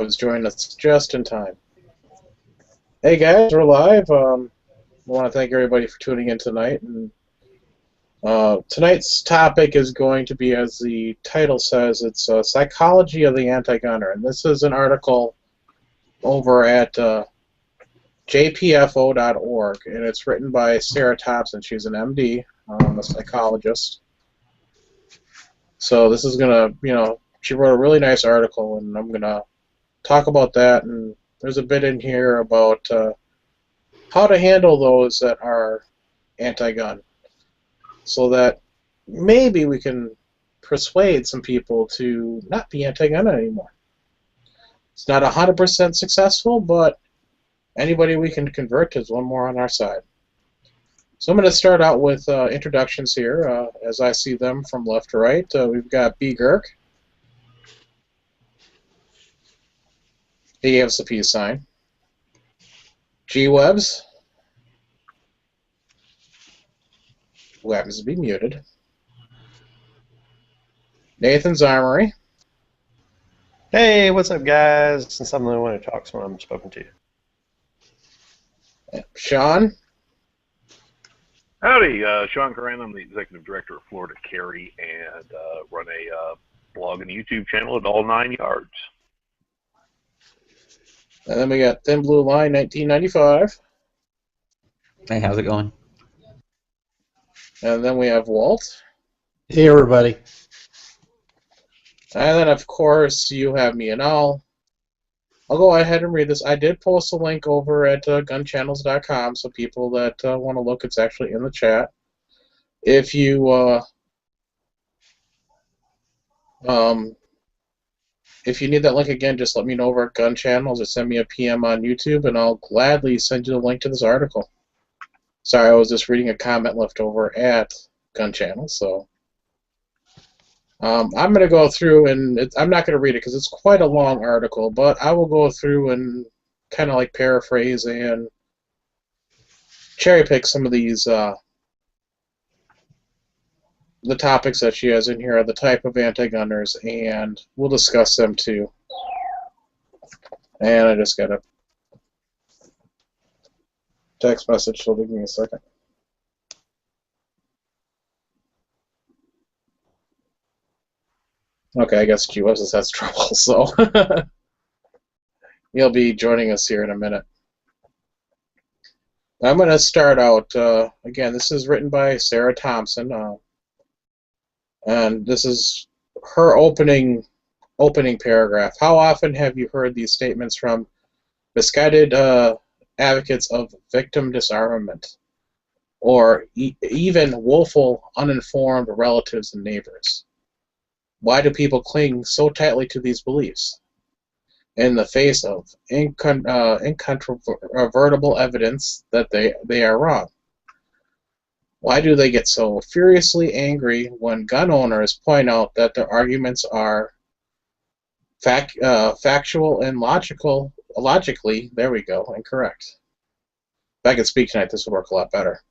was joining us just in time. Hey guys, we're live. I want to thank everybody for tuning in tonight. And tonight's topic is going to be, as the title says, it's Psychology of the Anti-Gunner. And this is an article over at jpfo.org, and it's written by Sarah Thompson. She's an MD, a psychologist. So this is going to, she wrote a really nice article, and I'm going to talk about that. And there's a bit in here about how to handle those that are anti-gun, so that maybe we can persuade some people to not be anti-gun anymore. It's not 100% successful, but anybody we can convert is one more on our side. So I'm going to start out with introductions here, as I see them from left to right. We've got B. Girk. He gave us a peace sign. G. Webbs, who happens to be muted. Nathan's Armory. Hey, what's up, guys? Since I'm the only one who talks when I'm spoken to. Sean. Howdy, Sean Curran. I'm the executive director of Florida Carry and run a blog and YouTube channel at all 9 yards. And then we got Thin Blue Line 1995. Hey, how's it going? And then we have Walt. Hey, everybody. And then, of course, you have me and I'll go ahead and read this. I did post a link over at gunchannels.com, so people that want to look, it's actually in the chat. If you need that link again, just let me know over at Gun Channels or send me a PM on YouTube, and I'll gladly send you the link to this article. Sorry, I was just reading a comment left over at Gun Channels, so I'm going to go through, and I'm not going to read it because it's quite a long article, but I will go through and kind of like paraphrase and cherry pick some of these, the topics that she has in here are the type of anti-gunners, and we'll discuss them too. And I just got a text message, so give me a second. Okay, I guess GWebs has trouble, so he'll be joining us here in a minute. I'm going to start out, again, this is written by Sarah Thompson, and this is her opening paragraph. How often have you heard these statements from misguided advocates of victim disarmament, or even woeful, uninformed relatives and neighbors? Why do people cling so tightly to these beliefs in the face of incontrovertible evidence that they are wrong? Why do they get so furiously angry when gun owners point out that their arguments are factual and logically, there we go, incorrect? If I could speak tonight, this would work a lot better.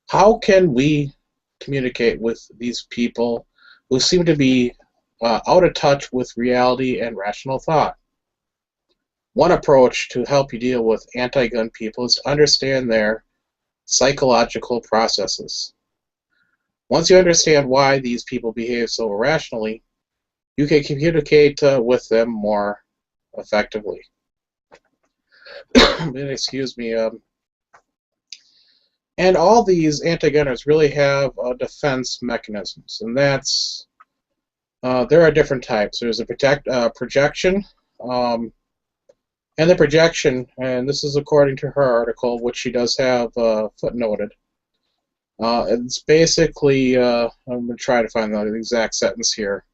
How can we communicate with these people who seem to be out of touch with reality and rational thought? One approach to help you deal with anti-gun people is to understand their psychological processes. Once you understand why these people behave so irrationally, you can communicate with them more effectively. Excuse me. And all these anti-gunners really have defense mechanisms, and that's there are different types. There's a projection, and the projection, and this is according to her article, which she does have footnoted. It's basically, I'm going to try to find the exact sentence here.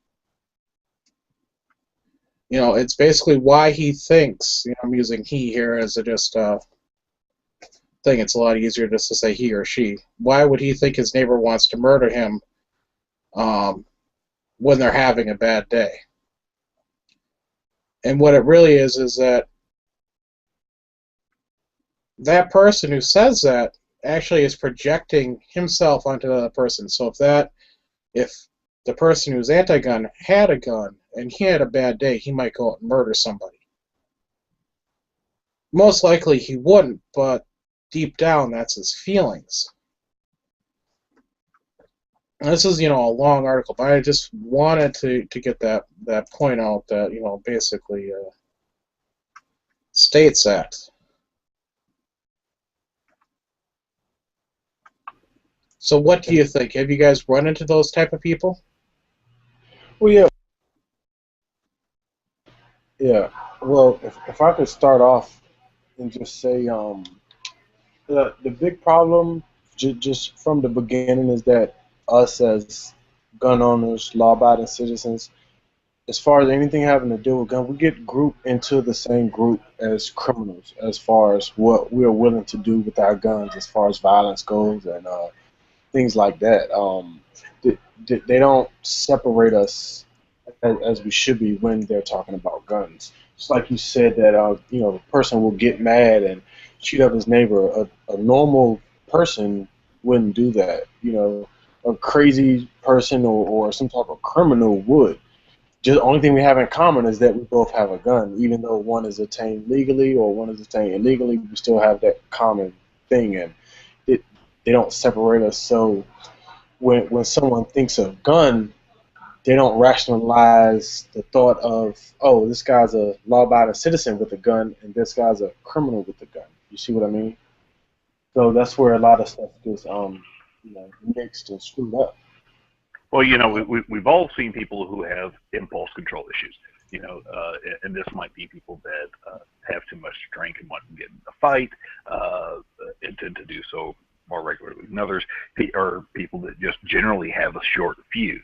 It's basically why he thinks. I'm using he here as a just thing. It's a lot easier just to say he or she. Why would he think his neighbor wants to murder him when they're having a bad day? And what it really is that person who says that actually is projecting himself onto the other person. So if the person who's anti-gun had a gun and he had a bad day, he might go out and murder somebody. Most likely he wouldn't, but deep down that's his feelings. This is, a long article, but I just wanted to get that point out that, basically states that. So what do you think? Have you guys run into those type of people? Well, yeah. Yeah. Well, if I could start off and just say, the big problem just from the beginning is that us as gun owners, law-abiding citizens, as far as anything having to do with gun, we get grouped into the same group as criminals as far as what we're willing to do with our guns as far as violence goes and things like that. They don't separate us as we should be when they're talking about guns. It's like you said that the person will get mad and shoot up his neighbor. A normal person wouldn't do that. A crazy person or some type of criminal would. Just the only thing we have in common is that we both have a gun, even though one is attained legally or one is attained illegally. We still have that common thing, and they don't separate us. So when someone thinks of gun, they don't rationalize the thought of, oh, this guy's a law-abiding citizen with a gun, and this guy's a criminal with a gun. You see what I mean? So that's where a lot of stuff gets mixed and screwed up. Well, we've all seen people who have impulse control issues, and this might be people that have too much to drink and want to get in a fight, and tend to do so more regularly than others, or people that just generally have a short fuse.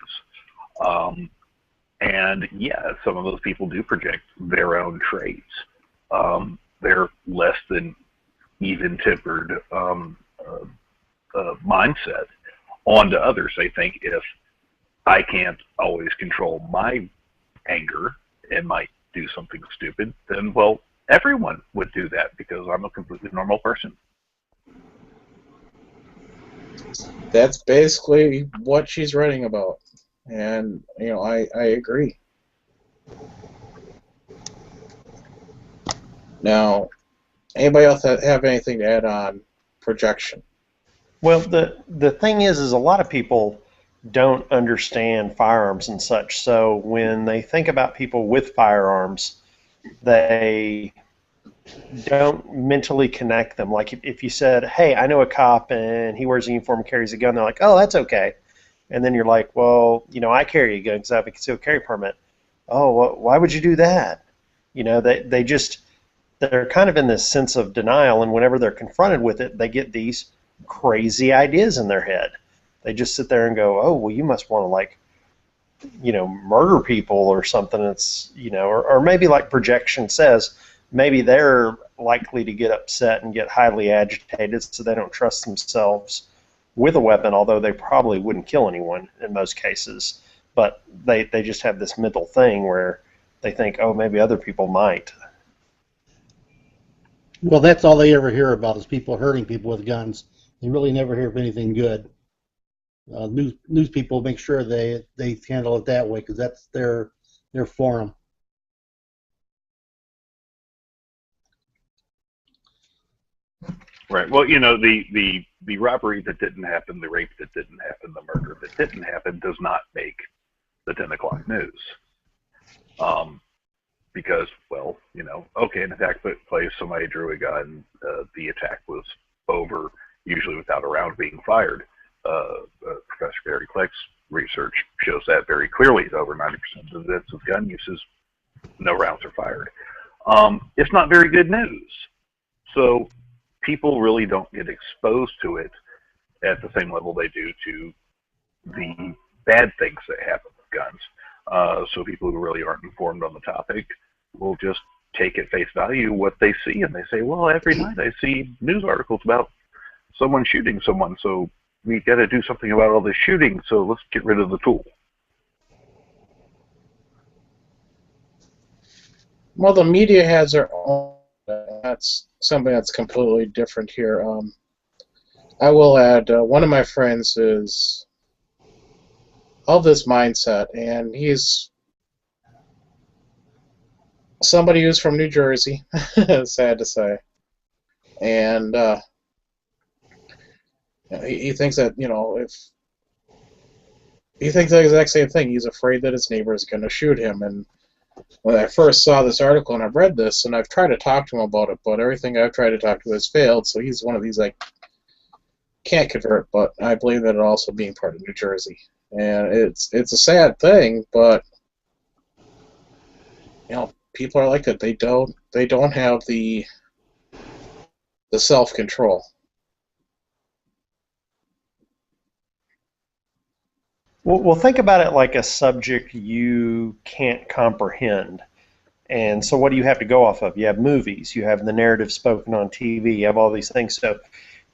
And yeah, some of those people do project their own traits. They're less than even-tempered mindset onto others. They think if I can't always control my anger and might do something stupid, then, well, everyone would do that because I'm a completely normal person. That's basically what she's writing about. And, I agree. Now, anybody else have anything to add on projection? Well, the thing is a lot of people don't understand firearms and such. So when they think about people with firearms, they don't mentally connect them. Like if you said, hey, I know a cop and he wears a uniform and carries a gun, they're like, oh, that's okay. And then you're like, well, I carry a gun because I have a concealed carry permit. Oh, well, why would you do that? They're kind of in this sense of denial, and whenever they're confronted with it, they get these crazy ideas in their head. They just sit there and go, oh, well, you must want to murder people or something. It's, or maybe like projection says, maybe they're likely to get upset and get highly agitated, so they don't trust themselves with a weapon, although they probably wouldn't kill anyone in most cases. But they just have this mental thing where they think, oh, maybe other people might. Well, that's all they ever hear about is people hurting people with guns. They really never hear of anything good. News people make sure they handle it that way because that's their forum. Right. Well, the robbery that didn't happen, the rape that didn't happen, the murder that didn't happen does not make the 10 o'clock news. Because, well, okay, an attack took place, somebody drew a gun, the attack was over, usually without a round being fired. Professor Gary Kleck's research shows that very clearly. Over 90% of the deaths of gun uses, no rounds are fired. It's not very good news. So people really don't get exposed to it at the same level they do to the bad things that happen with guns. So people who really aren't informed on the topic will just take at face value what they see, and they say, well, every night I see news articles about someone shooting someone, so we got to do something about all this shooting, so let's get rid of the tool. Well, the media has their own. That's something that's completely different here. I will add, one of my friends is of this mindset, and he's somebody who's from New Jersey, sad to say, and he thinks that if he thinks the exact same thing. He's afraid that his neighbor is going to shoot him. And when I first saw this article and I've read this and I've tried to talk to him about it, but everything I've tried to talk to has failed. So he's one of these can't convert. But I believe that it also being part of New Jersey, and it's a sad thing, but people are like that. They don't have the self-control. Well, think about it like a subject you can't comprehend. And so what do you have to go off of? You have movies, you have the narrative spoken on TV, you have all these things. So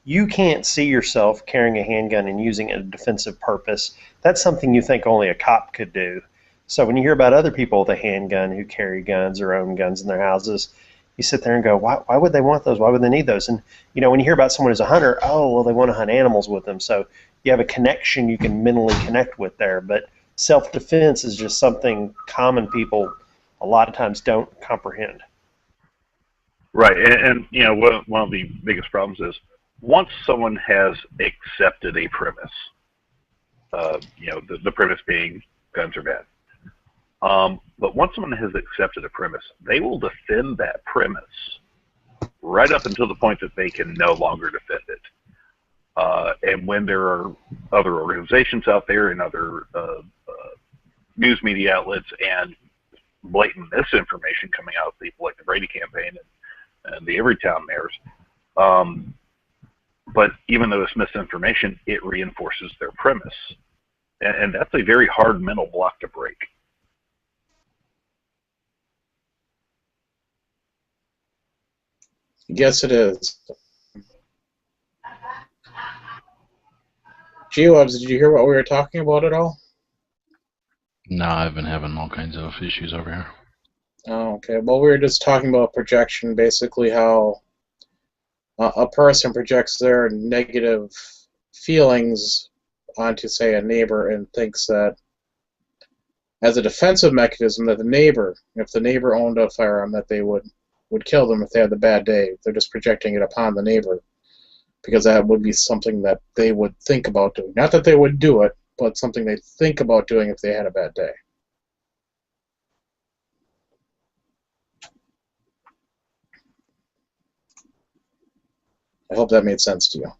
you can't see yourself carrying a handgun and using it in a defensive purpose. That's something you think only a cop could do. So when you hear about other people with a handgun who carry guns or own guns in their houses, you sit there and go, why would they want those? Why would they need those? And, when you hear about someone who's a hunter, oh, well, they want to hunt animals with them. So you have a connection you can mentally connect with there. But self-defense is just something common people a lot of times don't comprehend. Right, and one of the biggest problems is once someone has accepted a premise, the premise being guns are bad. But once someone has accepted a premise, they will defend that premise right up until the point that they can no longer defend it. And when there are other organizations out there and other news media outlets and blatant misinformation coming out of people like the Brady campaign and the Everytown mayors, but even though it's misinformation, it reinforces their premise. And that's a very hard mental block to break. Yes, it is. G-Webs, did you hear what we were talking about at all? No, I've been having all kinds of issues over here. Oh, okay. Well, we were just talking about projection, basically how a person projects their negative feelings onto, say, a neighbor and thinks that as a defensive mechanism that if the neighbor owned a firearm, that they would kill them if they had a bad day. They're just projecting it upon the neighbor because that would be something that they would think about doing. Not that they would do it, but something they'd think about doing if they had a bad day. I hope that made sense to you.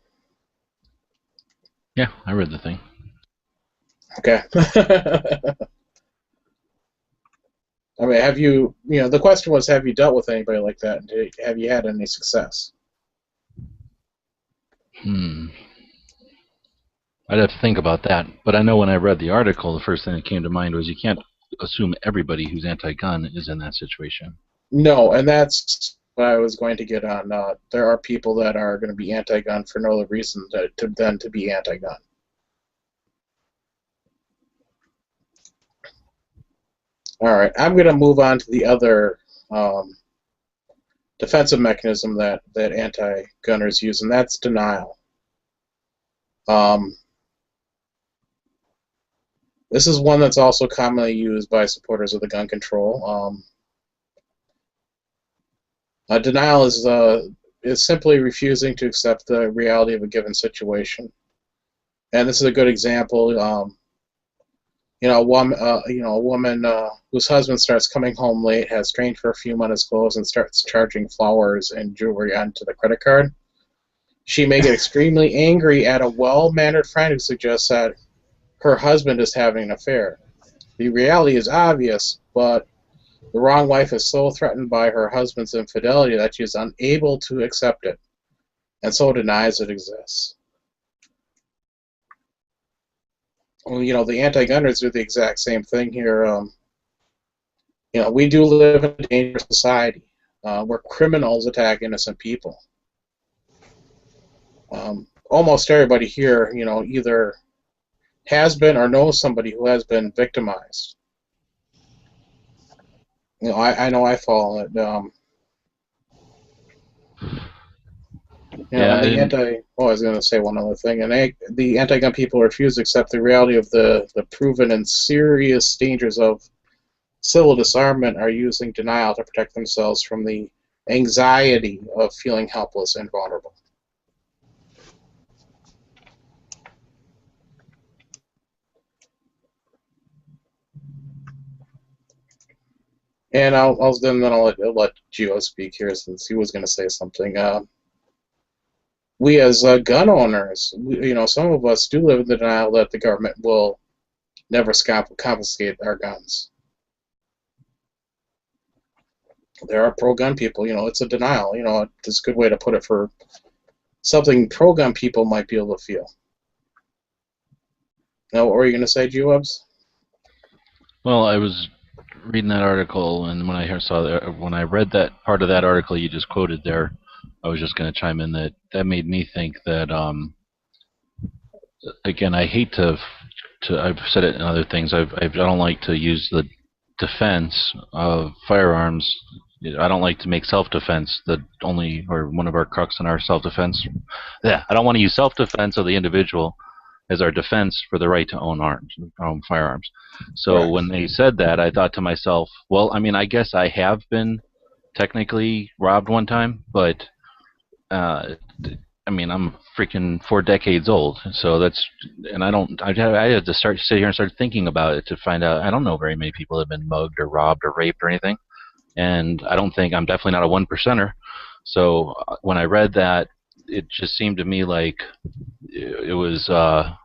Yeah, I read the thing. Okay. I mean, have you, the question was, have you dealt with anybody like that? Have you had any success? I'd have to think about that. But I know when I read the article, the first thing that came to mind was you can't assume everybody who's anti-gun is in that situation. No, and that's what I was going to get on. There are people that are going to be anti-gun for no other reason than to be anti-gun. All right, I'm going to move on to the other defensive mechanism that anti-gunners use, and that's denial. This is one that's also commonly used by supporters of the gun control. Denial is simply refusing to accept the reality of a given situation, and this is a good example. A woman whose husband starts coming home late, has strange perfume on his clothes, and starts charging flowers and jewelry onto the credit card. She may get extremely angry at a well-mannered friend who suggests that her husband is having an affair. The reality is obvious, but the wrong wife is so threatened by her husband's infidelity that she is unable to accept it, and so denies it exists. Well, the anti-gunners do the exact same thing here. We do live in a dangerous society where criminals attack innocent people. Almost everybody here, either has been or knows somebody who has been victimized. I know I fall in it. I was going to say one other thing, and the anti-gun people refuse to accept the reality of the proven and serious dangers of civil disarmament are using denial to protect themselves from the anxiety of feeling helpless and vulnerable. And I'll let Gio speak here since he was going to say something. We as gun owners, some of us do live in the denial that the government will never confiscate our guns. There are pro-gun people, it's a denial. It's a good way to put it for something pro-gun people might be able to feel. Now, what were you going to say, G-Webs? Well, I was reading that article, and when I read that part of that article you just quoted there, I was just going to chime in that made me think that, again, I hate to I've said it in other things, I don't like to use the defense of firearms. I don't like to make self-defense one of our crux in our self-defense. Yeah, I don't want to use self-defense of the individual as our defense for the right to own firearms. So Correct. when they said that, I thought to myself, well, I mean, I guess I have been technically robbed one time, but I mean, I'm freaking 4 decades old, so I had to sit here and start thinking about it to find out. I don't know very many people that have been mugged or robbed or raped or anything, and I'm definitely not a 1%er. So when I read that, it just seemed to me like it was,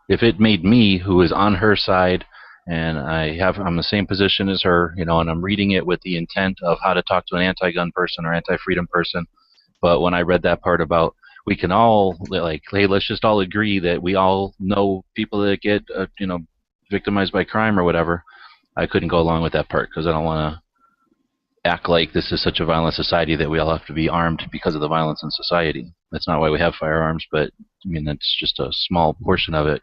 if it made me, who is on her side, and I'm the same position as her, and I'm reading it with the intent of how to talk to an anti-gun person or anti-freedom person. But when I read that part about we can all, like, hey, let's just all agree that we all know people that get, victimized by crime or whatever, I couldn't go along with that part because I don't want to act like this is such a violent society that we all have to be armed because of the violence in society. That's not why we have firearms, but I mean, that's just a small portion of it.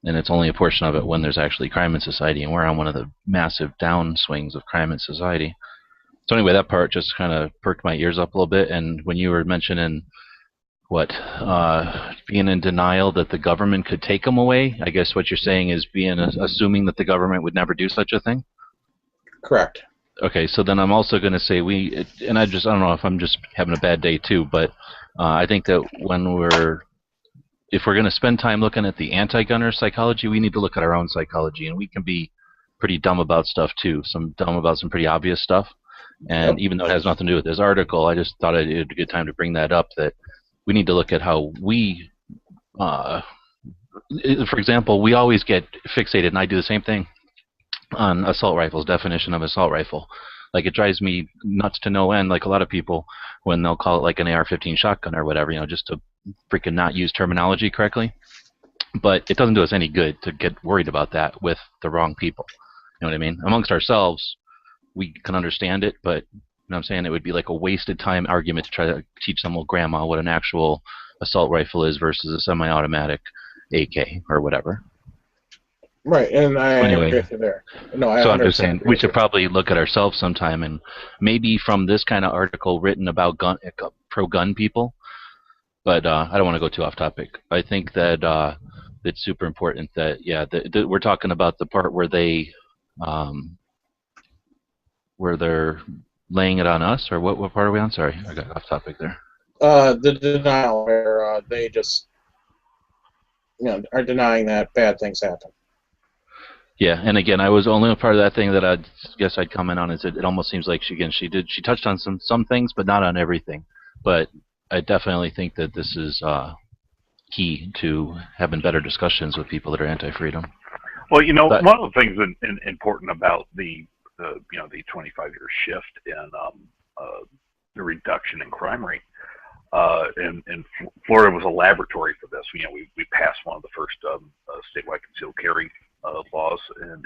And it's only a portion of it when there's actually crime in society, and we're on one of the massive downswings of crime in society. So anyway, that part just kind of perked my ears up a little bit. And when you were mentioning being in denial that the government could take them away, I guess what you're saying is assuming that the government would never do such a thing? Correct. Okay, so then I'm also going to say I don't know if I'm just having a bad day too, but I think that if we're going to spend time looking at the anti-gunner psychology, we need to look at our own psychology, and we can be pretty dumb about stuff too. Some pretty obvious stuff. And even though it has nothing to do with this article, I just thought it'd be a good time to bring that up, that we need to look at how we, for example, we always get fixated, and I do the same thing, on assault rifles, definition of assault rifle. Like, it drives me nuts to no end, like a lot of people, when they'll call it like an AR-15 shotgun or whatever, just to freaking not use terminology correctly. But it doesn't do us any good to get worried about that with the wrong people. You know what I mean? Amongst ourselves, we can understand it, but what I'm saying, it would be like a wasted time argument to try to teach some old grandma what an actual assault rifle is versus a semi-automatic AK or whatever. Right, and I Anyway, agree with you there. No, so I'm just saying we should probably look at ourselves sometime, and maybe from this kind of article written about pro-gun people, but I don't want to go too off topic. I think that it's super important that, we're talking about the part where they're laying it on us, or what part are we on? Sorry, I got off topic there. The denial, where they just are denying that bad things happen. Yeah, and again, I was only a part of that thing that I guess I'd comment on is it almost seems like she touched on some things, but not on everything. But I definitely think that this is key to having better discussions with people that are anti-freedom. Well, one of the things important about the 25-year shift in the reduction in crime rate, and Florida was a laboratory for this. We passed one of the first statewide concealed carry laws in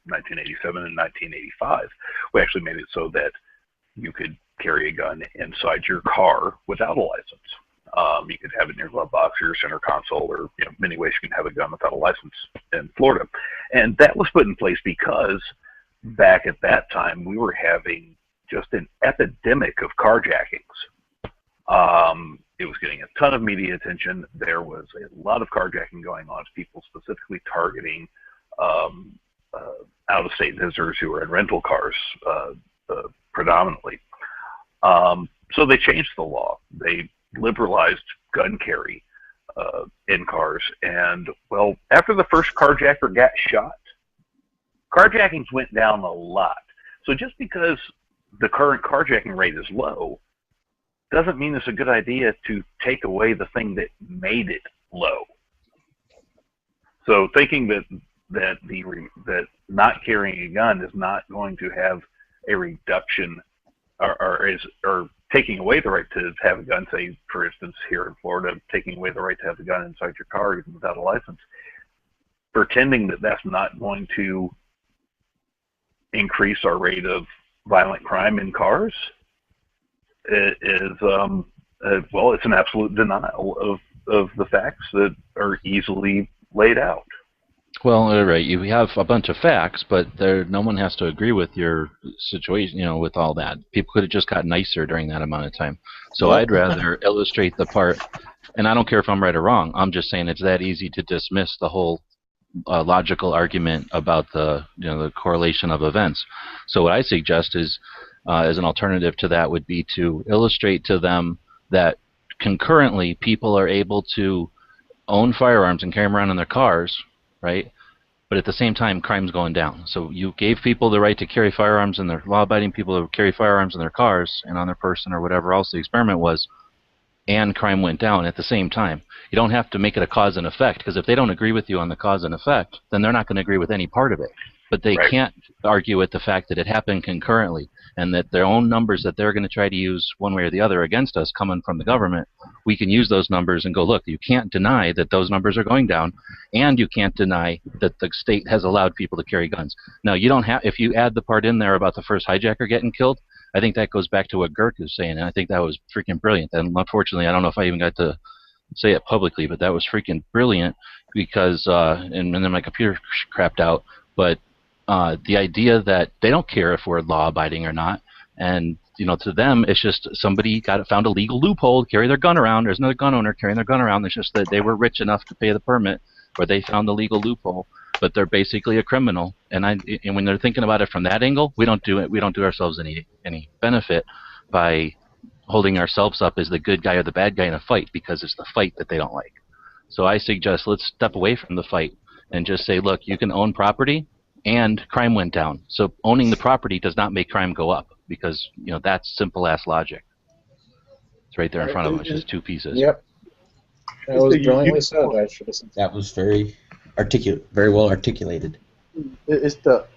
1987 and 1985. We actually made it so that you could carry a gun inside your car without a license. You could have it in your glove box or your center console, or many ways you can have a gun without a license in Florida. And that was put in place because back at that time we were having just an epidemic of carjackings. It was getting a ton of media attention. There was a lot of carjacking going on, people specifically targeting out-of-state visitors who were in rental cars predominantly. So they changed the law. They liberalized gun carry in cars. And, well, after the first carjacker got shot, carjackings went down a lot. So just because the current carjacking rate is low doesn't mean it's a good idea to take away the thing that made it low. So thinking that not carrying a gun is not going to have a reduction or taking away the right to have a gun, say, for instance, here in Florida, taking away the right to have a gun inside your car even without a license, pretending that that's not going to increase our rate of violent crime in cars is well, it's an absolute denial of the facts that are easily laid out. Well, right. You have a bunch of facts, but no one has to agree with your situation, with all that. People could have just got nicer during that amount of time. So I'd rather illustrate the part, and I don't care if I'm right or wrong. I'm just saying it's that easy to dismiss the whole logical argument about the correlation of events. So what I suggest is, as an alternative to that, would be to illustrate to them that concurrently people are able to own firearms and carry them around in their cars, right? But at the same time, crime's going down. So you gave people the right to carry firearms in their law-abiding people to carry firearms in their cars and on their person or whatever else the experiment was, and crime went down at the same time. You don't have to make it a cause and effect, because if they don't agree with you on the cause and effect, then they're not going to agree with any part of it. But they can't argue with the fact that it happened concurrently, and that their own numbers that they're going to try to use one way or the other against us coming from the government, we can use those numbers and go, look, you can't deny that those numbers are going down, and you can't deny that the state has allowed people to carry guns. Now, you don't have, if you add the part in there about the first hijacker getting killed, I think that goes back to what Gert was saying, and I think that was freaking brilliant. And unfortunately, I don't know if I even got to say it publicly, but that was freaking brilliant because, and then my computer crapped out, but the idea that they don't care if we're law-abiding or not, and to them it's just somebody found a legal loophole to carry their gun around. There's another gun owner carrying their gun around. It's just that they were rich enough to pay the permit, or they found the legal loophole, but they're basically a criminal. And when they're thinking about it from that angle, we don't do ourselves any benefit by holding ourselves up as the good guy or the bad guy in a fight, because it's the fight that they don't like. So I suggest let's step away from the fight and just say, look, you can own property, and crime went down. So owning the property does not make crime go up, because that's simple ass logic. It's right there in front of us, just two pieces. Yep. That was brilliantly said. I should have said That was very well articulated. It's the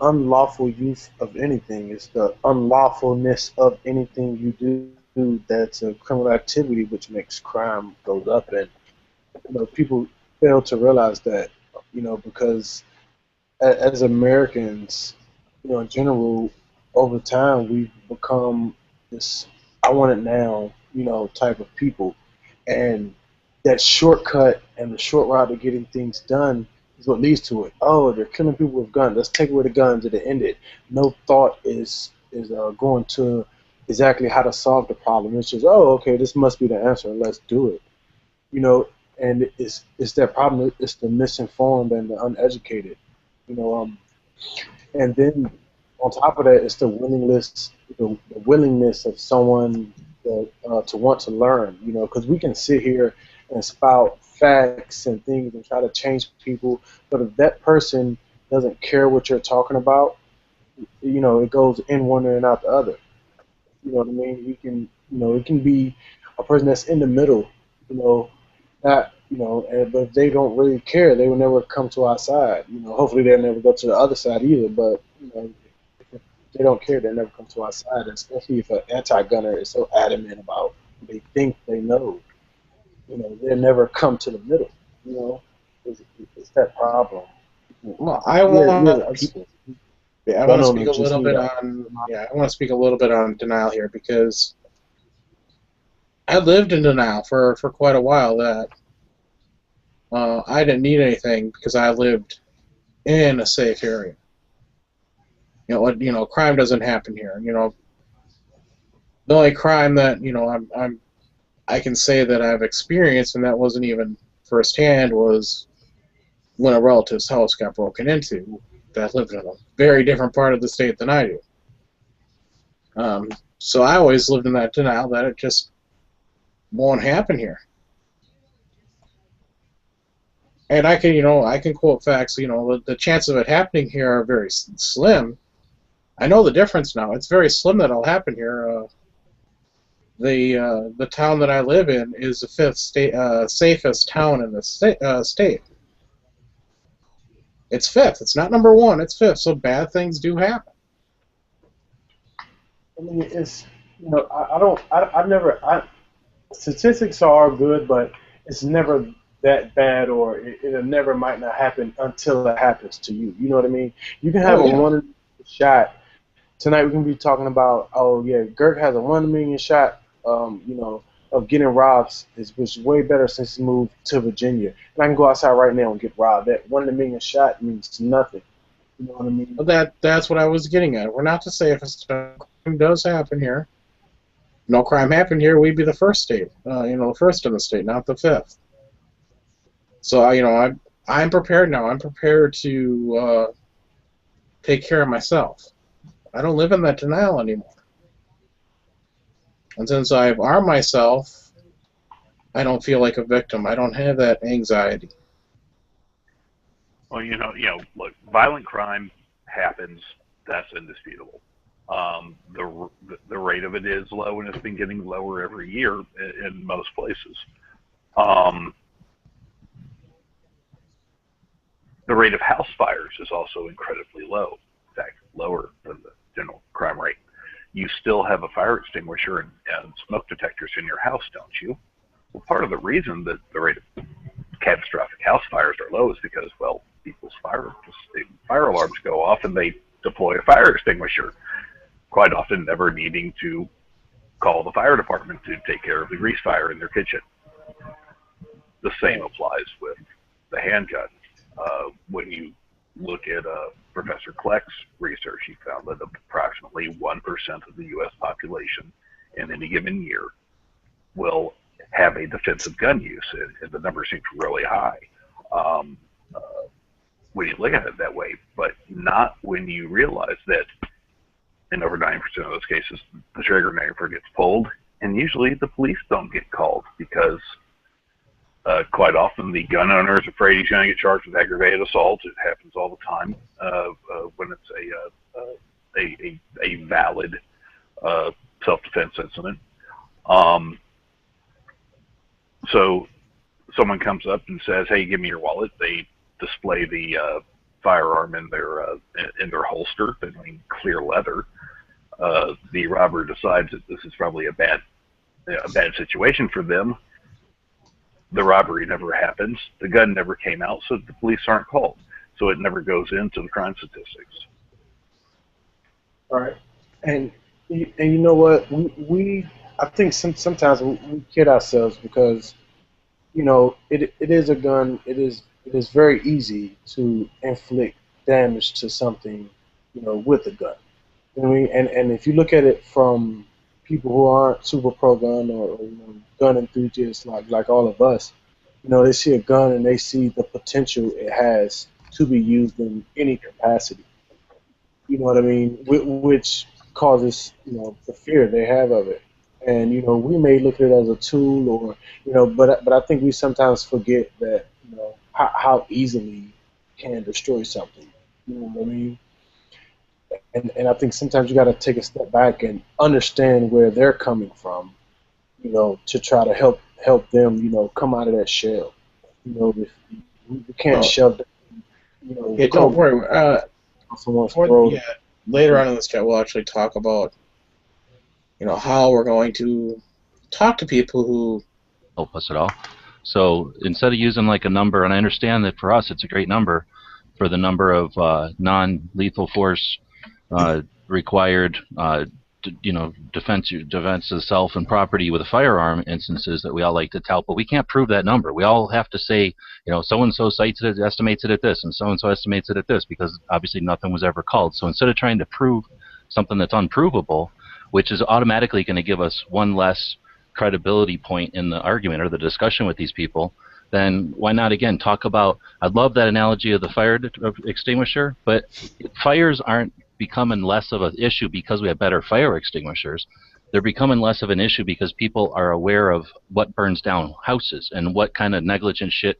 unlawful use of anything. It's the unlawfulness of anything you do that's a criminal activity, which makes crime goes up. And people fail to realize that, because as Americans, in general, over time we've become this "I want it now," type of people, and that shortcut and the short route to getting things done is what leads to it. Oh, they're killing people with guns. Let's take away the guns and end it. No thought is going to exactly how to solve the problem. It's just, oh, okay, this must be the answer. Let's do it. And it's that problem. It's the misinformed and the uneducated. And then on top of that, it's the willingness of someone to want to learn. Because we can sit here and spout facts and things and try to change people, but if that person doesn't care what you're talking about, it goes in one ear and out the other. You know what I mean? It can be a person that's in the middle, but if they don't really care, they will never come to our side. Hopefully they'll never go to the other side either, but if they don't care, they'll never come to our side, especially if an anti-gunner is so adamant about they think they know. They'll never come to the middle. It's that problem. Well, I want to speak a little bit on denial here, because I lived in denial for quite a while that I didn't need anything because I lived in a safe area. Crime doesn't happen here. The only crime that I can say that I've experienced, and that wasn't even firsthand, was when a relative's house got broken into. that live in a very different part of the state than I do. So I always lived in that denial that it just won't happen here. And I can quote facts. The chance of it happening here are very slim. I know the difference now. It's very slim that it'll happen here. The town that I live in is the fifth safest town in the state. It's fifth. It's not number one. It's fifth. So bad things do happen. I mean, it's statistics are good, but it's never that bad, or it never might not happen until it happens to you. You know what I mean? You can have a 1 in a million shot. Tonight we're gonna be talking about, Girk has a 1 in a million shot, of getting robbed, which is way better since he moved to Virginia. And I can go outside right now and get robbed. That 1 in a million shot means nothing. You know what I mean? That's what I was getting at. We're not the safest. Crime does happen here. No crime happened here, we'd be the first state. The first in the state, not the fifth. So I'm prepared now. I'm prepared to take care of myself. I don't live in that denial anymore. And since I've armed myself, I don't feel like a victim. I don't have that anxiety. Well, look, violent crime happens. That's indisputable. The rate of it is low, and it's been getting lower every year in most places. The rate of house fires is also incredibly low. In fact, lower than the general crime rate. You still have a fire extinguisher and smoke detectors in your house, don't you? Well, part of the reason that the rate of catastrophic house fires are low is because, people's fire alarms go off and they deploy a fire extinguisher, quite often never needing to call the fire department to take care of the grease fire in their kitchen. The same applies with the handgun. When you look at Professor Kleck's research, he found that approximately 1% of the U.S. population in any given year will have a defensive gun use, and the number seems really high when you look at it that way, but not when you realize that in over 90% of those cases, the trigger never gets pulled, and usually the police don't get called because quite often the gun owner is afraid he's going to get charged with aggravated assault. It happens all the time when it's a valid self-defense incident. So someone comes up and says, "Hey, give me your wallet." They display the firearm in their holster, in clear leather. The robber decides that this is probably a bad situation for them. The robbery never happens. The gun never came out, so the police aren't called. So it never goes into the crime statistics. All right, and you know what? I think sometimes we kid ourselves because it is a gun. It is very easy to inflict damage to something with a gun. You know what I mean? And if you look at it from people who aren't super pro gun or gun enthusiasts like all of us, they see a gun and they see the potential it has to be used in any capacity. You know what I mean? Which causes the fear they have of it. And we may look at it as a tool, or but I think we sometimes forget that how easily it can destroy something. You know what I mean? And I think sometimes you got to take a step back and understand where they're coming from, to try to help them, come out of that shell. We can't shove them, Yeah, don't worry. Someone's throat. Later on in this chat, we'll actually talk about, how we're going to talk to people who help us at all. So instead of using like a number, and I understand that for us it's a great number for the number of non-lethal force required, defense of self and property with a firearm instances that we all like to tout, but we can't prove that number. We all have to say, so-and-so estimates it at this, and so-and-so estimates it at this, because obviously nothing was ever called. So instead of trying to prove something that's unprovable, which is automatically going to give us one less credibility point in the argument or the discussion with these people, then why not again talk about? I love that analogy of the fire extinguisher, but fires aren't becoming less of an issue because we have better fire extinguishers. They're becoming less of an issue because people are aware of what burns down houses and what kind of negligent shit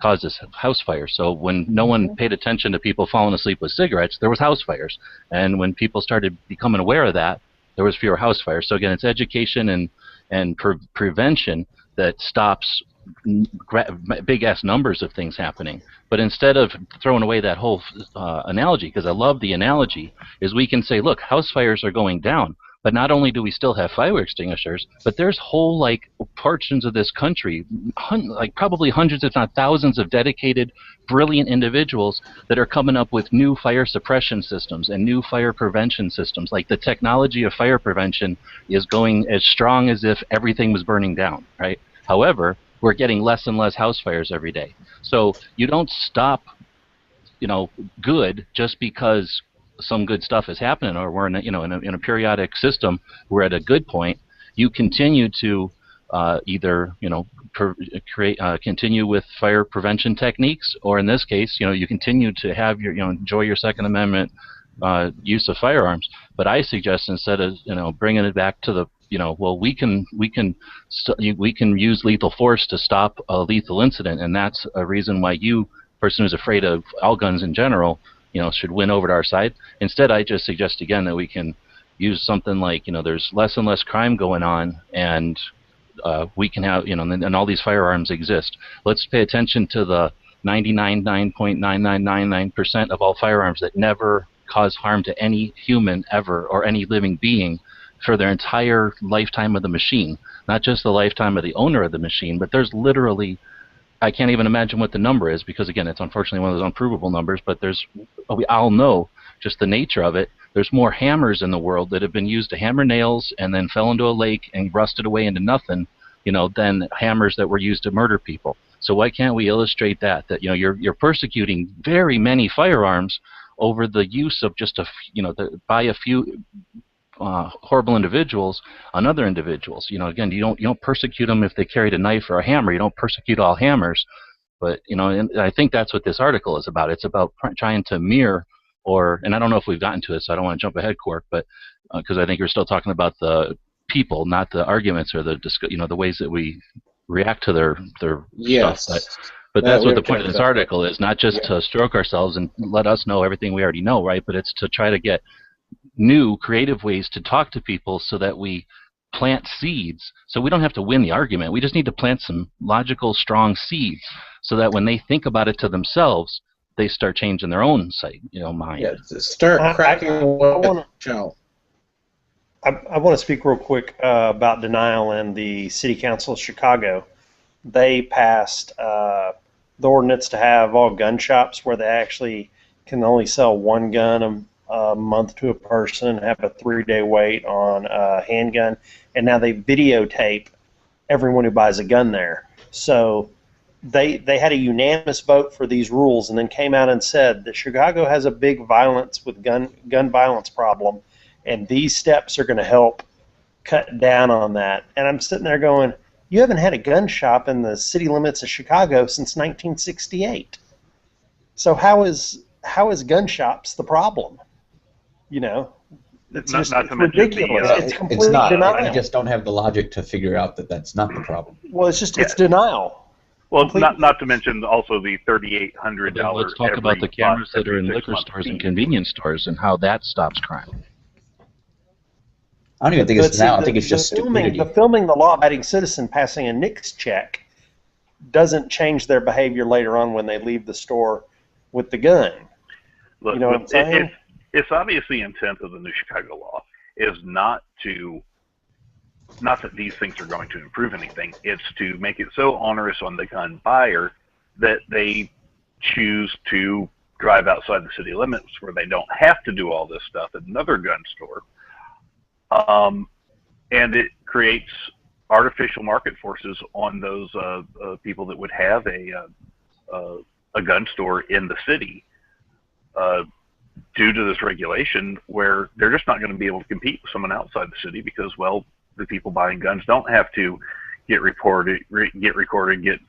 causes house fires. So when no one paid attention to people falling asleep with cigarettes, there was house fires. And when people started becoming aware of that, there was fewer house fires. So again, it's education and prevention that stops big ass numbers of things happening. But instead of throwing away that whole analogy, because I love the analogy, is we can say, look, house fires are going down. But not only do we still have fire extinguishers, but there's whole like portions of this country, like probably hundreds if not thousands of dedicated, brilliant individuals that are coming up with new fire suppression systems and new fire prevention systems. Like the technology of fire prevention is going as strong as if everything was burning down, right? However, we're getting less and less house fires every day. So you don't stop, good just because some good stuff is happening, or we're in a periodic system. We're at a good point. You continue to either continue with fire prevention techniques, or in this case, you continue to have your enjoy your Second Amendment use of firearms. But I suggest instead of bringing it back to the we can use lethal force to stop a lethal incident, and that's a reason why person who's afraid of all guns in general should win over to our side. Instead, I just suggest again that we can use something like there's less and less crime going on, and we can have and all these firearms exist. Let's pay attention to the 99.9999% of all firearms that never cause harm to any human ever, or any living being, for their entire lifetime of the machine. Not just the lifetime of the owner of the machine, but there's literally, I can't even imagine what the number is, because again, it's unfortunately one of those unprovable numbers, but we all know just the nature of it. There's more hammers in the world that have been used to hammer nails and then fell into a lake and rusted away into nothing, than hammers that were used to murder people. So why can't we illustrate that you're persecuting very many firearms over the use of just by a few horrible individuals on other individuals. Again, you don't persecute them if they carried a knife or a hammer. You don't persecute all hammers. But and I think that's what this article is about. It's about trying to mirror, and I don't know if we've gotten to it, so I don't want to jump ahead, Quark, but because I think you're still talking about the people, not the arguments or the ways that we react to their Yes. stuff. But that's what the point of this article is, not just to stroke ourselves and let us know everything we already know, right? But it's to try to get new creative ways to talk to people so that we plant seeds. So we don't have to win the argument. We just need to plant some logical, strong seeds so that when they think about it to themselves, they start changing their own mind. Yeah, start cracking a shell. I want to speak real quick about denial and the City Council of Chicago. They passed the ordinance to have all gun shops where they actually can only sell one gun a month to a person, have a 3-day wait on a handgun, and now they videotape everyone who buys a gun there. So they had a unanimous vote for these rules, and then came out and said that Chicago has a big violence with gun violence problem, and these steps are going to help cut down on that. And I'm sitting there going, you haven't had a gun shop in the city limits of Chicago since 1968. So how is gun shops the problem? It's not to mention ridiculous. It's complete It's not. denial. I just don't have the logic to figure out that that's not the problem. Well, it's denial. Well, not to mention also the $3,800. Let's talk about the cameras that are in liquor stores and convenience stores and how that stops crime. I don't even think it's denial. I think it's just stupidity. Filming the law-abiding citizen passing a NICS check doesn't change their behavior later on when they leave the store with the gun. Look, you know what I'm saying? It's obviously intent of the new Chicago law is not that these things are going to improve anything. It's to make it so onerous on the gun buyer that they choose to drive outside the city limits where they don't have to do all this stuff at another gun store. And it creates artificial market forces on those people that would have a gun store in the city due to this regulation, where they're just not going to be able to compete with someone outside the city because, well, the people buying guns don't have to get recorded, get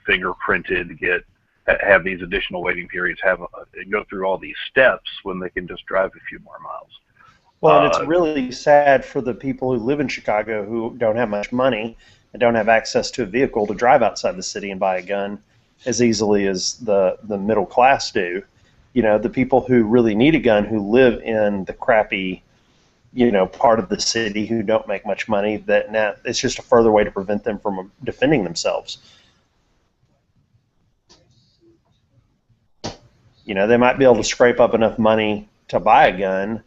fingerprinted, have these additional waiting periods, go through all these steps when they can just drive a few more miles. Well, and it's really sad for the people who live in Chicago who don't have much money and don't have access to a vehicle to drive outside the city and buy a gun as easily as the middle class do. You know, the people who really need a gun, who live in the crappy, you know, part of the city, who don't make much money, that now it's just a further way to prevent them from defending themselves. You know, they might be able to scrape up enough money to buy a gun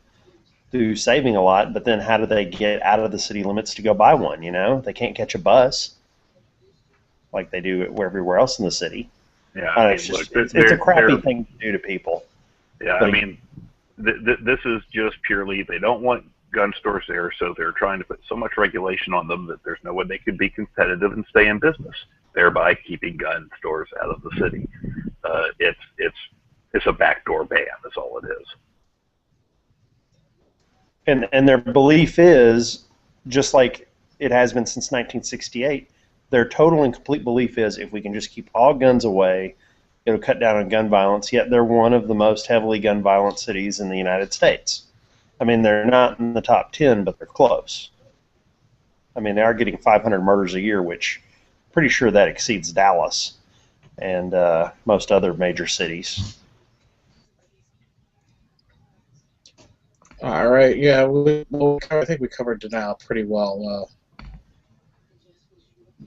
through saving a lot, but then how do they get out of the city limits to go buy one? You know, they can't catch a bus like they do everywhere else in the city. Yeah, it's a crappy thing to do to people. Yeah, but, I mean, this is just purely, they don't want gun stores there, so they're trying to put so much regulation on them that there's no way they could be competitive and stay in business, thereby keeping gun stores out of the city. It's a backdoor ban, that's all it is. And their belief is, just like it has been since 1968, their total and complete belief is if we can just keep all guns away, it'll cut down on gun violence, yet they're one of the most heavily gun violent cities in the United States. I mean, they're not in the top 10, but they're close. I mean, they are getting 500 murders a year, which I'm pretty sure that exceeds Dallas and most other major cities. All right, yeah, I think we covered denial pretty well.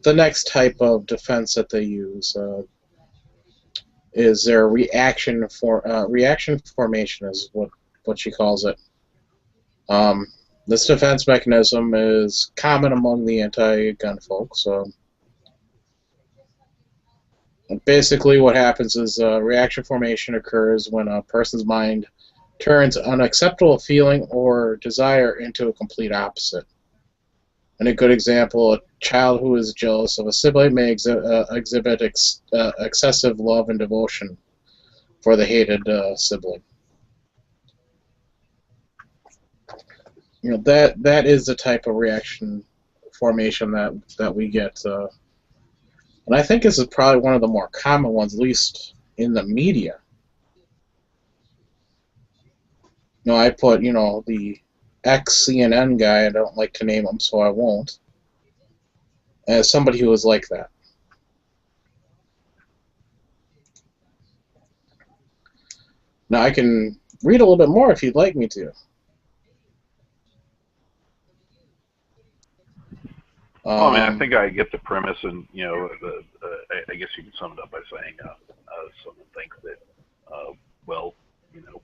The next type of defense that they use is their reaction formation, is what she calls it. This defense mechanism is common among the anti-gun folks. Basically, what happens is reaction formation occurs when a person's mind turns unacceptable feeling or desire into a complete opposite. And a good example, a child who is jealous of a sibling may exhibit excessive love and devotion for the hated sibling. You know, that is the type of reaction formation that we get. And I think this is probably one of the more common ones, at least in the media. You know, I put, you know, the ex-CNN guy, I don't like to name him, so I won't, as somebody who was like that. Now, I can read a little bit more if you'd like me to. Well, I mean, I think I get the premise, and, you know, I guess you can sum it up by saying someone thinks that, well, you know,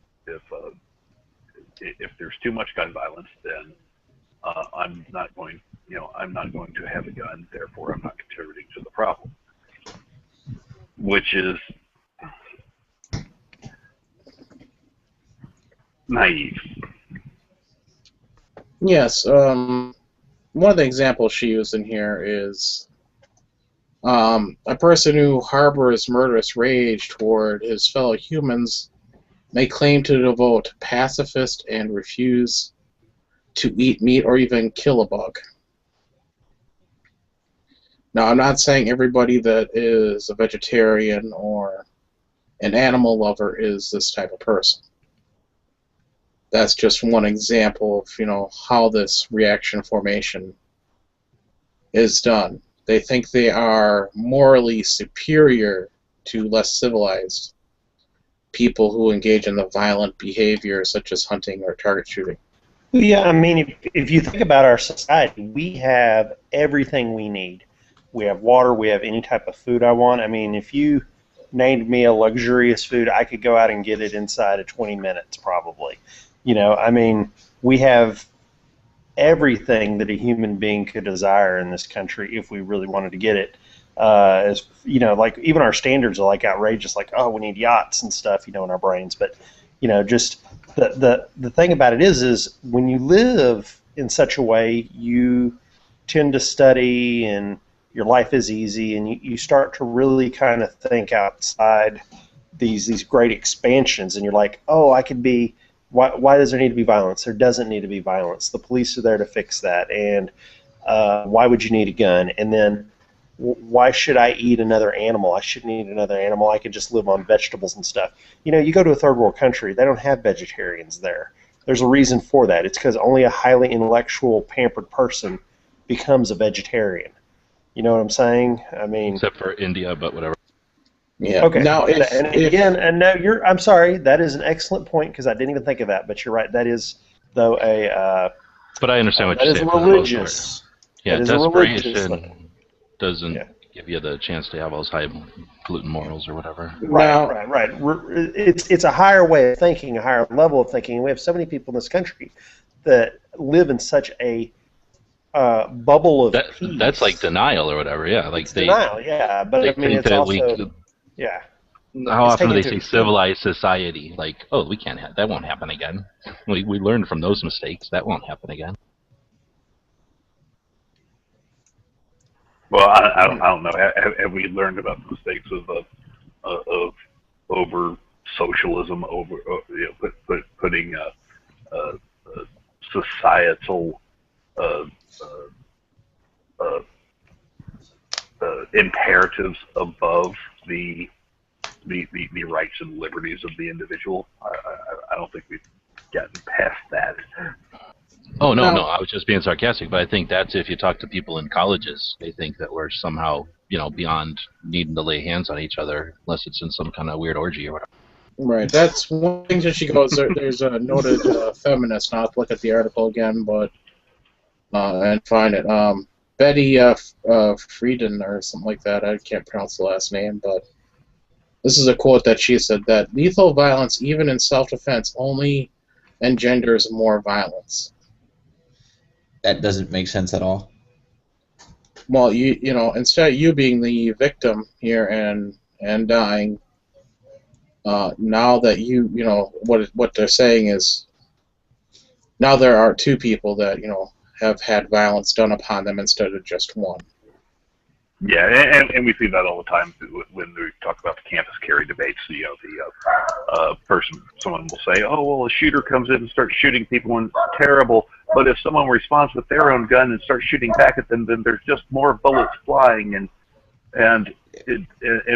if there's too much gun violence, then I'm not going to have a gun, therefore I'm not contributing to the problem, which is naive. Yes, one of the examples she used in here is a person who harbors murderous rage toward his fellow humans may claim to devote pacifist and refuse to eat meat or even kill a bug. Now, I'm not saying everybody that is a vegetarian or an animal lover is this type of person. That's just one example of, you know, how this reaction formation is done. They think they are morally superior to less civilized people who engage in the violent behavior such as hunting or target shooting. Yeah, I mean, if you think about our society, we have everything we need. We have water, we have any type of food I want. I mean, if you named me a luxurious food, I could go out and get it inside of 20 minutes probably. You know, I mean, we have everything that a human being could desire in this country if we really wanted to get it. As you know, like even our standards are like outrageous, like, oh, we need yachts and stuff, you know, in our brains. But you know, just the thing about it is when you live in such a way, you tend to study and your life is easy, and you start to really kind of think outside these great expansions, and you're like, oh, I could be. Why does there need to be violence? There doesn't need to be violence. The police are there to fix that, and why would you need a gun? And then why should I eat another animal? I shouldn't eat another animal. I could just live on vegetables and stuff. You know, you go to a third world country, they don't have vegetarians there. There's a reason for that. It's because only a highly intellectual, pampered person becomes a vegetarian. You know what I'm saying? I mean, except for India, but whatever. Yeah. okay. Now, I'm sorry. That is an excellent point because I didn't even think of that. But you're right. That is, though, But I understand what that you're is saying. religious. Yeah, that is a religious desperation doesn't Yeah. give you the chance to have those high pollutant morals or whatever. Right. It's a higher way of thinking, a higher level of thinking. We have so many people in this country that live in such a bubble of peace. That's like denial or whatever. Yeah, like it's denial. Yeah, but they I mean, think it's that also yeah. How It's often do they taken say to civilized society? Like, oh, we can't have that. Won't happen again. We learned from those mistakes. That won't happen again. Well, I don't know. Have we learned about the mistakes of over socialism, over putting societal uh, uh, imperatives above the rights and liberties of the individual? I don't think we've gotten past that. Oh, no, I was just being sarcastic, but I think that's if you talk to people in colleges, they think that we're somehow, beyond needing to lay hands on each other, unless it's in some kind of weird orgy or whatever. Right, that's one thing that she goes, there's a noted feminist, and I'll look at the article again, but, and find it. Betty Friedan, or something like that, I can't pronounce the last name, but this is a quote that she said, that lethal violence, even in self-defense, only engenders more violence. That doesn't make sense at all. Well, instead of you being the victim here and dying, now that what they're saying is, now there are two people that have had violence done upon them instead of just one. Yeah, and we see that all the time when we talk about the campus carry debates. Someone will say, "Oh, well, a shooter comes in and starts shooting people, and it's terrible." But if someone responds with their own gun and starts shooting back at them, then there's just more bullets flying and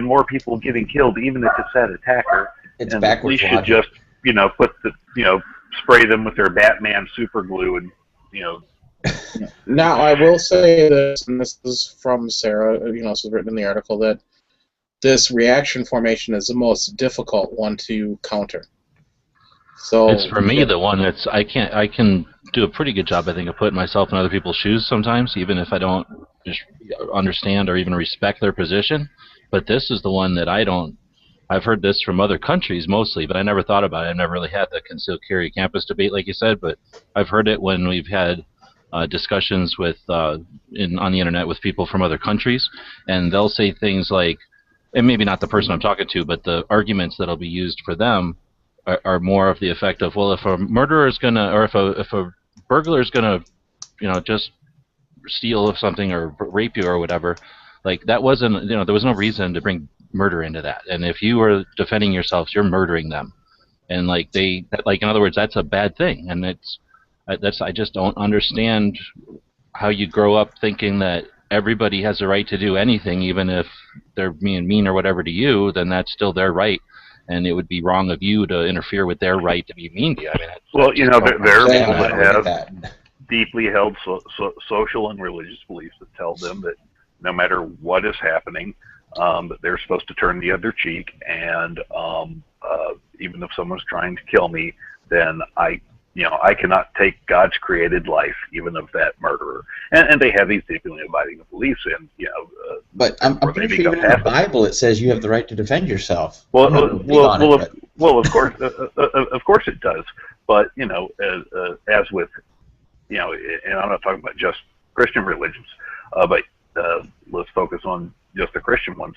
more people getting killed, even if it's that attacker. It's and backwards the police should logic. just spray them with their Batman super glue and Now, I will say this, and this is from Sarah, this was written in the article, that this reaction formation is the most difficult one to counter. So it's for me the one that's I can do a pretty good job, I think, of putting myself in other people's shoes sometimes, even if I don't just understand or even respect their position. But this is the one that I've heard this from other countries mostly, but I never thought about it. I've never really had the concealed carry campus debate, like you said, but I've heard it when we've had discussions with on the internet with people from other countries, and they'll say things like, and maybe not the person I'm talking to, but the arguments that'll be used for them are more of the effect of, well, if a murderer is gonna, or if a burglar is gonna, just steal something or rape you or whatever, like that wasn't, there was no reason to bring murder into that. And if you were defending yourselves, you're murdering them, and in other words, that's a bad thing, and I just don't understand how you grow up thinking that everybody has a right to do anything, even if they're being mean or whatever to you, then that's still their right, and it would be wrong of you to interfere with their right to be mean to you. I mean, there are people I that don't have deeply held social and religious beliefs that tell them that no matter what is happening, that they're supposed to turn the other cheek, and even if someone's trying to kill me, then I cannot take God's created life, even of that murderer. And they have these deeply abiding beliefs, and But I'm pretty sure even in the Bible it says you have the right to defend yourself. Of course, of course it does. But as with and I'm not talking about just Christian religions, but let's focus on just the Christian ones.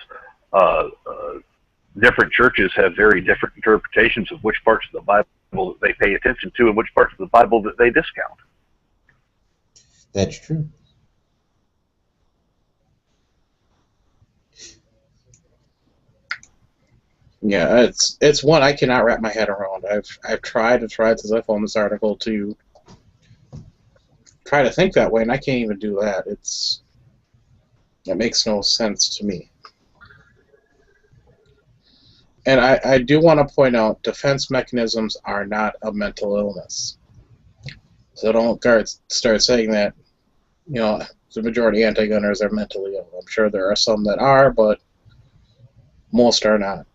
Different churches have very different interpretations of which parts of the Bible that they pay attention to and which parts of the Bible that they discount. That's true. yeah, it's one I cannot wrap my head around. I've tried since I found this article to try to think that way, and I can't even do that. It makes no sense to me. And I do want to point out, defense mechanisms are not a mental illness. So don't start saying that, the majority of anti-gunners are mentally ill. I'm sure there are some that are, but most are not.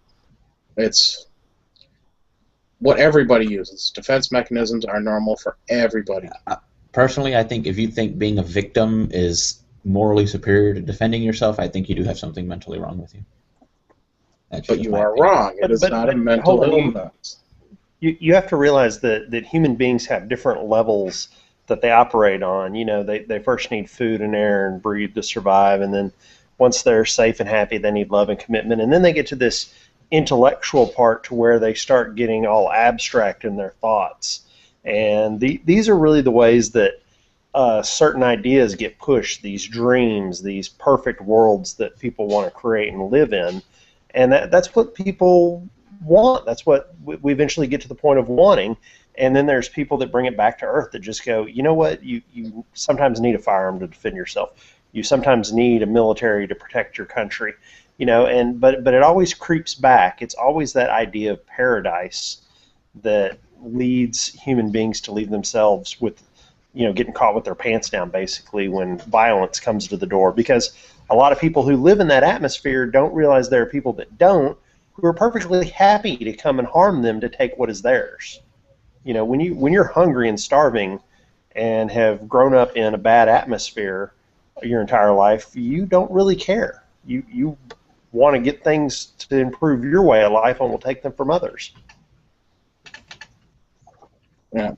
It's what everybody uses. Defense mechanisms are normal for everybody. Personally, I think if you think being a victim is morally superior to defending yourself, I think you do have something mentally wrong with you. But you are wrong. It is not a mental illness. You have to realize that human beings have different levels that they operate on. They first need food and air and breathe to survive, and then once they're safe and happy, they need love and commitment, and then they get to this intellectual part to where they start getting all abstract in their thoughts. And these are really the ways that certain ideas get pushed, these dreams, these perfect worlds that people want to create and live in. And that's what people want. That's what we eventually get to the point of wanting. And then there's people that bring it back to earth that just go, you know what, you sometimes need a firearm to defend yourself. You sometimes need a military to protect your country. But it always creeps back. It's always that idea of paradise that leads human beings to leave themselves with, getting caught with their pants down, basically, when violence comes to the door. Because a lot of people who live in that atmosphere don't realize there are people that don't, who are perfectly happy to come and harm them to take what is theirs. When you're hungry and starving and have grown up in a bad atmosphere your entire life, you don't really care. You want to get things to improve your way of life, and will take them from others. Yeah.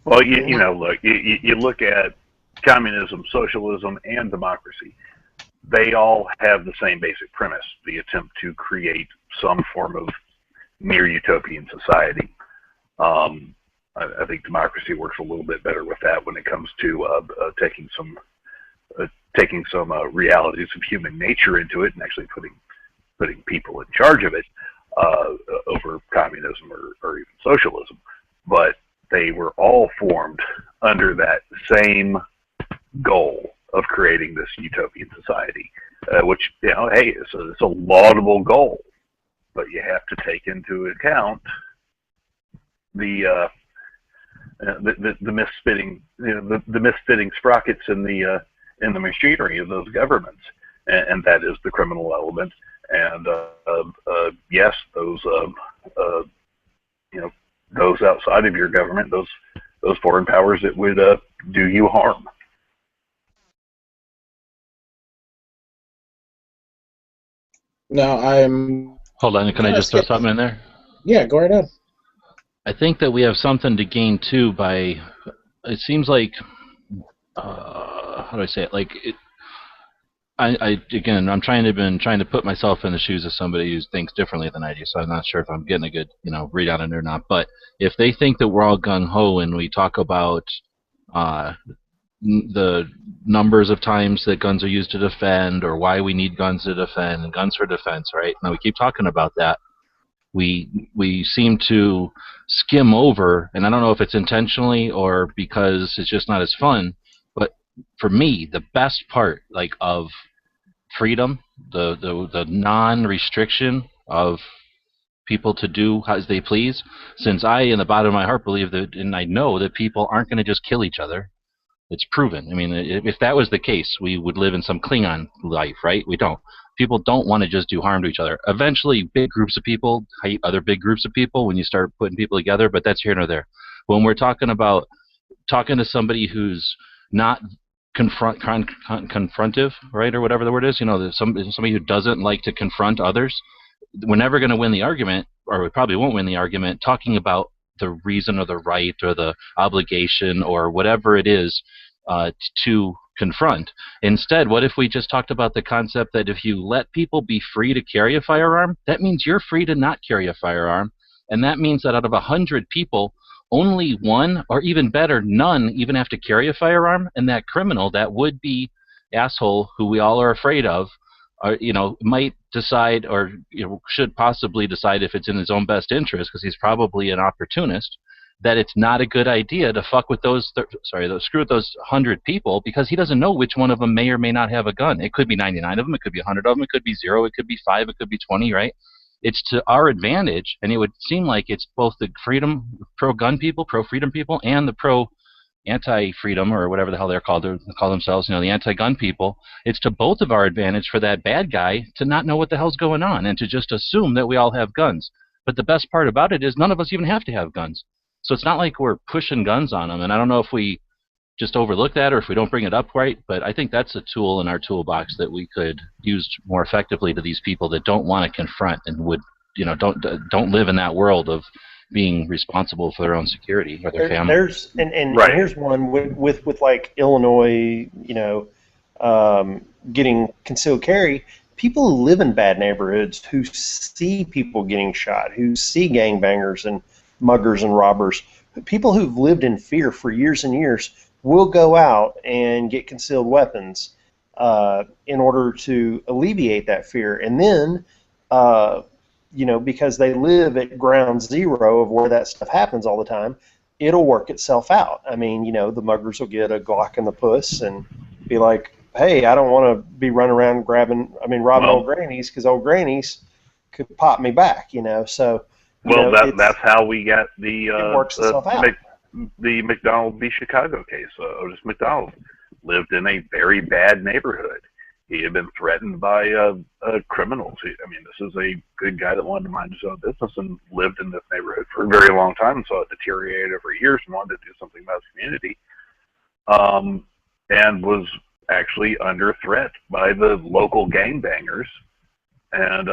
Well, look, you look at communism, socialism, and democracy. They all have the same basic premise: the attempt to create some form of near utopian society. I think democracy works a little bit better with that when it comes to taking some realities of human nature into it and actually putting people in charge of it over communism or even socialism. But they were all formed under that same goal of creating this utopian society, which, hey, it's a laudable goal, but you have to take into account the misfitting, the misfitting sprockets in the machinery of those governments, and that is the criminal element. And yes, those those outside of your government, those foreign powers that would do you harm. Now Hold on, can I just throw something in there? Yeah, go right ahead. I think that we have something to gain too by. It seems like, how do I say it? Like it. Again, I'm trying to put myself in the shoes of somebody who thinks differently than I do. So I'm not sure if I'm getting a good, read on it or not. But if they think that we're all gung ho and we talk about the numbers of times that guns are used to defend, or why we need guns to defend and guns for defense, right? Now we keep talking about that. We seem to skim over, and I don't know if it's intentionally or because it's just not as fun. But for me, the best part, of freedom, the non-restriction of people to do as they please, since I, in the bottom of my heart, believe that, and I know that people aren't going to just kill each other. It's proven. I mean, if that was the case, we would live in some Klingon life, right? We don't. People don't want to just do harm to each other. Eventually, big groups of people hate other big groups of people when you start putting people together, but that's here nor there. When we're talking about talking to somebody who's not confrontive, right, or whatever the word is, somebody who doesn't like to confront others, we're never going to win the argument, or we probably won't win the argument, talking about the reason or the right or the obligation or whatever it is to confront. Instead, what if we just talked about the concept that if you let people be free to carry a firearm, that means you're free to not carry a firearm, and that means that out of 100 people, only one, or even better, none, even have to carry a firearm, and that criminal, that would-be asshole who we all are afraid of, might decide, or should possibly decide if it's in his own best interest, because he's probably an opportunist, that it's not a good idea to fuck with screw with those 100 people, because he doesn't know which one of them may or may not have a gun. It could be 99 of them, it could be 100 of them, it could be 0, it could be 5, it could be 20, right? It's to our advantage, and it would seem like it's both the pro-gun people, pro-freedom people, and the anti-freedom, or whatever the hell they call themselves, the anti-gun people. It's to both of our advantage for that bad guy to not know what the hell's going on and to just assume that we all have guns. But the best part about it is none of us even have to have guns. So it's not like we're pushing guns on them, and I don't know if we just overlook that or if we don't bring it up right, but I think that's a tool in our toolbox that we could use more effectively to these people that don't want to confront and would, don't live in that world of being responsible for their own security or their family. And here's one with like Illinois, getting concealed carry. People who live in bad neighborhoods, who see people getting shot, who see gangbangers and muggers and robbers, people who've lived in fear for years and years will go out and get concealed weapons in order to alleviate that fear. And then, because they live at ground zero of where that stuff happens all the time, it'll work itself out. I mean, the muggers will get a Glock in the puss and be like, hey, I don't want to be running around robbing old grannies, because old grannies could pop me back, so... that's how we got the McDonald v. Chicago case. Otis McDonald lived in a very bad neighborhood. He had been threatened by criminals. This is a good guy that wanted to mind his own business and lived in this neighborhood for a very long time and saw it deteriorate over years and wanted to do something about his community. And was actually under threat by the local gangbangers. And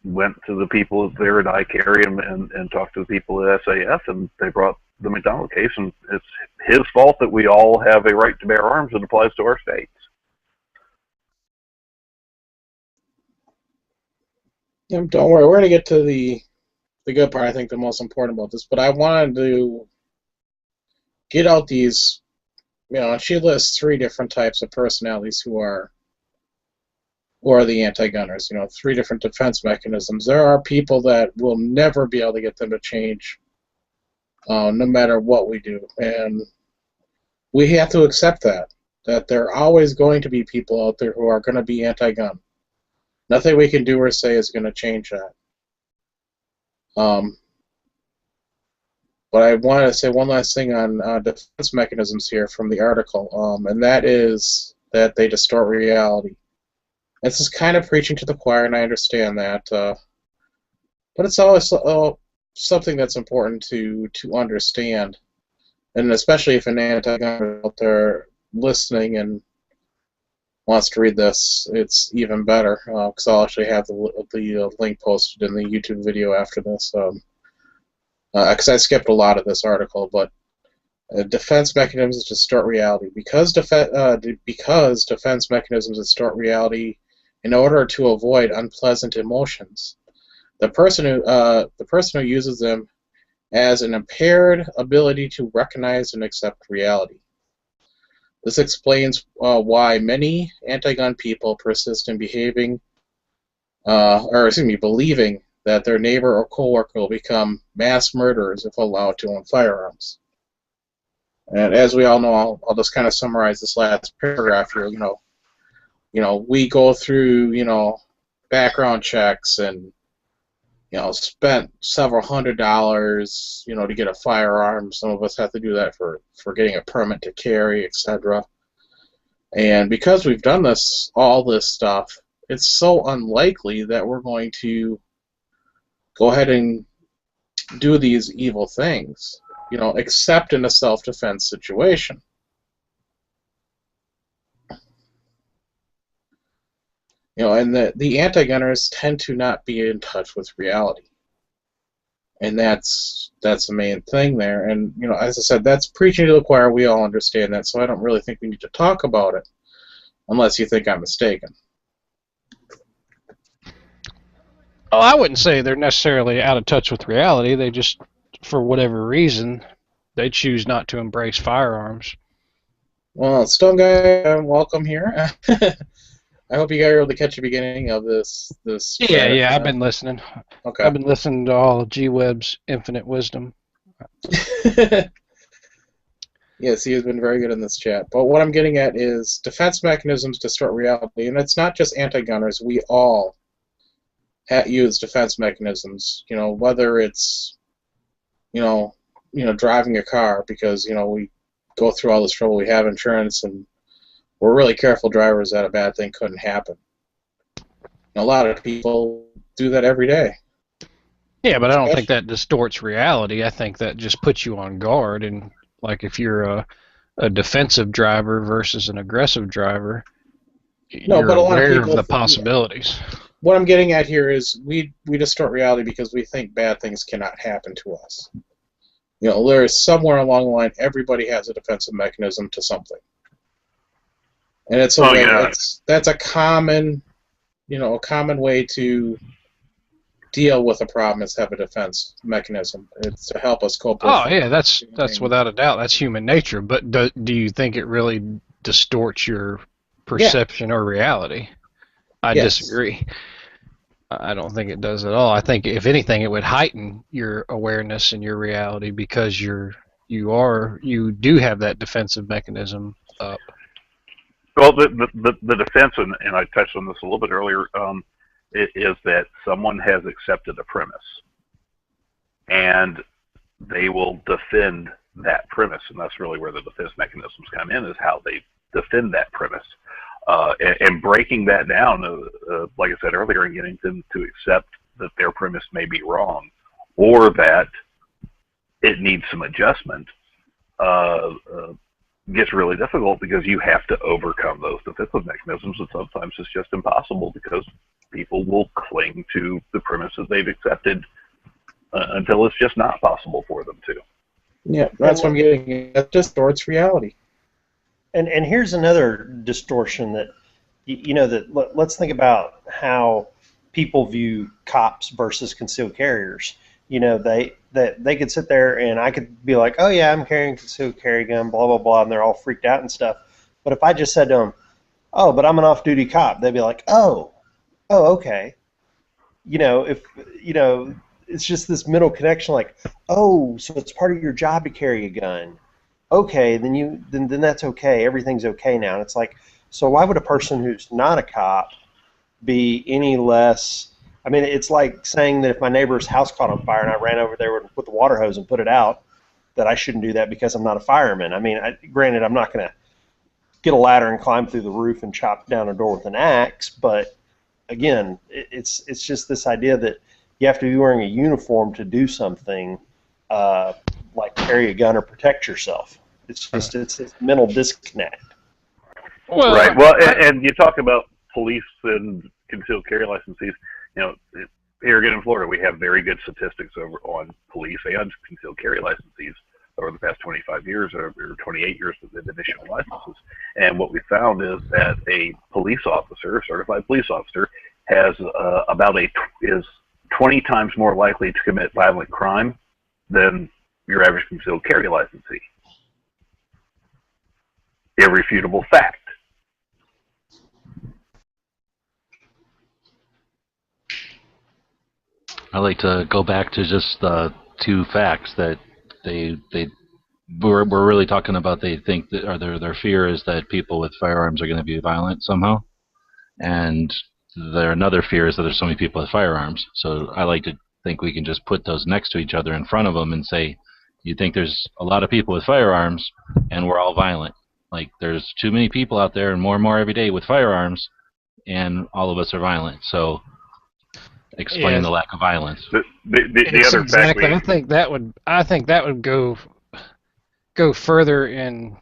went to the people there at ICARE and talked to the people at SAF, and they brought the McDonald case, and it's his fault that we all have a right to bear arms that applies to our states. Yeah, don't worry, we're going to get to the good part, I think the most important about this, but I wanted to get out these, she lists 3 different types of personalities who are the anti-gunners, 3 different defense mechanisms. There are people that will never be able to get them to change, no matter what we do. And we have to accept that there are always going to be people out there who are going to be anti-gun. Nothing we can do or say is going to change that. But I wanted to say one last thing on defense mechanisms here from the article, and that is that they distort reality. This is kind of preaching to the choir, and I understand that, but it's always something that's important to understand, and especially if an anti-gunner out there listening and wants to read this, it's even better, because I'll actually have the link posted in the YouTube video after this, because I skipped a lot of this article, but defense mechanisms distort reality. Because defense mechanisms distort reality in order to avoid unpleasant emotions, the person who uses them has an impaired ability to recognize and accept reality. This explains why many anti-gun people persist in believing that their neighbor or coworker will become mass murderers if allowed to own firearms. And as we all know, I'll just kind of summarize this last paragraph here. We go through, background checks and, spent several $100s, to get a firearm. Some of us have to do that for getting a permit to carry, etc. And because we've done all this stuff, it's so unlikely that we're going to go ahead and do these evil things, except in a self-defense situation. And the anti-gunners tend to not be in touch with reality. And that's the main thing there. And, as I said, that's preaching to the choir. We all understand that, so I don't really think we need to talk about it, unless you think I'm mistaken. Oh, I wouldn't say they're necessarily out of touch with reality. They just, for whatever reason, they choose not to embrace firearms. Well, Stone Guy, welcome here. I hope you guys were able to catch the beginning of this. Yeah, I've been listening. Okay. I've been listening to all of G-Web's infinite wisdom. Yes, he has been very good in this chat. But what I'm getting at is defense mechanisms distort reality, and it's not just anti-gunners. We all use defense mechanisms. You know, whether it's driving a car because we go through all this trouble. We have insurance, and we're really careful drivers that a bad thing couldn't happen. And a lot of people do that every day. Yeah, but I don't think that distorts reality. I think that just puts you on guard. And like if you're a defensive driver versus an aggressive driver, you're but a lot of aware people, of the possibilities. What I'm getting at here is we distort reality because we think bad things cannot happen to us. There is somewhere along the line everybody has a defensive mechanism to something, and it's that's a common way to deal with a problem is have a defense mechanism. It's to help us cope with. Oh yeah, that's without a doubt. That's human nature. But do you think it really distorts your perception or reality? I disagree. I don't think it does at all. I think if anything, it would heighten your awareness and your reality because you do have that defensive mechanism up. Well, the defense, and I touched on this a little bit earlier. It is that someone has accepted a premise, and they will defend that premise, and that's really where the defense mechanisms come in, is how they defend that premise. And breaking that down, like I said earlier, and getting them to accept that their premise may be wrong, or that it needs some adjustment, gets really difficult because you have to overcome those defensive mechanisms, and sometimes it's just impossible because people will cling to the premise that they've accepted until it's just not possible for them to. Yeah, that's what I'm getting. That distorts reality. And here's another distortion that let's think about how people view cops versus concealed carriers. They could sit there and I could be like, oh yeah, I'm carrying a concealed carry gun, blah blah blah, and they're all freaked out and stuff. But if I just said to them, oh, but I'm an off-duty cop, they'd be like, oh, okay. It's just this middle connection, like, oh, so it's part of your job to carry a gun. Okay, then that's okay. Everything's okay now. And it's like, so why would a person who's not a cop be any less? I mean, it's like saying that if my neighbor's house caught on fire and I ran over there with the water hose and put it out, that I shouldn't do that because I'm not a fireman. I mean, granted, I'm not going to get a ladder and climb through the roof and chop down a door with an axe, but again, it's just this idea that you have to be wearing a uniform to do something like carry a gun or protect yourself. It's this mental disconnect. Well, right. Well, and you talk about police and concealed carry licenses. Here again in Florida, we have very good statistics on police and concealed carry licensees over the past 25 years or 28 years that they've been issuing licenses. And what we found is that a police officer, a certified police officer, has is 20 times more likely to commit violent crime than your average concealed carry licensee. Irrefutable fact. I like to go back to just the two facts that we're really talking about. They think that, or their fear is that people with firearms are going to be violent somehow, and another fear is that there's so many people with firearms. So I like to think we can just put those next to each other in front of them and say, you think there's a lot of people with firearms and we're all violent. Like there's too many people out there and more every day with firearms and all of us are violent. So explain the lack of violence. The other exactly. fact I think that would go further in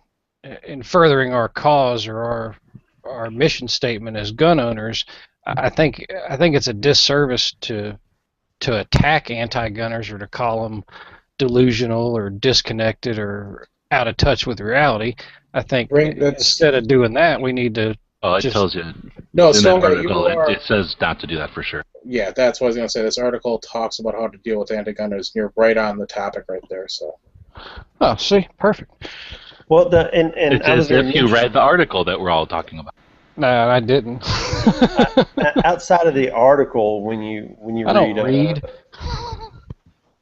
furthering our cause or our mission statement as gun owners. I think it's a disservice to attack anti-gunners or to call them delusional or disconnected or out of touch with reality. I think instead of doing that, we need to. Oh, it tells you. No, in so that article, it says not to do that for sure. Yeah, that's what I was going to say. This article talks about how to deal with anti-gunners. You're right on the topic right there. So. Oh, see, perfect. Well, it's as if you read the article that we're all talking about. No, I didn't. Outside of the article, when you I don't read.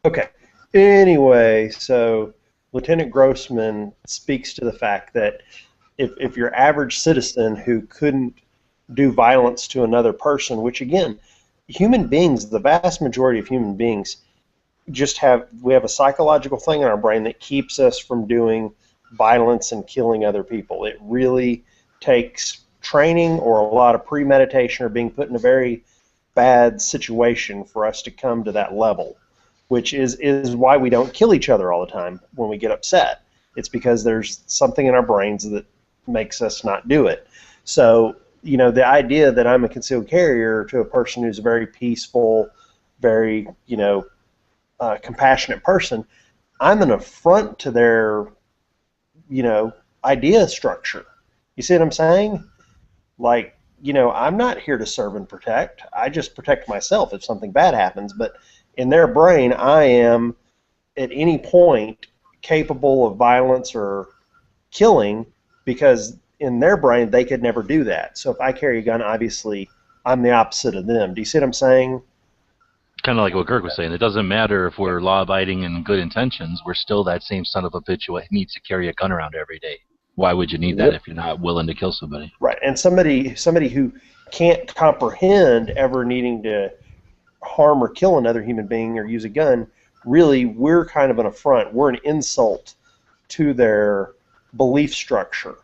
Okay, Anyway, so Lieutenant Grossman speaks to the fact that if your average citizen who couldn't do violence to another person, which again, human beings, the vast majority of human beings, we have a psychological thing in our brain that keeps us from doing violence and killing other people. It really takes training or a lot of premeditation or being put in a very bad situation for us to come to that level, which is why we don't kill each other all the time when we get upset. It's because there's something in our brains that makes us not do it. So, the idea that I'm a concealed carrier to a person who's a very peaceful, very, compassionate person, I'm an affront to their, idea structure. You see what I'm saying? Like, I'm not here to serve and protect. I just protect myself if something bad happens. But in their brain, I am at any point capable of violence or killing, because in their brain, they could never do that. So if I carry a gun, obviously, I'm the opposite of them. Do you see what I'm saying? Kind of like what Kirk was saying. It doesn't matter if we're law-abiding and good intentions. We're still that same son of a bitch who needs to carry a gun around every day. Why would you need that if you're not willing to kill somebody? Right. And somebody who can't comprehend ever needing to harm or kill another human being or use a gun, really, we're kind of an affront. We're an insult to their belief structure.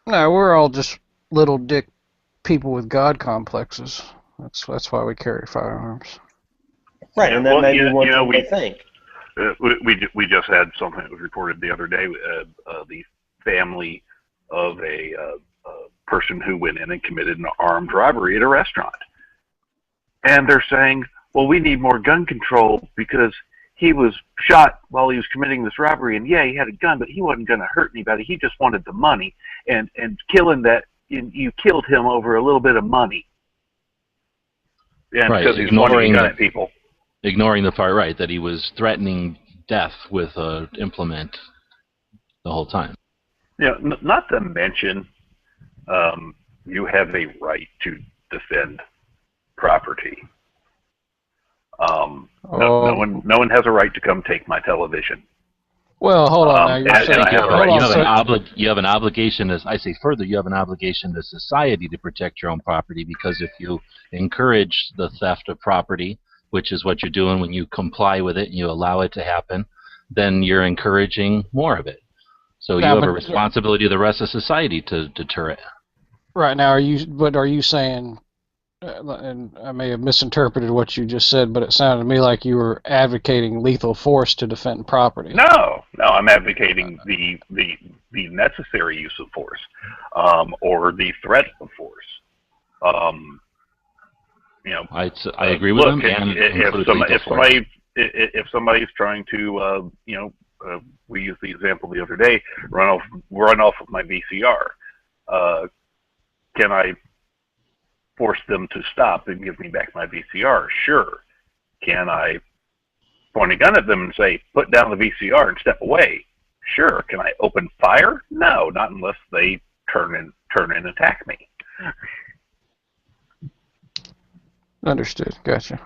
No, we're all just little dick people with God complexes. That's why we carry firearms. Right, and that may be one thing they think. We just had something that was reported the other day. The family of a person who went in and committed an armed robbery at a restaurant, and they're saying, "Well, we need more gun control because he was shot while he was committing this robbery, and yeah, he had a gun, but he wasn't going to hurt anybody. He just wanted the money, and killing that, you killed him over a little bit of money." Yeah, right, because he's pointing a gun at people. Ignoring the part, right, that he was threatening death with an implement the whole time. Yeah, not to mention, you have a right to defend property. No one has a right to come take my television. Well, hold on. Now you're saying you have an obligation. As I say further, you have an obligation to society to protect your own property, because if you encourage the theft of property, which is what you're doing when you comply with it and you allow it to happen, then you're encouraging more of it. So you have a responsibility to the rest of society to deter it. Right. Now, are you saying, and I may have misinterpreted what you just said, but it sounded to me like you were advocating lethal force to defend property. No, I'm advocating the necessary use of force, or the threat of force. I agree with him. If somebody's trying to, we used the example the other day, run off of my VCR, can I force them to stop and give me back my VCR? Sure. Can I point a gun at them and say, put down the VCR and step away? Sure. Can I open fire? No, not unless they turn and attack me. Understood. Gotcha.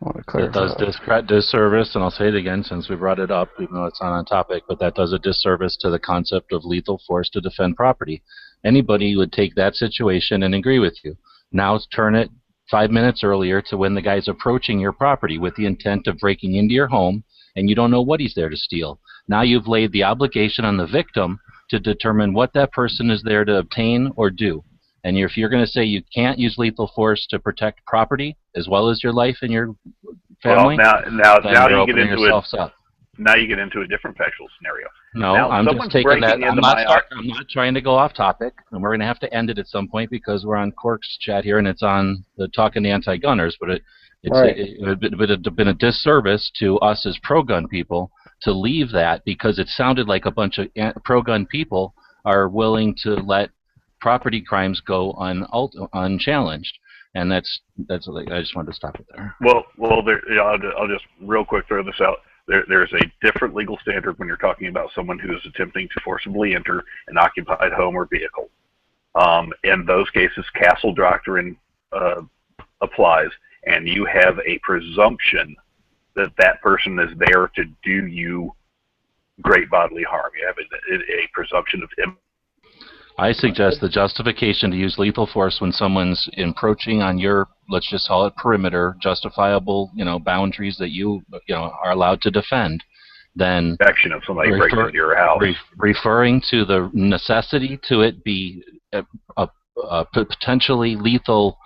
I want to clarify. That does disservice, and I'll say it again since we brought it up, even though it's not on topic, but that does a disservice to the concept of lethal force to defend property. Anybody would take that situation and agree with you. Now turn it 5 minutes earlier to when the guy's approaching your property with the intent of breaking into your home, and you don't know what he's there to steal. Now you've laid the obligation on the victim to determine what that person is there to obtain or do. And if you're going to say you can't use lethal force to protect property as well as your life and your family, now you get into it. Now you get into a different factual scenario. No, now, I'm just taking that. I'm not trying to go off topic, and we're going to have to end it at some point because we're on Cork's chat here, and it's on the Talking to Anti-Gunners. But it would have been a disservice to us as pro-gun people to leave that, because it sounded like a bunch of pro-gun people are willing to let property crimes go unchallenged, and that's I just wanted to stop it there. Well, I'll just real quick throw this out. There's a different legal standard when you're talking about someone who is attempting to forcibly enter an occupied home or vehicle. In those cases, Castle Doctrine applies, and you have a presumption that that person is there to do you great bodily harm. You have a presumption of I suggest the justification to use lethal force when someone's encroaching on your, let's just call it perimeter, justifiable, boundaries that you are allowed to defend, then action of somebody breaks into your house. Referring to the necessity to it be a potentially lethal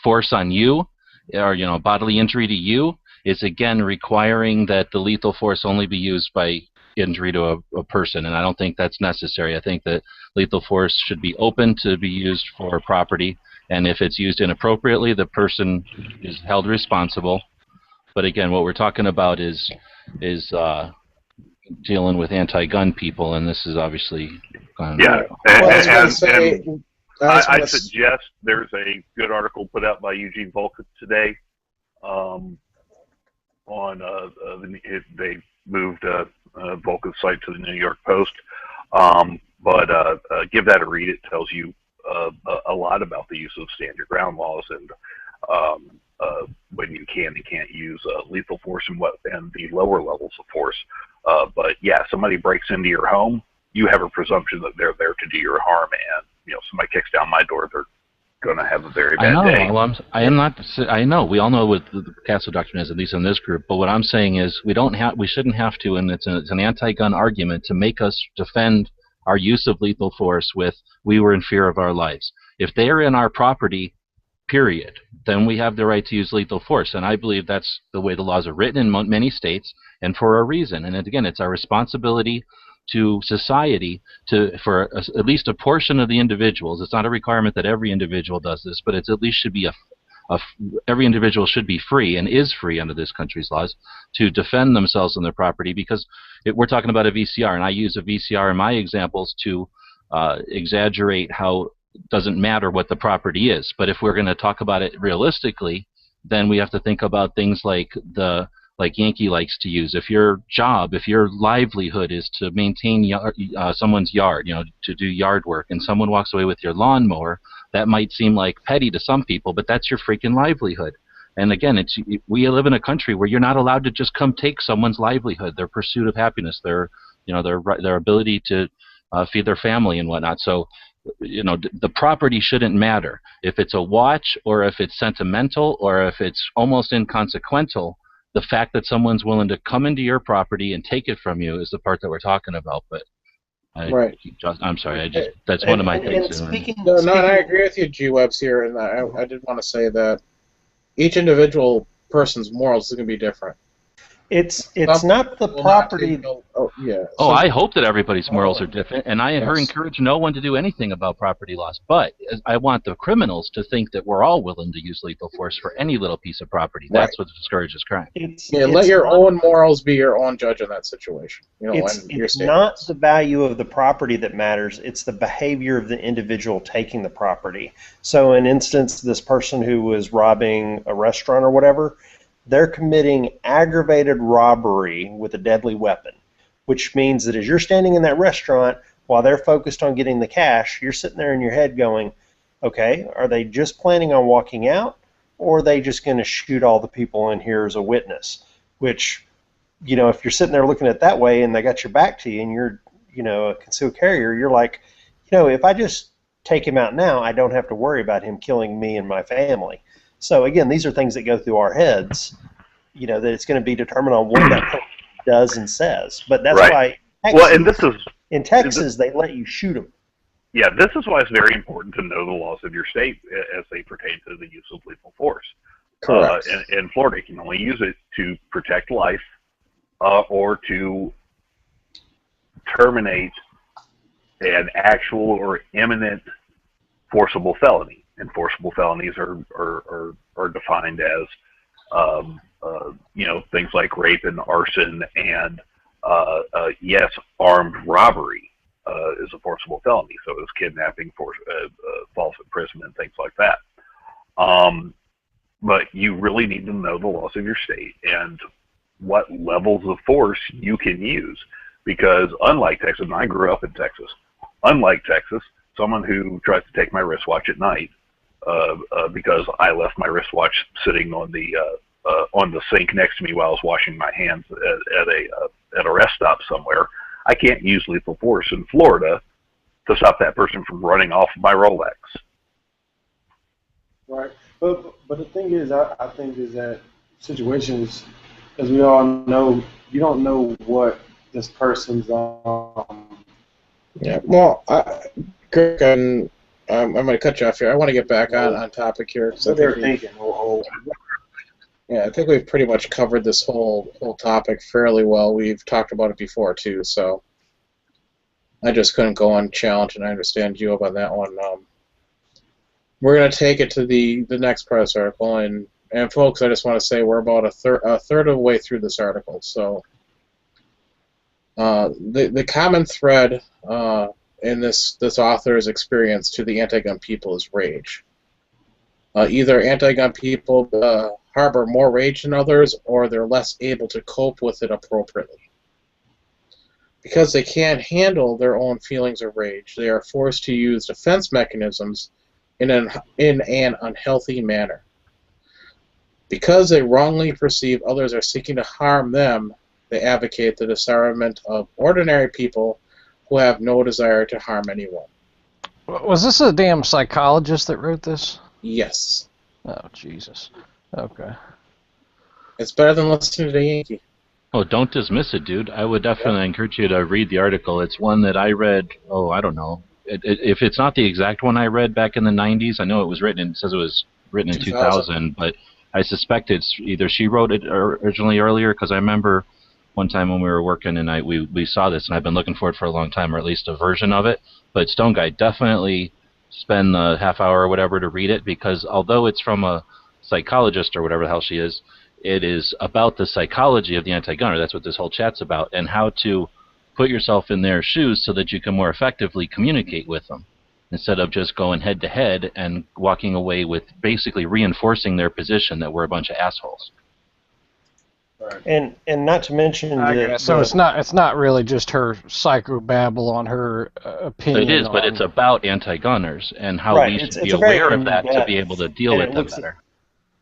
force on you, or bodily injury to you, is again requiring that the lethal force only be used by injury to a person, and I don't think that's necessary. I think that lethal force should be open to be used for property, and if it's used inappropriately, the person is held responsible. But again, what we're talking about is dealing with anti-gun people, and this is obviously yeah. Well, I suggest there's a good article put out by Eugene Volkov today. They moved Volkov's site to the New York Post, but give that a read. It tells you a lot about the use of stand your ground laws and when you can and can't use lethal force and the lower levels of force. But yeah, somebody breaks into your home, you have a presumption that they're there to do your harm, and somebody kicks down my door, they're going to have a very bad day. Well, I know. We all know what the Castro Doctrine is, at least in this group. But what I'm saying is, we shouldn't have to, and it's an anti-gun argument to make us defend our use of lethal force with "we were in fear of our lives." If they are in our property, period, then we have the right to use lethal force, and I believe that's the way the laws are written in many states, and for a reason. And again, it's our responsibility to society for at least a portion of the individuals. It's not a requirement that every individual does this, but it's at least should be every individual should be free, and is free under this country's laws, to defend themselves and their property, because we're talking about a VCR, and I use a VCR in my examples to exaggerate how it doesn't matter what the property is. But if we're going to talk about it realistically, then we have to think about things like Yankee likes to use. If your livelihood is to maintain someone's yard, to do yard work, and someone walks away with your lawnmower, that might seem like petty to some people, but that's your freaking livelihood. And again, we live in a country where you're not allowed to just come take someone's livelihood, their pursuit of happiness, their ability to feed their family and whatnot. So, the property shouldn't matter. If it's a watch, or if it's sentimental, or if it's almost inconsequential, the fact that someone's willing to come into your property and take it from you is the part that we're talking about. But I'm sorry, that's one of my takes. No, I agree with you, G-Webs here, and I did want to say that each individual person's morals is going to be different. It's not the property. I hope that everybody's morals are different, and I encourage no one to do anything about property loss. But I want the criminals to think that we're all willing to use lethal force for any little piece of property. That's what discourages crime. Let your own morals be your own judge in that situation. It's not the value of the property that matters. It's the behavior of the individual taking the property. So, in instance, this person who was robbing a restaurant or whatever, they're committing aggravated robbery with a deadly weapon, which means that as you're standing in that restaurant while they're focused on getting the cash, you're sitting there in your head going, okay, are they just planning on walking out, or are they just going to shoot all the people in here as a witness? Which, if you're sitting there looking at it that way and they got your back to you and you're, a concealed carrier, you're like, if I just take him out now, I don't have to worry about him killing me and my family. So again, these are things that go through our heads, that it's going to be determined on what that person does and says. But that's why in Texas they let you shoot them. Yeah, this is why it's very important to know the laws of your state as they pertain to the use of lethal force. Correct. In Florida, you can only use it to protect life or to terminate an actual or imminent forcible felony. And forcible felonies are defined as, things like rape and arson, and yes, armed robbery is a forcible felony. So is kidnapping, false imprisonment, things like that. But you really need to know the laws of your state and what levels of force you can use, because unlike Texas, and I grew up in Texas, unlike Texas, someone who tries to take my wristwatch at night because I left my wristwatch sitting on the on the sink next to me while I was washing my hands at a rest stop somewhere. I can't use lethal force in Florida to stop that person from running off my Rolex. Right. But the thing is, I think is that situations, as we all know, you don't know what this person's Yeah. Well, Kirk, I'm going to cut you off here. I want to get back on topic here. what they're thinking. Yeah, I think we've pretty much covered this whole topic fairly well. We've talked about it before too, so I just couldn't go unchallenged, and I understand you on that one. We're going to take it to the next press article, and folks, I just want to say we're about a third of the way through this article. So the common thread in this author's experience to the anti-gun people is rage. Either anti-gun people harbor more rage than others, or they're less able to cope with it appropriately. Because they can't handle their own feelings of rage, they are forced to use defense mechanisms in an unhealthy manner. Because they wrongly perceive others are seeking to harm them, they advocate the disarmament of ordinary people who have no desire to harm anyone. Was this a damn psychologist that wrote this? Yes. Oh, Jesus. Okay. It's better than listening to a Yankee. Oh, don't dismiss it, dude. I would definitely encourage you to read the article. It's one that I read, I don't know. If it's not the exact one I read back in the 90s, I know it says it was written in 2000, but I suspect it's either she wrote it originally earlier, because I remember one time when we were working and we saw this, and I've been looking for it for a long time, or at least a version of it. But Stone Guy, definitely spend the half hour or whatever to read it, because although it's from a psychologist or whatever the hell she is, it is about the psychology of the anti-gunner. That's what this whole chat's about, and how to put yourself in their shoes so that you can more effectively communicate with them, instead of just going head to head and walking away with basically reinforcing their position that we're a bunch of assholes. And not to mention, so it's not really just her psychobabble on her opinion. It is, but it's about anti-gunners and how we should be aware of that to be able to deal with them better.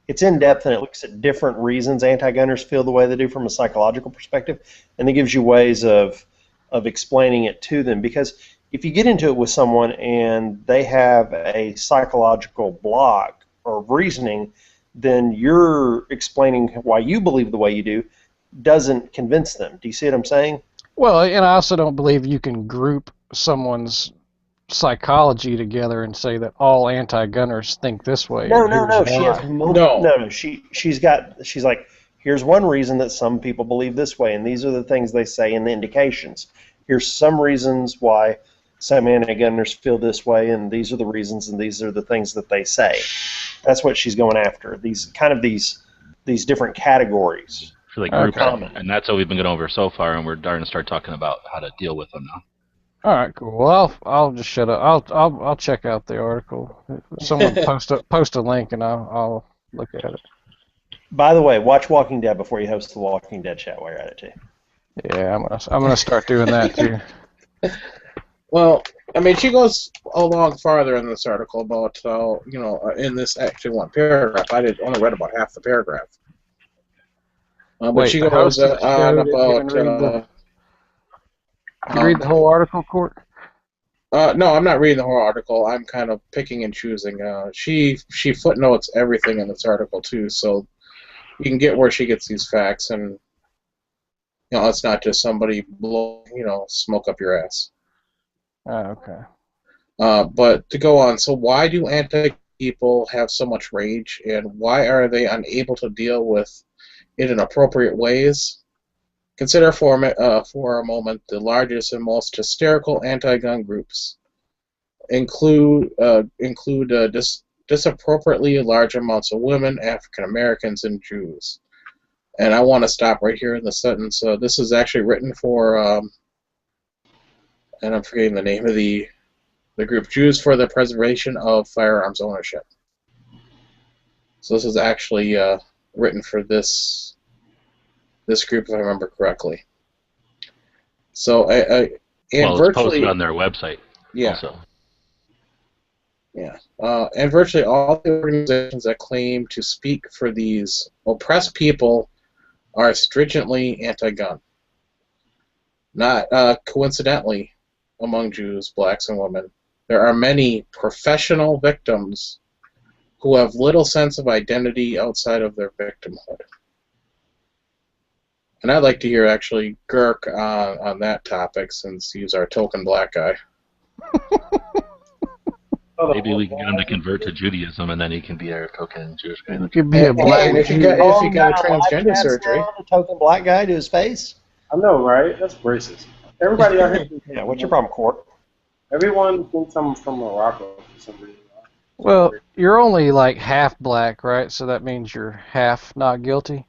It's in depth, and it looks at different reasons anti-gunners feel the way they do from a psychological perspective, and it gives you ways of explaining it to them. Because if you get into it with someone and they have a psychological block or reasoning, then you're explaining why you believe the way you do doesn't convince them. Do you see what I'm saying? Well, and I also don't believe you can group someone's psychology together and say that all anti-gunners think this way. No. She has no. She's like, here's one reason that some people believe this way, and these are the things they say in the indications. Here's some reasons why some anti-gunners feel this way, and these are the reasons, and these are the things that they say. That's what she's going after. These different categories. For the group, and that's what we've been going over so far, and we're starting to start talking about how to deal with them now. All right, cool. Well, I'll just shut up. I'll check out the article. Someone post a link, and I'll look at it. By the way, watch Walking Dead before you host the Walking Dead chat while you're at it too. Yeah, I'm gonna start doing that too. Well, I mean, she goes along farther in this article about in this actually one paragraph. I only read about half the paragraph. But she goes on about. Did you read the whole article, Court? No, I'm not reading the whole article. I'm kind of picking and choosing. She footnotes everything in this article too, so you can get where she gets these facts, and it's not just somebody blow smoke up your ass. Okay. But to go on, so why do anti-people have so much rage, and why are they unable to deal with it in appropriate ways? Consider for a moment the largest and most hysterical anti-gun groups include disappropriately large amounts of women, African Americans, and Jews. And I want to stop right here in the sentence. This is actually written for, and I'm forgetting the name of the group, Jews for the Preservation of Firearms Ownership. So this is actually written for this group, if I remember correctly. So it's posted on their website. Yeah. Also. Yeah. And virtually all the organizations that claim to speak for these oppressed people are stringently anti-gun. Not coincidentally, among Jews, blacks, and women, there are many professional victims who have little sense of identity outside of their victimhood. And I'd like to hear actually Girk on that topic, since he's our token black guy. Maybe we can get him to convert to Judaism, and then he can be our token Jewish guy. You could be a black And if you Jew. got a transgender surgery, A token black guy to his face. I know, right? That's racist. Everybody out here. Yeah, what's your problem, Court? Everyone thinks I'm from Morocco for some reason. Well, you're only like half black, right? So that means you're half not guilty.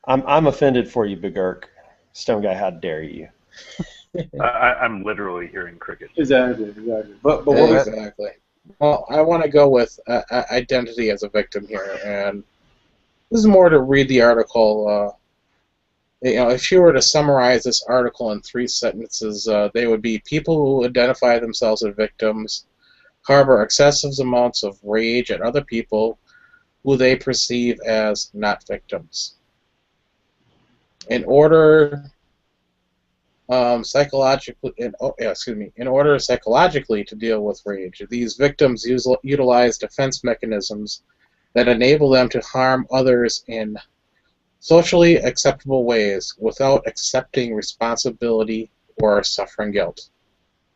I'm offended for you, Begurk. Stone guy, how dare you? I'm literally hearing crickets. Exactly. But what was exactly. Well, I want to go with identity as a victim here, and this is more to read the article. If you were to summarize this article in 3 sentences, they would be: people who identify themselves as victims harbor excessive amounts of rage at other people who they perceive as not victims. In order psychologically to deal with rage, these victims utilize defense mechanisms that enable them to harm others in socially acceptable ways without accepting responsibility or suffering guilt,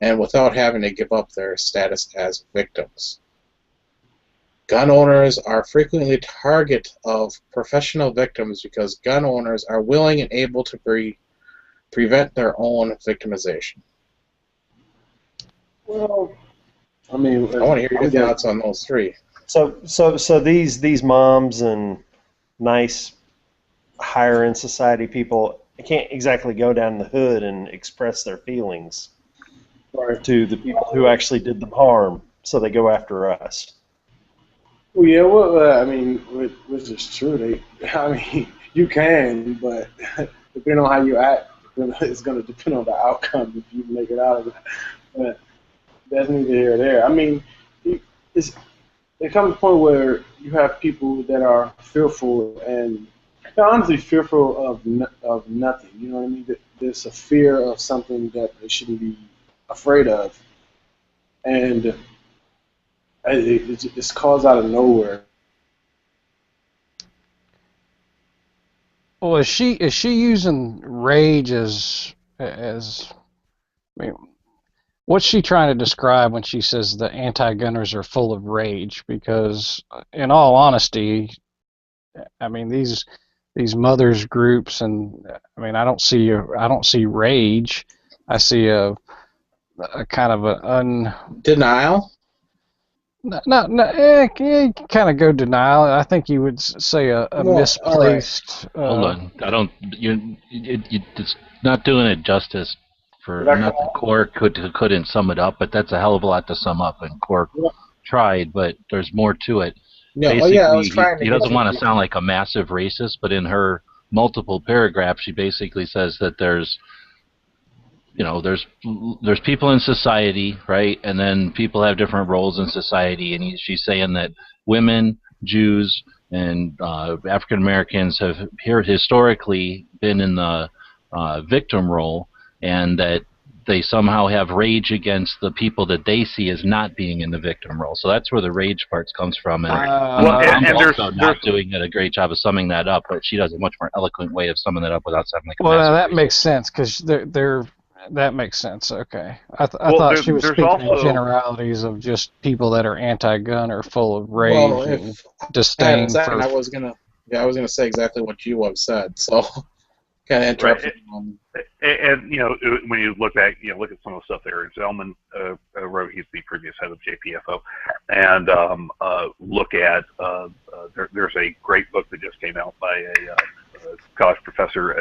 and without having to give up their status as victims. Gun owners are frequently the target of professional victims because gun owners are willing and able to prevent their own victimization. Well, I mean, I want to hear your thoughts on those 3. So these moms and nice higher end society people can't exactly go down the hood and express their feelings to the people who actually did them harm, so they go after us. Well, yeah, I mean, which is true. I mean, you can, but depending on how you act, it's going to depend on the outcome if you make it out of it. But that's neither here or there. I mean, there comes a point where you have people that are fearful, and they're honestly fearful of nothing. You know what I mean? There's a fear of something that they shouldn't be afraid of, and it's caused out of nowhere. Well, is she using rage as I mean, what's she trying to describe when she says the anti-gunners are full of rage? Because in all honesty, I mean these mothers groups, and I mean I don't see rage. I see a kind of an Denial? kind of go denial. I think you would say a misplaced. Hold on, I don't. It's not doing it justice. For nothing, Cork couldn't sum it up, but that's a hell of a lot to sum up, and Cork tried, but there's more to it. No, Basically, I was trying he doesn't want to sound like a massive racist, but in her multiple paragraphs, she basically says that there's people in society, right? And then people have different roles in society, and she's saying that women, Jews, and African Americans have here historically been in the victim role, and that they somehow have rage against the people that they see as not being in the victim role. So that's where the rage part comes from. And I'm also not doing a great job of summing that up, but she does a much more eloquent way of summing that up without sounding like a well, that racist. makes sense, because that makes sense. Okay, I thought she was speaking in generalities of just people that are anti-gun or full of rage and disdain. I was gonna say exactly what you have said. So kind of interesting. And when you look at some of the stuff that Eric Zellman wrote, he's the previous head of JPFO, and look at there's a great book that just came out by a college professor.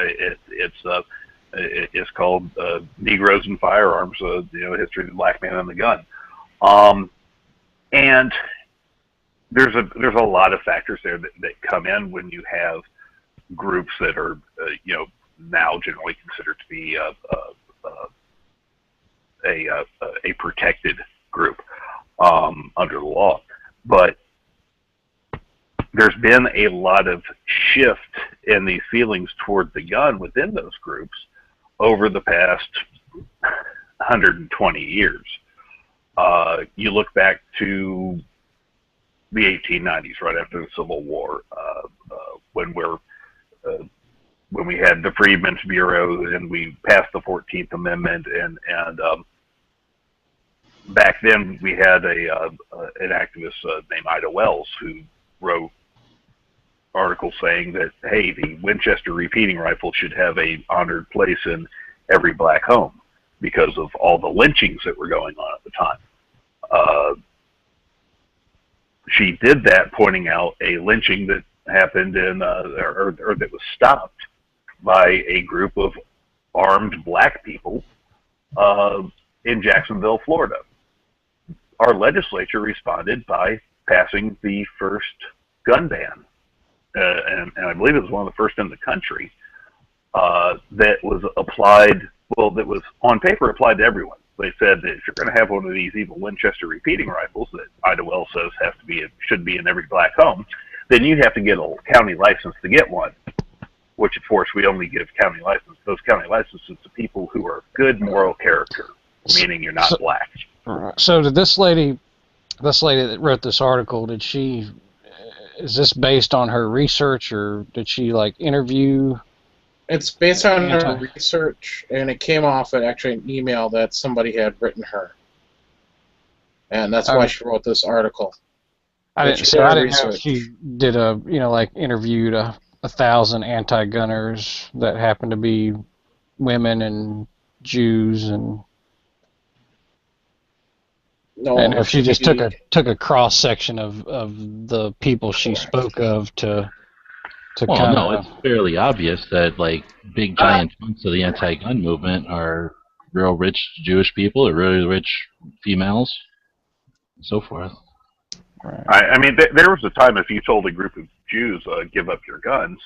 It's called Negroes and Firearms: History of the Black Man and the Gun. And there's a lot of factors there that come in when you have groups that are now generally considered to be a protected group under the law. But there's been a lot of shift in these feelings toward the gun within those groups over the past 120 years. You look back to the 1890s, right after the Civil War, when we had the Freedmen's Bureau and we passed the 14th Amendment, and back then we had an activist named Ida Wells who wrote articles saying that, hey, the Winchester repeating rifle should have a honored place in every black home because of all the lynchings that were going on at the time. She did that pointing out a lynching that happened or that was stopped by a group of armed black people in Jacksonville, Florida. Our legislature responded by passing the first gun ban, and I believe it was one of the first in the country that was applied, well, that was on paper applied to everyone. They said that if you're going to have one of these evil Winchester repeating rifles that Ida Wells says should be in every black home, then you have to get a county license to get one, which of course we only give those county licenses to people who are good moral character, meaning you're not black. So did this lady that wrote this article, is this based on her research, or did she like interview? It's based on her research, and it came off at actually an email that somebody had written her, and that's why she wrote this article. I didn't know if she did interviewed 1,000 anti-gunners that happened to be women and Jews, and if she just took a cross section of the people she spoke of to kind of. No, it's fairly obvious that like big giant chunks of the anti-gun movement are real rich Jewish people or really rich females, and so forth. Right. I mean, there was a time if you told a group of Jews give up your guns,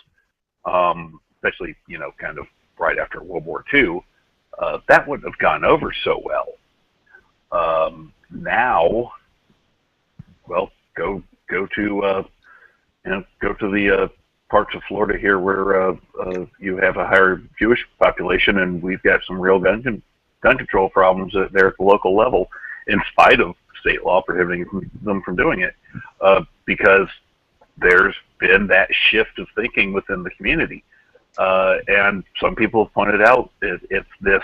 especially kind of right after World War II, that wouldn't have gone over so well. Now, well, go to the parts of Florida here where you have a higher Jewish population, and we've got some real gun control problems there at the local level, in spite of state law prohibiting them from doing it, because there's been that shift of thinking within the community, and some people have pointed out it's this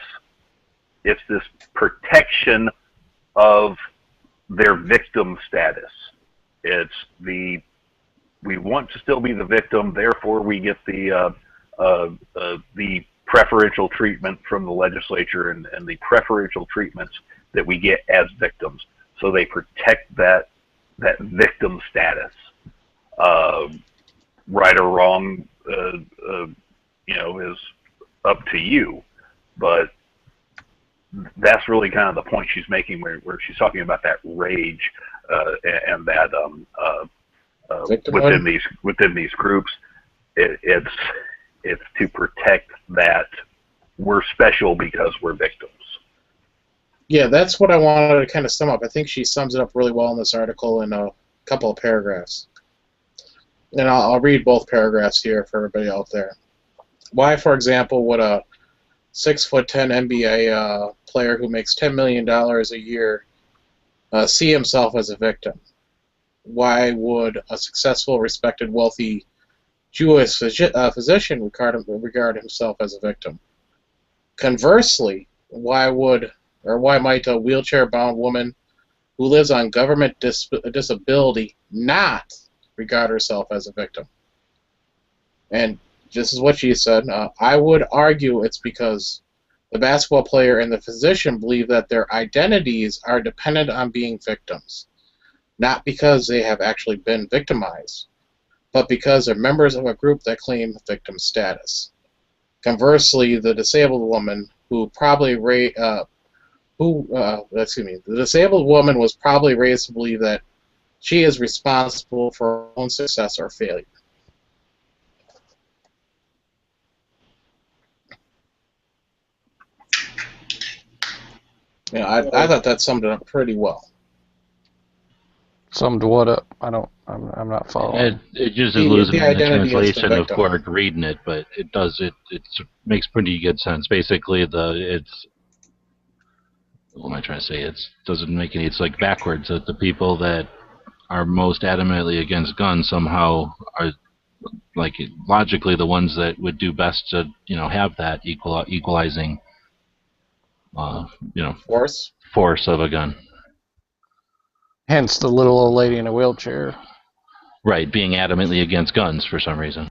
protection of their victim status. We want to still be the victim, therefore we get the preferential treatment from the legislature and the preferential treatments that we get as victims. So they protect that victim status. Right or wrong, is up to you, but that's really kind of the point she's making, where she's talking about that rage and that within these groups, it's to protect that we're special because we're victims. Yeah, that's what I wanted to kind of sum up. I think she sums it up really well in this article in a couple of paragraphs. And I'll read both paragraphs here for everybody out there. Why, for example, would a 6'10" NBA player who makes $10 million a year see himself as a victim? Why would a successful, respected, wealthy Jewish physician regard himself as a victim? Conversely, why might a wheelchair-bound woman who lives on government disability not regard herself as a victim? And this is what she said. I would argue it's because the basketball player and the physician believe that their identities are dependent on being victims, not because they have actually been victimized, but because they're members of a group that claim victim status. Conversely, the disabled woman the disabled woman was probably raised to believe that she is responsible for her own success or failure. I thought that summed it up pretty well. Summed what up? I'm not following. It just is The losing in the identity as the translation of victim. Quark reading it, but it does it makes pretty good sense. Basically, it's what am I trying to say? It doesn't make any. It's like backwards that the people that are most adamantly against guns somehow are like logically the ones that would do best to have that equalizing force of a gun. Hence the little old lady in a wheelchair. Right, being adamantly against guns for some reason.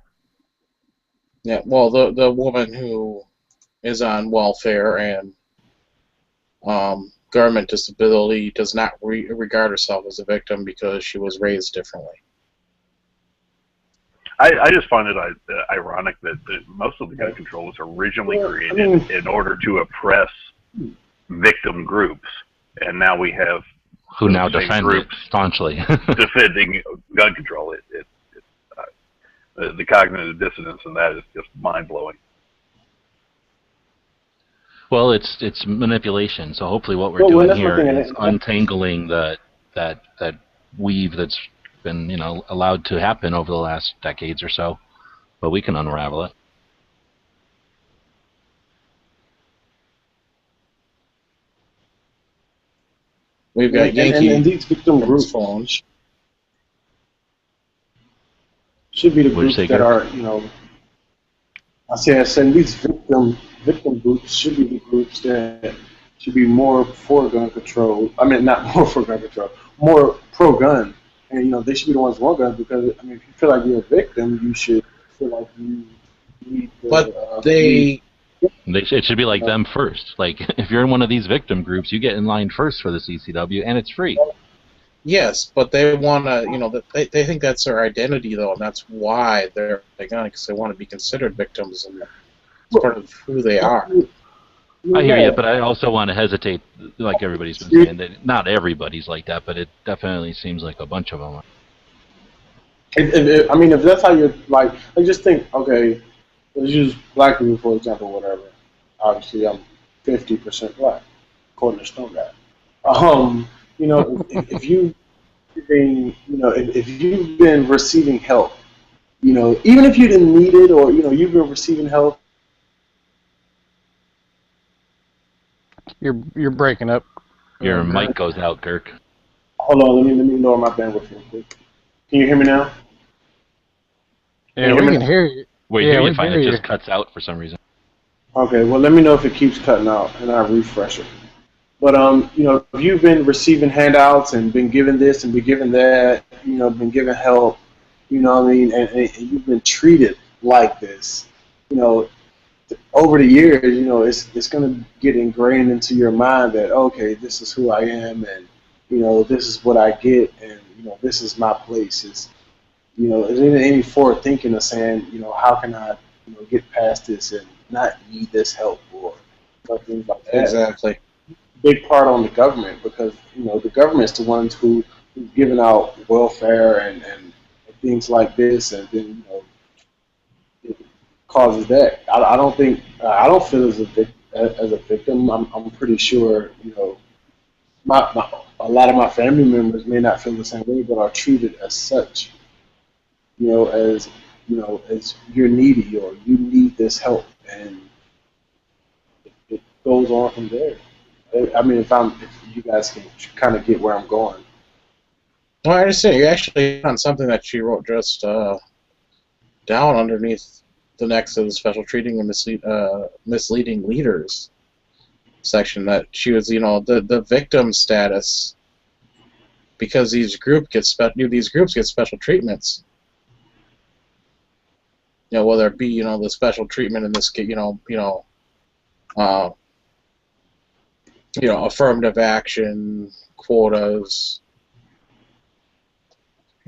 Yeah, well, the woman who is on welfare and government disability does not regard herself as a victim because she was raised differently. I just find it ironic that most of the gun control was originally created in order to oppress victim groups, and now we have who now defend it staunchly defending gun control. The cognitive dissonance in that is just mind blowing. Well, it's manipulation. So hopefully, what we're doing here is untangling that weave that's been allowed to happen over the last decades or so, but we can unravel it. We've got Yankee and these victim groups phones should be the groups that are I said these victim groups should be the groups that should be more for gun control. I mean, not more for gun control, more pro gun. And they should be the ones for gun because if you feel like you're a victim, you should feel like you need the, but it should be like them first. Like if you're in one of these victim groups, you get in line first for the CCW, and it's free. Yes, but they want to, they think that's their identity though, and that's why they're gun because they want to be considered victims and it's part of who they are. I hear you, but I also want to hesitate, like everybody's been saying, that not everybody's like that, but it definitely seems like a bunch of them are. If that's how you're, like, I just think, okay, let's use black people, for example, whatever. Obviously, I'm 50% black, according to Stone Guy. If you've been, if you've been receiving help, even if you didn't need it or, you've been receiving help. You're breaking up. Your mic goes out, Kirk. Hold on, let me lower my bandwidth real quick. Can you hear me now? Yeah, we can hear you. We hear you fine. It just cuts out for some reason. Okay, well, let me know if it keeps cutting out, and I refresh it. But if you've been receiving handouts and been given this and been given that, been given help, and you've been treated like this, over the years, it's going to get ingrained into your mind that, okay, this is who I am, and, this is what I get, and, this is my place. It's, is any forward thinking of saying, how can I, get past this and not need this help or things like that. Exactly. Big part on the government because, the government's the ones who's giving out welfare and things like this, and then, it causes that. I don't think I don't feel as a victim. I'm pretty sure a lot of my family members may not feel the same way, but are treated as such. As you're needy or you need this help, and it goes on from there. If you guys can kind of get where I'm going. Well, I understand. You're actually on something that she wrote just down underneath the next to the special treating and misleading leaders section, that she was, the victim status, because these groups get special treatments. Whether it be the special treatment in this case, affirmative action, quotas,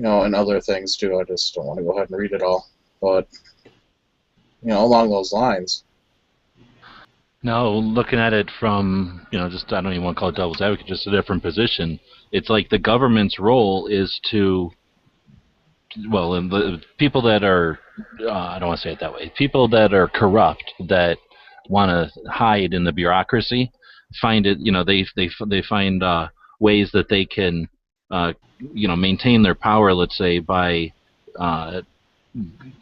and other things too. I just don't want to go ahead and read it all, but along those lines. No, looking at it from just I don't even want to call it devil's advocate, just a different position. It's like the government's role is to, well, and the people that are I don't want to say it that way. People that are corrupt, that want to hide in the bureaucracy, find it, they find ways that they can, maintain their power. Let's say by how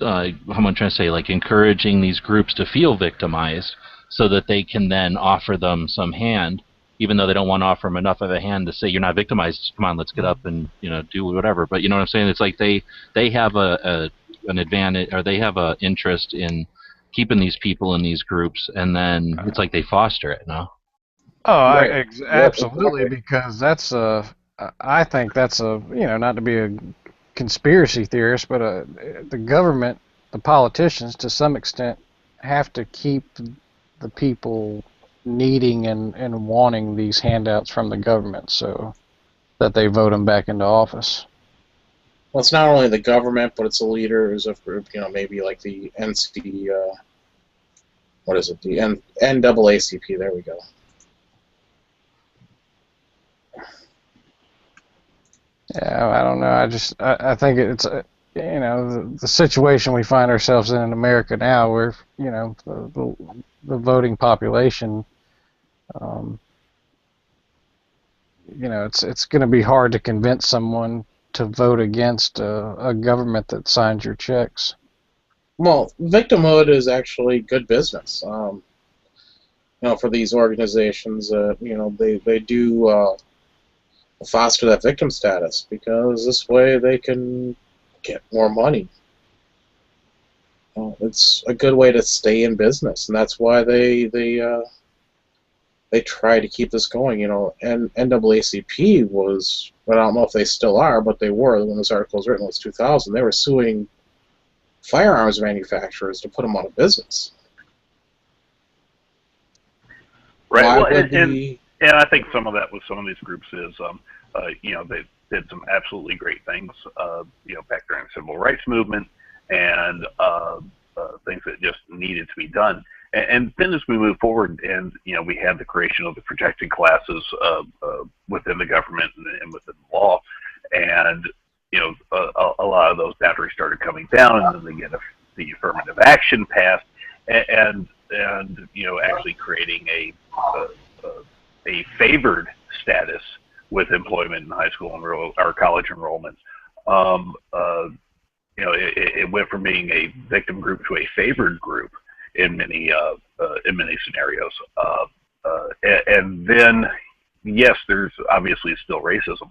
am I trying to say, like encouraging these groups to feel victimized, so that they can then offer them some hand, even though they don't want to offer them enough of a hand to say, you're not victimized, come on, let's get up and do whatever. But you know what I'm saying? It's like they have an advantage, or they have an interest in keeping these people in these groups, and then it's like they foster it. No. Oh, Right. Yep, absolutely, exactly. because I think that's not to be a conspiracy theorist, but the government, the politicians, to some extent, have to keep the people needing and wanting these handouts from the government so that they vote them back into office. Well, it's not only the government, but it's the leaders of group. Maybe like the NC. What is it? The NAACP. There we go. Yeah, I don't know. I think it's the situation we find ourselves in America now, where the voting population, um, it's going to be hard to convince someone to vote against a government that signs your checks. Well, victimhood is actually good business. For these organizations, they do foster that victim status, because this way they can get more money. It's a good way to stay in business, and that's why they try to keep this going. And NAACP was, well, I don't know if they still are, but they were when this article was written. It was 2000. They were suing firearms manufacturers to put them out of business. Right. Why Well, would the and I think some of that with some of these groups is, they did some absolutely great things, back during the civil rights movement, and things that just needed to be done. And then as we move forward, and we had the creation of the protected classes within the government and within the law, and a lot of those boundaries started coming down, and then they get the affirmative action passed, and actually creating a favored status with employment in high school or college enrollments. It went from being a victim group to a favored group in many scenarios. And then, yes, there's obviously still racism.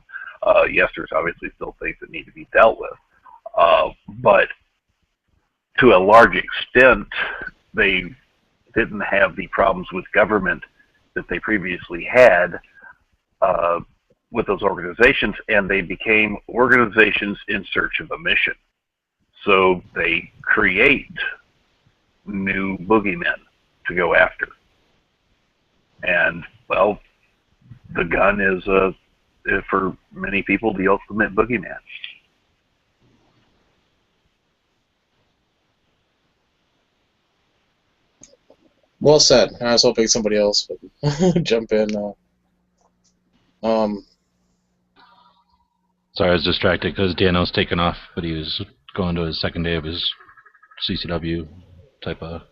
Yes, there's obviously still things that need to be dealt with. But to a large extent, they didn't have the problems with government that they previously had with those organizations, and they became organizations in search of a mission. So they create new boogeymen to go after. And, well, the gun is, for many people, the ultimate boogeyman. Well said. I was hoping somebody else would jump in. Sorry, I was distracted because Dano's taken off, but he was going to his second day of his CCW type of,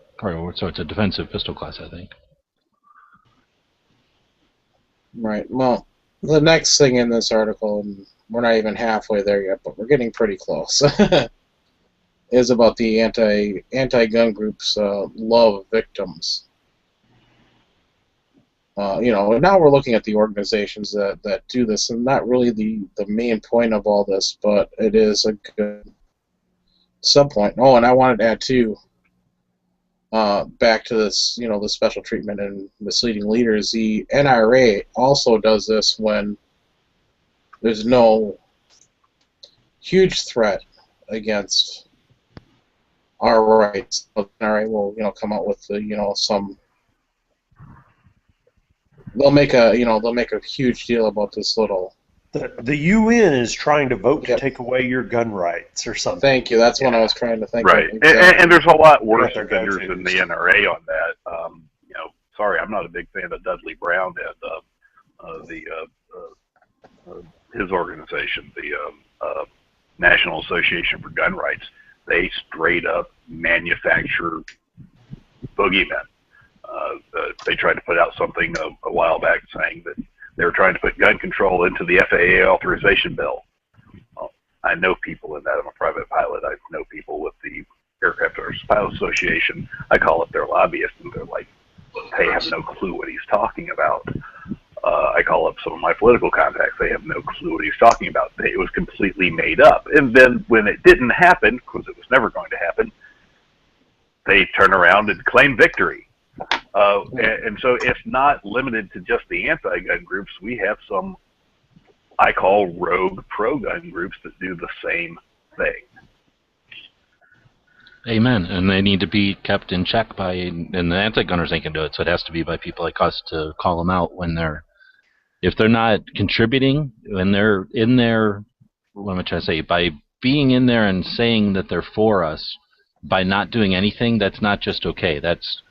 so it's a defensive pistol class, I think. Right. Well, the next thing in this article, and we're not even halfway there yet, but we're getting pretty close, is about the anti-gun groups' love of victims. Now we're looking at the organizations that do this, and not really the main point of all this, but it is a good subpoint. Oh, and I wanted to add too, back to this, the special treatment and misleading leaders. The NRA also does this when there's no huge threat against our rights. The NRA will, come out with some. They'll make a huge deal about this little. The UN is trying to vote to Yep. take away your gun rights or something. Thank you. That's what I was trying to think Right. of. Exactly. And there's a lot worse Their offenders go-tos. than the NRA on that. Sorry, I'm not a big fan of Dudley Brown and his organization, the National Association for Gun Rights. They straight up manufacture boogeymen. they tried to put out something a while back saying that they were trying to put gun control into the FAA authorization bill. Well, I know people in that. I'm a private pilot. I know people with the Aircraft Owners Pilot Association. I call up their lobbyists, and they're like, they have no clue what he's talking about. I call up some of my political contacts. They have no clue what he's talking about. It was completely made up. And then when it didn't happen, because it was never going to happen, they turn around and claim victory. And so it's not limited to just the anti-gun groups. We have some, I call rogue pro-gun groups that do the same thing. Amen. And they need to be kept in check by, and the anti-gunners ain't gonna do it, so it has to be by people like us to call them out when they're, if they're not contributing, when they're in there, what am I trying to say, by being in there and saying that they're for us, by not doing anything, that's not just okay. That's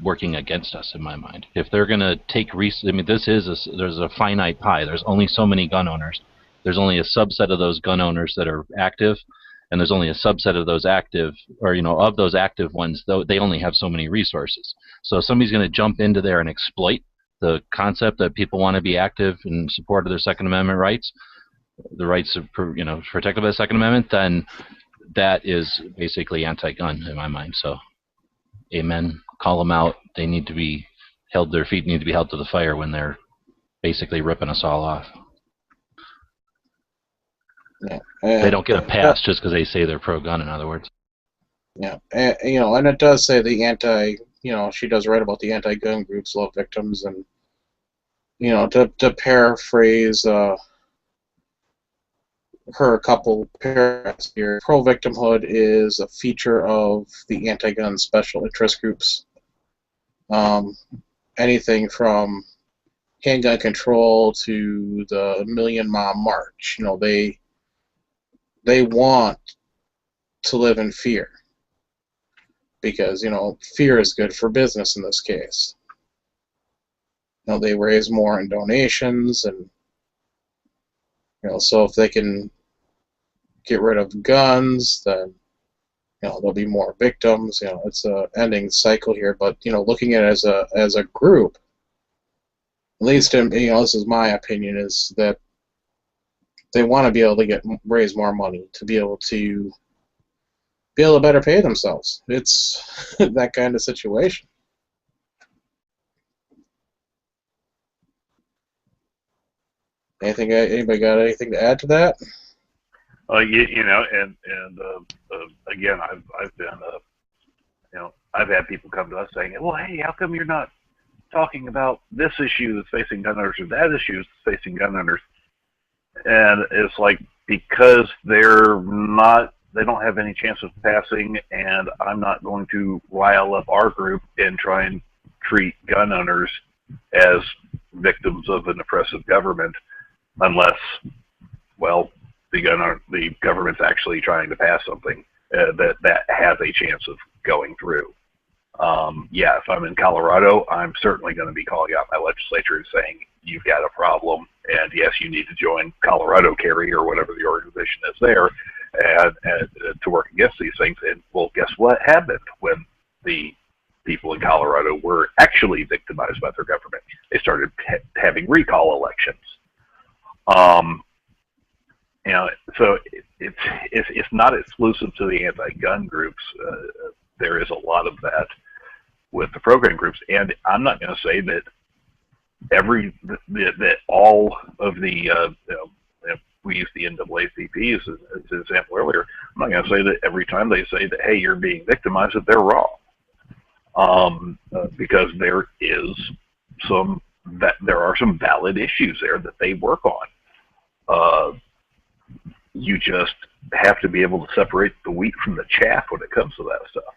working against us in my mind. If they're gonna take, I mean, there's a finite pie. There's only so many gun owners. There's only a subset of those gun owners that are active, and there's only a subset of those active, or of those active ones, though they only have so many resources. So if somebody's going to jump into there and exploit the concept that people want to be active in support of their Second Amendment rights, the rights of protected by the Second Amendment, then that is basically anti-gun in my mind. So, amen. Call them out. They need to be held. Their feet need to be held to the fire when they're basically ripping us all off. Yeah. They don't get a pass just because they say they're pro-gun, in other words. Yeah, and it does say the she does write about the anti-gun groups love victims, and to paraphrase her a couple paragraphs here, pro-victimhood is a feature of the anti-gun special interest groups. Anything from handgun control to the Million Mom March, they want to live in fear because, fear is good for business in this case. They raise more in donations, and, so if they can get rid of guns, then, there'll be more victims. It's a ending cycle here, but, looking at it as a group, at least, this is my opinion, is that they want to be able to raise more money to be able to better pay themselves. It's that kind of situation. Anybody got anything to add to that? Again, I've been, I've had people come to us saying, well, hey, how come you're not talking about this issue that's facing gun owners or that issue that's facing gun owners? And it's like, because they don't have any chance of passing, and I'm not going to rile up our group and try and treat gun owners as victims of an oppressive government unless, well, the government's actually trying to pass something that has a chance of going through. Yeah, if I'm in Colorado, I'm certainly going to be calling out my legislature and saying, you've got a problem, and yes, you need to join Colorado Carry or whatever the organization is there, and to work against these things. And, well, guess what happened when the people in Colorado were actually victimized by their government? They started having recall elections. So it's not exclusive to the anti-gun groups. There is a lot of that with the program groups, and I'm not going to say that that all of the we used the NAACP as an example earlier. I'm not going to say that every time they say that, hey, you're being victimized, that they're wrong, because there are some valid issues there that they work on. You just have to be able to separate the wheat from the chaff when it comes to that stuff.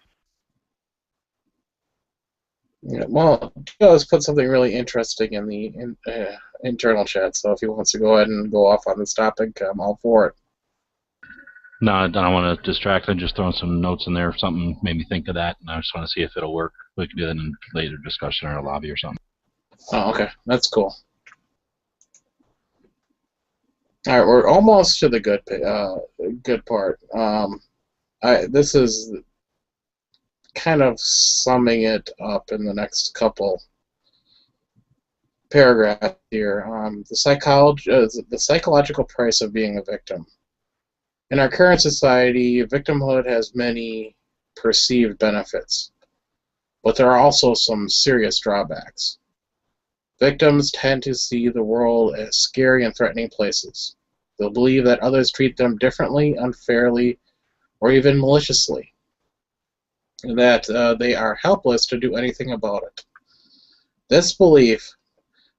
Yeah, well, Joe's put something really interesting in the internal chat, so if he wants to go ahead and go off on this topic, I'm all for it. No, I don't want to distract. I'm just throwing some notes in there. Something made me think of that, and I just want to see if it'll work. We can do that in a later discussion or a lobby or something. Oh, okay. That's cool. All right, we're almost to the good part. This is kind of summing it up in the next couple paragraphs here. The psychological price of being a victim. In our current society, victimhood has many perceived benefits, but there are also some serious drawbacks. Victims tend to see the world as scary and threatening places. They'll believe that others treat them differently, unfairly, or even maliciously, and that they are helpless to do anything about it. This belief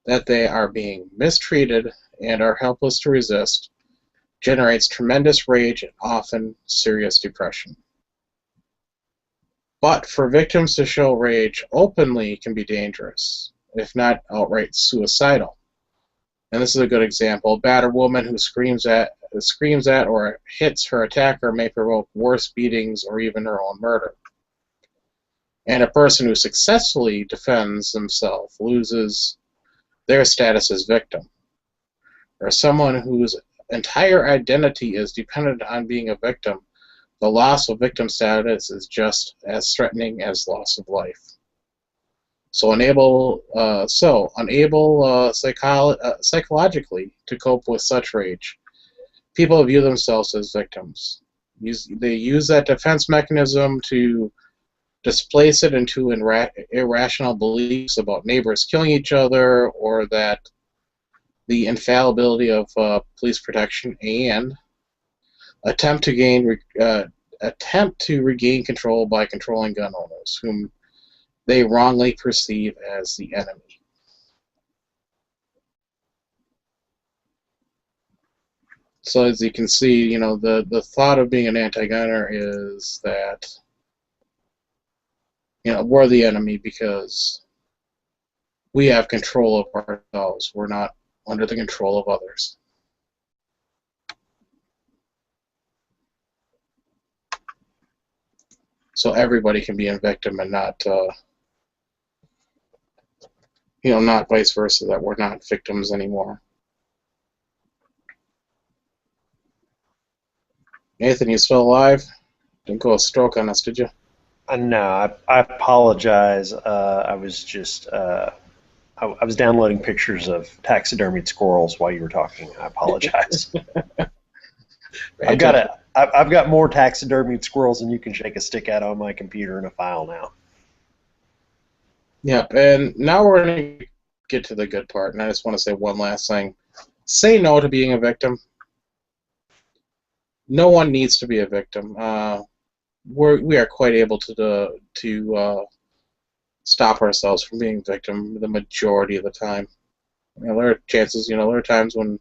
that they are being mistreated and are helpless to resist generates tremendous rage and often serious depression. But for victims to show rage openly can be dangerous, if not outright suicidal. And this is a good example. A battered woman who screams at or hits her attacker may provoke worse beatings or even her own murder. And a person who successfully defends themselves loses their status as victim. Or someone whose entire identity is dependent on being a victim, the loss of victim status is just as threatening as loss of life. So unable psychologically to cope with such rage, people view themselves as victims. They use that defense mechanism to displace it into irrational beliefs about neighbors killing each other, or that the infallibility of police protection, and attempt to regain control by controlling gun owners, whom they wrongly perceive as the enemy. So as you can see, the thought of being an anti-gunner is that we're the enemy because we have control of ourselves. We're not under the control of others. So everybody can be a victim and not, not vice versa, that we're not victims anymore. Nathan, you still alive? Didn't go a stroke on us, did you? No, I apologize. I was just I was downloading pictures of taxidermied squirrels while you were talking. I apologize. I've got more taxidermied squirrels than you can shake a stick at on my computer in a file now. Yep, and now we're going to get to the good part, and I just want to say one last thing. Say no to being a victim. No one needs to be a victim. We are quite able to stop ourselves from being a victim the majority of the time. There are chances, there are times when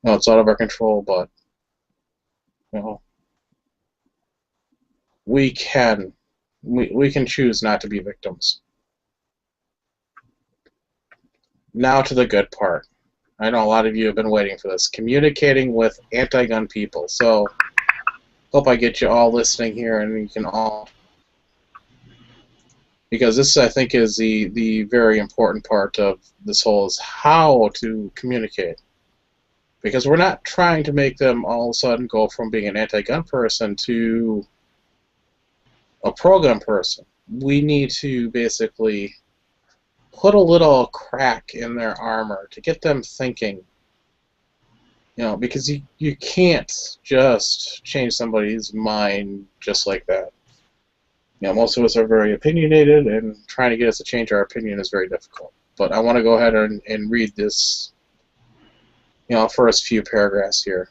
it's out of our control, but we can choose not to be victims. Now to the good part. I know a lot of you have been waiting for this. Communicating with anti-gun people. So, hope I get you all listening here, and you can all, because this, I think, is the very important part of this whole, is how to communicate. Because we're not trying to make them all of a sudden go from being an anti-gun person to a pro-gun person. We need to basically put a little crack in their armor to get them thinking. Because you can't just change somebody's mind just like that. Most of us are very opinionated, and trying to get us to change our opinion is very difficult. But I want to go ahead and read this, first few paragraphs here.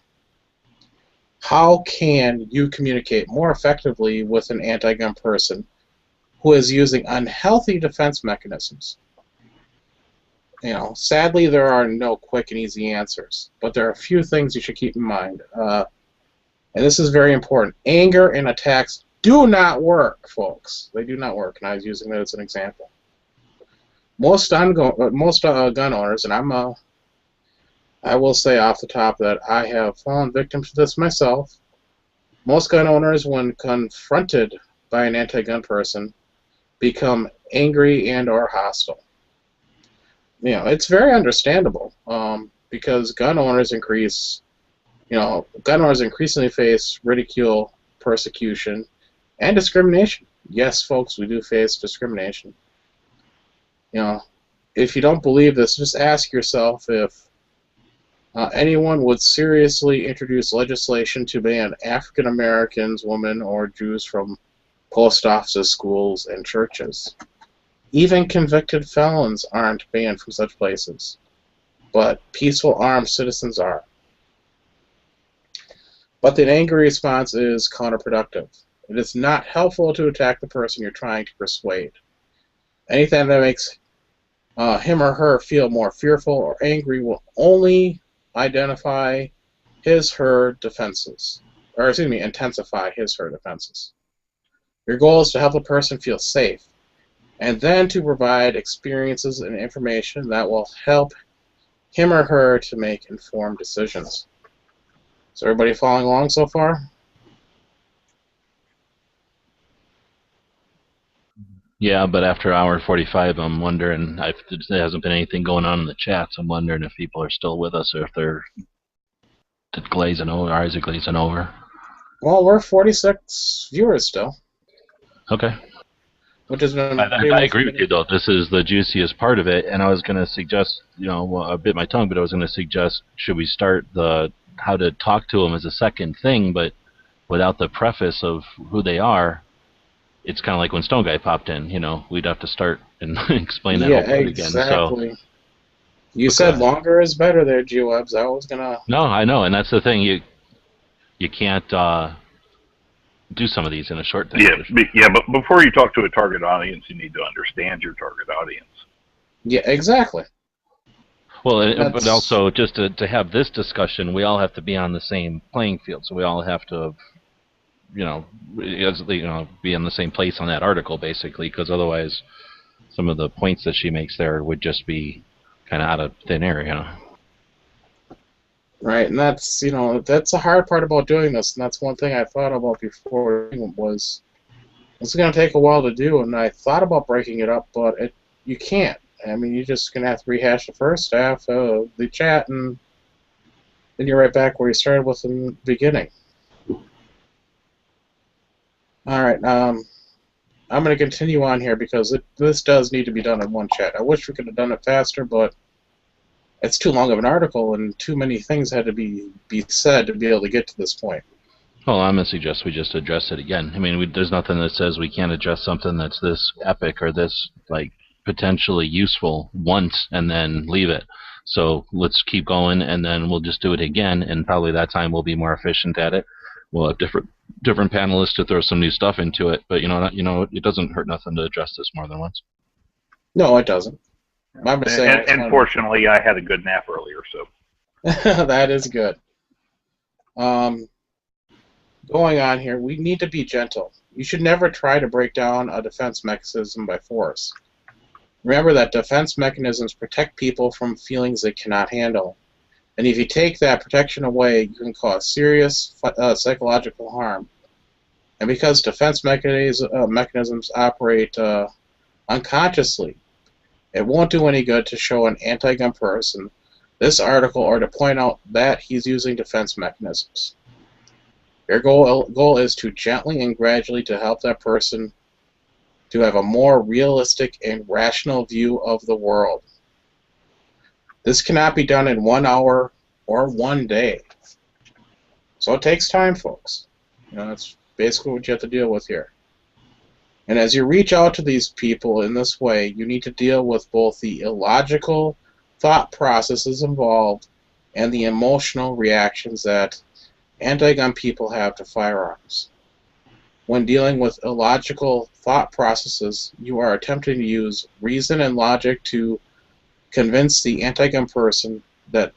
How can you communicate more effectively with an anti-gun person who is using unhealthy defense mechanisms? Sadly, there are no quick and easy answers, but there are a few things you should keep in mind. And this is very important. Anger and attacks do not work, folks. They do not work, and I was using that as an example. Most gun owners, and I will say off the top that I have fallen victim to this myself. Most gun owners, when confronted by an anti-gun person, become angry and or hostile. It's very understandable, because gun owners increasingly face ridicule, persecution, and discrimination. Yes, folks, we do face discrimination. You know, if you don't believe this, just ask yourself if anyone would seriously introduce legislation to ban African Americans, women, or Jews from post offices, schools, and churches. Even convicted felons aren't banned from such places, but peaceful armed citizens are. But the angry response is counterproductive. It is not helpful to attack the person you're trying to persuade. Anything that makes him or her feel more fearful or angry will only identify his/her defenses, or excuse me, intensify his/her defenses. Your goal is to help the person feel safe, and then to provide experiences and information that will help him or her to make informed decisions. Is everybody following along so far? Yeah, but after hour 45, I'm wondering, there hasn't been anything going on in the chats. I'm wondering if people are still with us or if they're glazing over, our eyes are glazing over. Well, we're 46 viewers still. Okay. Which has been I agree with you, though. This is the juiciest part of it, and I was going to suggest, I bit my tongue, but I was going to suggest, should we start the how to talk to them as a second thing, but without the preface of who they are. It's kind of like when Stone Guy popped in, we'd have to start and explain that whole part again. Exactly. So, you said longer is better there, G-Webs. I was going to... No, I know, and that's the thing. You can't do some of these in a short thing. Yeah, but before you talk to a target audience, you need to understand your target audience. Yeah, exactly. Well, but also, just to have this discussion, we all have to be on the same playing field, so we all have to... be in the same place on that article, basically, because otherwise some of the points that she makes there would just be kind of out of thin air, Right, and that's, that's the hard part about doing this, and that's one thing I thought about before was it's going to take a while to do, and I thought about breaking it up, but you can't. I mean, you're just going to have to rehash the first half of the chat, and then you're right back where you started with in the beginning. All right, I'm going to continue on here because this does need to be done in one chat. I wish we could have done it faster, but it's too long of an article and too many things had to be said to be able to get to this point. Well, I'm going to suggest we just address it again. I mean, there's nothing that says we can't address something that's this epic or this, potentially useful once and then leave it. So let's keep going, and then we'll just do it again, and probably that time we'll be more efficient at it. We'll have different panelists to throw some new stuff into it, but it doesn't hurt nothing to address this more than once. No, it doesn't. And fortunately, I had a good nap earlier, so that is good. Going on here, we need to be gentle. You should never try to break down a defense mechanism by force. Remember that defense mechanisms protect people from feelings they cannot handle. And if you take that protection away, you can cause serious psychological harm. And because defense mechanisms operate unconsciously, it won't do any good to show an anti-gun person this article or to point out that he's using defense mechanisms. Your goal is to gently and gradually to help that person to have a more realistic and rational view of the world. This cannot be done in 1 hour or 1 day. So it takes time, folks. That's basically what you have to deal with here. And as you reach out to these people in this way, you need to deal with both the illogical thought processes involved and the emotional reactions that anti-gun people have to firearms. When dealing with illogical thought processes, you are attempting to use reason and logic to convince the anti-gun person that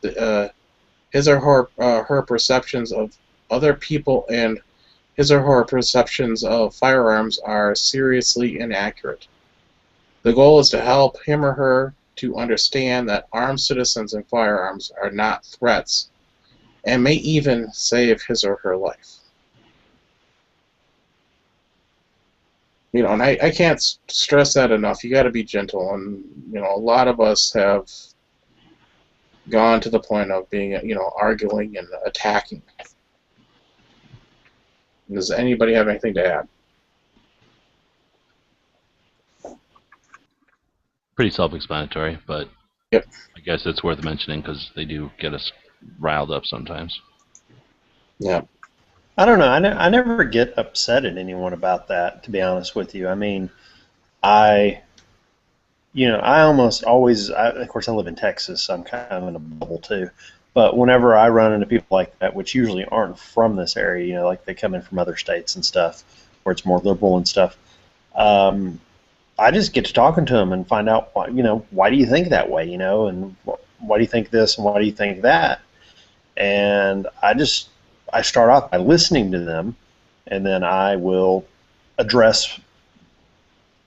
his or her perceptions of other people and his or her perceptions of firearms are seriously inaccurate. The goal is to help him or her to understand that armed citizens and firearms are not threats and may even save his or her life. And I can't stress that enough. You got to be gentle, and a lot of us have gone to the point of being, arguing and attacking. Does anybody have anything to add? pretty self-explanatory, but Yep. I guess it's worth mentioning because they do get us riled up sometimes. Yeah. I don't know. I never get upset at anyone about that, to be honest with you. I mean, I almost always, of course, I live in Texas, so I'm kind of in a bubble too. But whenever I run into people like that, which usually aren't from this area, like they come in from other states and stuff, where it's more liberal and stuff, I just get to talking to them and find out, why do you think that way, and why do you think this and why do you think that? And I start off by listening to them, and then I will address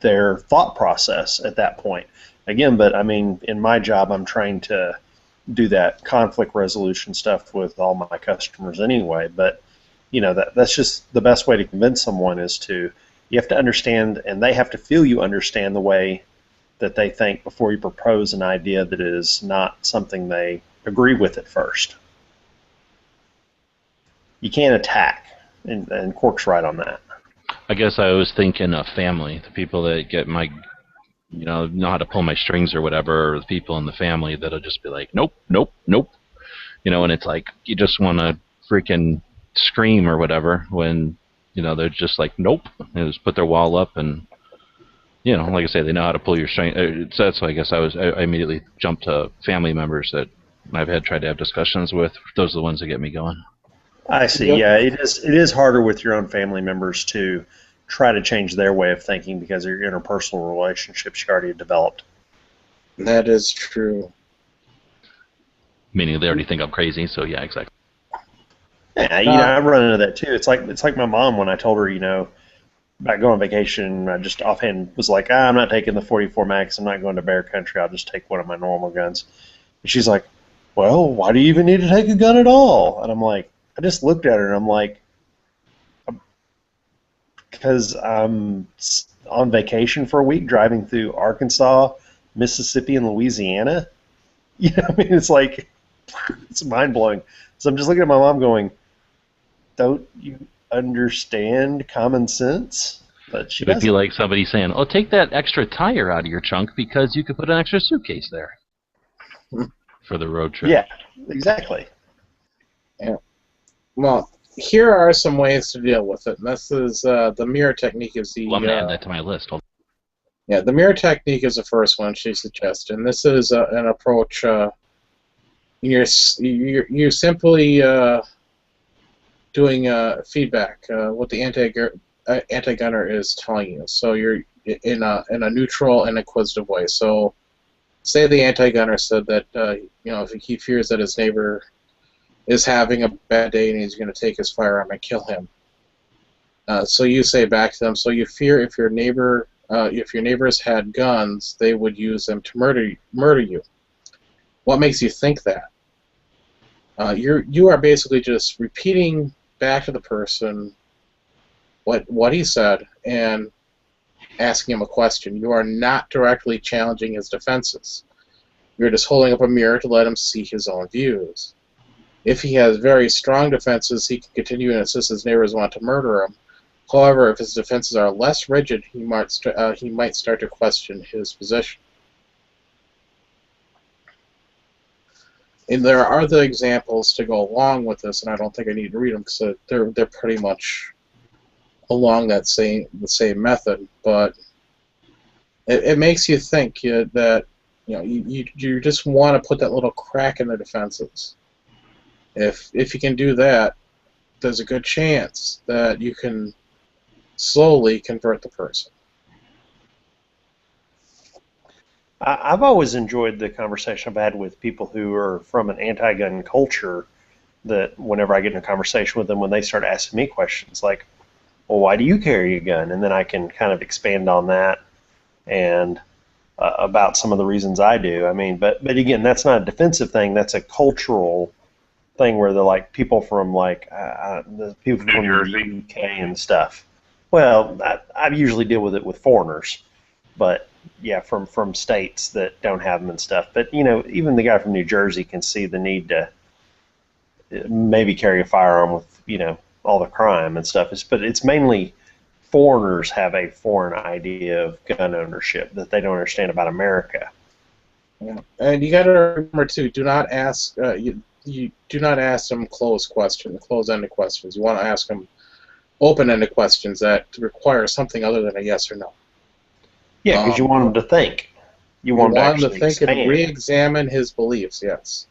their thought process at that point. Again, but I mean, in my job, I'm trying to do that conflict resolution stuff with all my customers anyway. But that's just the best way to convince someone you have to understand, and they have to feel you understand the way that they think before you propose an idea that is not something they agree with at first. You can't attack, and Cork's right on that. I guess I was thinking of family, the people that get my, know how to pull my strings or whatever, or the people in the family that'll just be like, nope, nope, nope. And it's like, you just want to freaking scream or whatever when, they're just like, nope. And just put their wall up and, like I say, they know how to pull your string. So that's why I guess I immediately jumped to family members that I've tried to have discussions with. Those are the ones that get me going. I see. Yep. Yeah, it is harder with your own family members to try to change their way of thinking because of your interpersonal relationships you already have developed. That is true. Meaning they already think I'm crazy, so yeah, exactly. Yeah, I run into that too. It's like my mom when I told her, about going on vacation, I just offhand was like, I'm not taking the 44 Max, I'm not going to bear country, I'll just take one of my normal guns. And she's like, well, why do you even need to take a gun at all? And I'm like, I just looked at her and I'm like, because I'm on vacation for a week driving through Arkansas, Mississippi, and Louisiana. I mean, it's like, it's mind-blowing. So I'm just looking at my mom going, don't you understand common sense? But she doesn't. It would be like somebody saying, oh, take that extra tire out of your trunk because you could put an extra suitcase there for the road trip. Yeah, exactly. Yeah. Well, here are some ways to deal with it. And this is the mirror technique is the... Well, I'm going to add that to my list. Yeah, the mirror technique is the first one she suggested. And this is an approach... You're simply doing feedback, what the anti-gunner is telling you. So you're in a neutral and inquisitive way. So, say the anti-gunner said that if he fears that his neighbor is having a bad day and he's going to take his firearm and kill him. So you say back to them, so you fear if your neighbors had guns, they would use them to murder you. What makes you think that? You are basically just repeating back to the person what he said and asking him a question. You are not directly challenging his defenses. You're just holding up a mirror to let him see his own views. If he has very strong defenses, he can continue and insist his neighbors want to murder him. However, if his defenses are less rigid, he might start to question his position. And there are other examples to go along with this, and I don't think I need to read them because they're pretty much along the same method. But it makes you think that you just want to put that little crack in the defenses. If you can do that, there's a good chance that you can slowly convert the person. I've always enjoyed the conversation I've had with people who are from an anti-gun culture, that whenever I get in a conversation with them, when they start asking me questions like, well, why do you carry a gun? And then I can kind of expand on that and about some of the reasons I do. I mean, but again, that's not a defensive thing. That's a cultural thing where they're like people from the people from the UK and stuff. Well, I usually deal with it with foreigners, but yeah, from states that don't have them and stuff. But even the guy from New Jersey can see the need to maybe carry a firearm with all the crime and stuff. But it's mainly foreigners have a foreign idea of gun ownership that they don't understand about America. Yeah. And you got to remember too. Do not ask. You do not ask them closed-ended questions. You want to ask them open-ended questions that require something other than a yes or no. Yeah, because you want them to think. You want them to think expand. and re-examine his beliefs. Yes.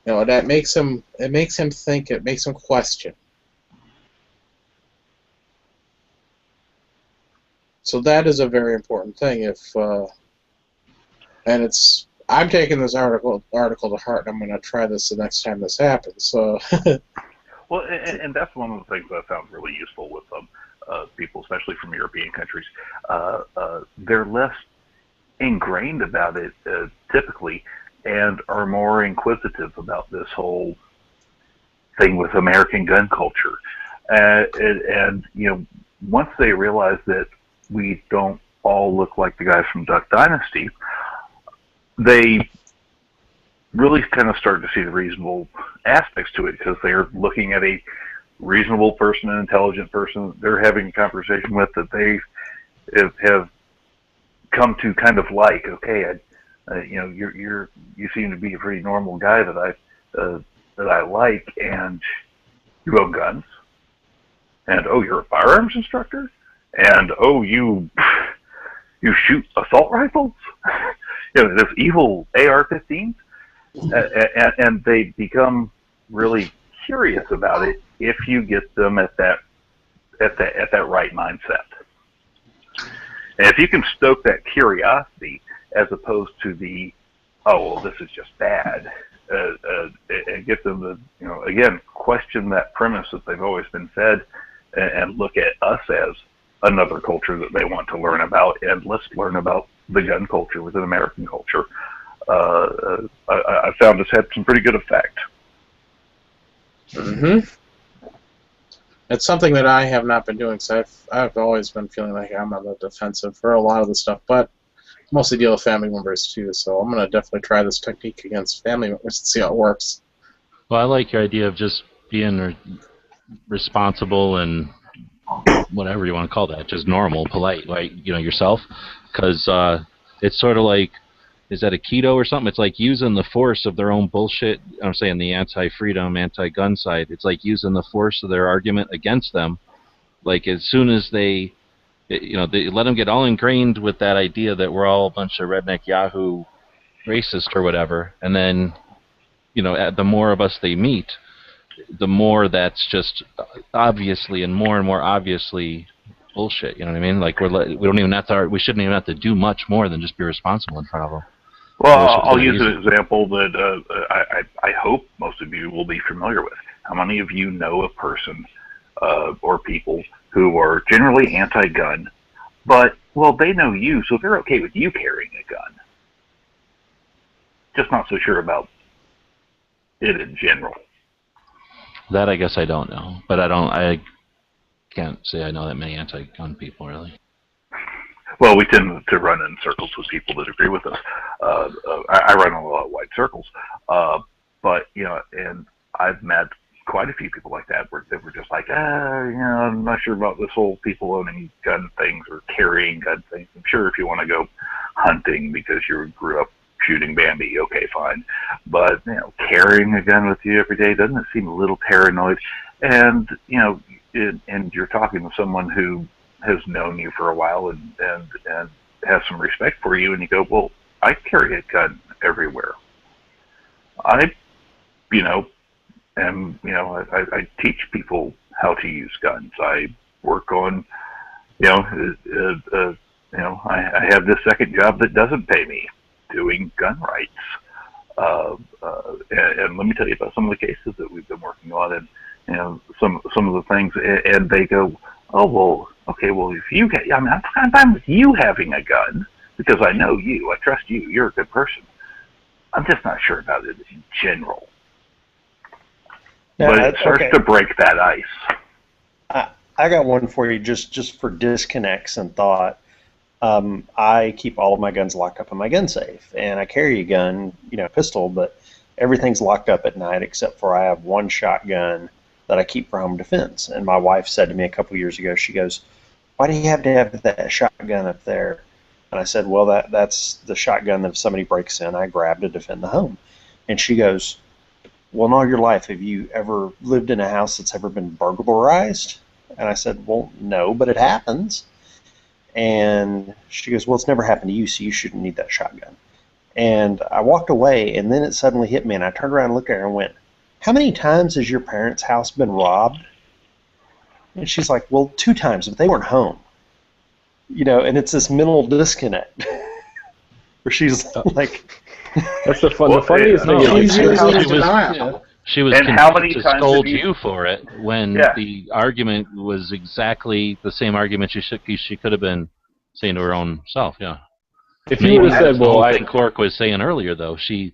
You know, that makes him. It makes him think. It makes him question. So that is a very important thing. And it's. I'm taking this article to heart, and I'm going to try this the next time this happens. So. Well, and that's one of the things that I found really useful with people, especially from European countries. They're less ingrained about it typically, and are more inquisitive about this whole thing with American gun culture. And you know, once they realize that we don't all look like the guys from Duck Dynasty, they really kind of start to see the reasonable aspects to it, because they're looking at a reasonable person, an intelligent person they're having a conversation with, that they have come to kind of like. Okay, you know, you seem to be a pretty normal guy that I like, and you own guns, and oh, you're a firearms instructor, and oh, you shoot assault rifles, you know, this evil AR-15s, and they become really curious about it if you get them at that right mindset. And if you can stoke that curiosity as opposed to the, oh, well, this is just bad, and get them to, you know, again, question that premise that they've always been fed, and look at us as another culture that they want to learn about, and let's learn about the gun culture within American culture. I found this had some pretty good effect. It's something that I have not been doing, so I've always been feeling like I'm on the defensive for a lot of the stuff, but mostly deal with family members too, so I'm going to definitely try this technique against family members and see how it works. Well, I like your idea of just being responsible and whatever you want to call that, just normal, polite, like, you know, yourself, because it's sort of like, is that a keto or something? It's like using the force of their own bullshit. I'm saying the anti-freedom, anti-gun side. It's like using the force of their argument against them. Like, as soon as they, you know, they let them get all ingrained with that idea that we're all a bunch of redneck Yahoo racist or whatever, and then, you know, the more of us they meet, the more that's just obviously and more obviously bullshit. You know what I mean? Like, we don't even have to. We shouldn't even have to do much more than just be responsible in front of them. Well, I'll use an example that I hope most of you will be familiar with. How many of you know a person or people who are generally anti-gun, but, well, they know you, so they're okay with you carrying a gun, just not so sure about it in general? That I guess I don't know, but I can't say I know that many anti-gun people, really. Well, we tend to run in circles with people that agree with us. I run in a lot of wide circles, but, you know, and I've met quite a few people like that where they were just like, you know, I'm not sure about this whole people owning gun things or carrying gun things. I'm sure if you want to go hunting because you grew up shooting Bambi, okay, fine. But, you know, carrying a gun with you every day, doesn't it seem a little paranoid? And, you know, and you're talking to someone who has known you for a while and has some respect for you, and you go, well, I carry a gun everywhere. I, you know, I teach people how to use guns. I work on, you know, I have this second job that doesn't pay me, doing gun rights. And let me tell you about some of the cases that we've been working on, and, you know, some of the things, and they go, oh, well, okay, well, if you get, I mean, I'm fine with you having a gun because I know you, I trust you, you're a good person. I'm just not sure about it in general. Now, but it starts to break that ice. I got one for you, just for disconnects and thought. I keep all of my guns locked up in my gun safe, and I carry a gun, you know, a pistol, but everything's locked up at night except for I have one shotgun that I keep for home defense. And my wife said to me a couple years ago, she goes, "Why do you have to have that shotgun up there?" And I said, "Well, that's the shotgun that if somebody breaks in, I grab to defend the home." And she goes, "Well, in all your life, have you ever lived in a house that's ever been burglarized?" And I said, "Well, no, but it happens." And she goes, "Well, it's never happened to you, so you shouldn't need that shotgun." And I walked away, and then it suddenly hit me, and I turned around and looked at her and went, "How many times has your parents' house been robbed?" And she's like, "Well, 2 times, but they weren't home." And it's this mental disconnect where she's like, That's the funniest thing. She was And how many to times scold have you- you for it when the argument was exactly the same argument she could have been saying to her own self. Yeah. If you would have said, "Well, I think Cork was saying earlier, though, she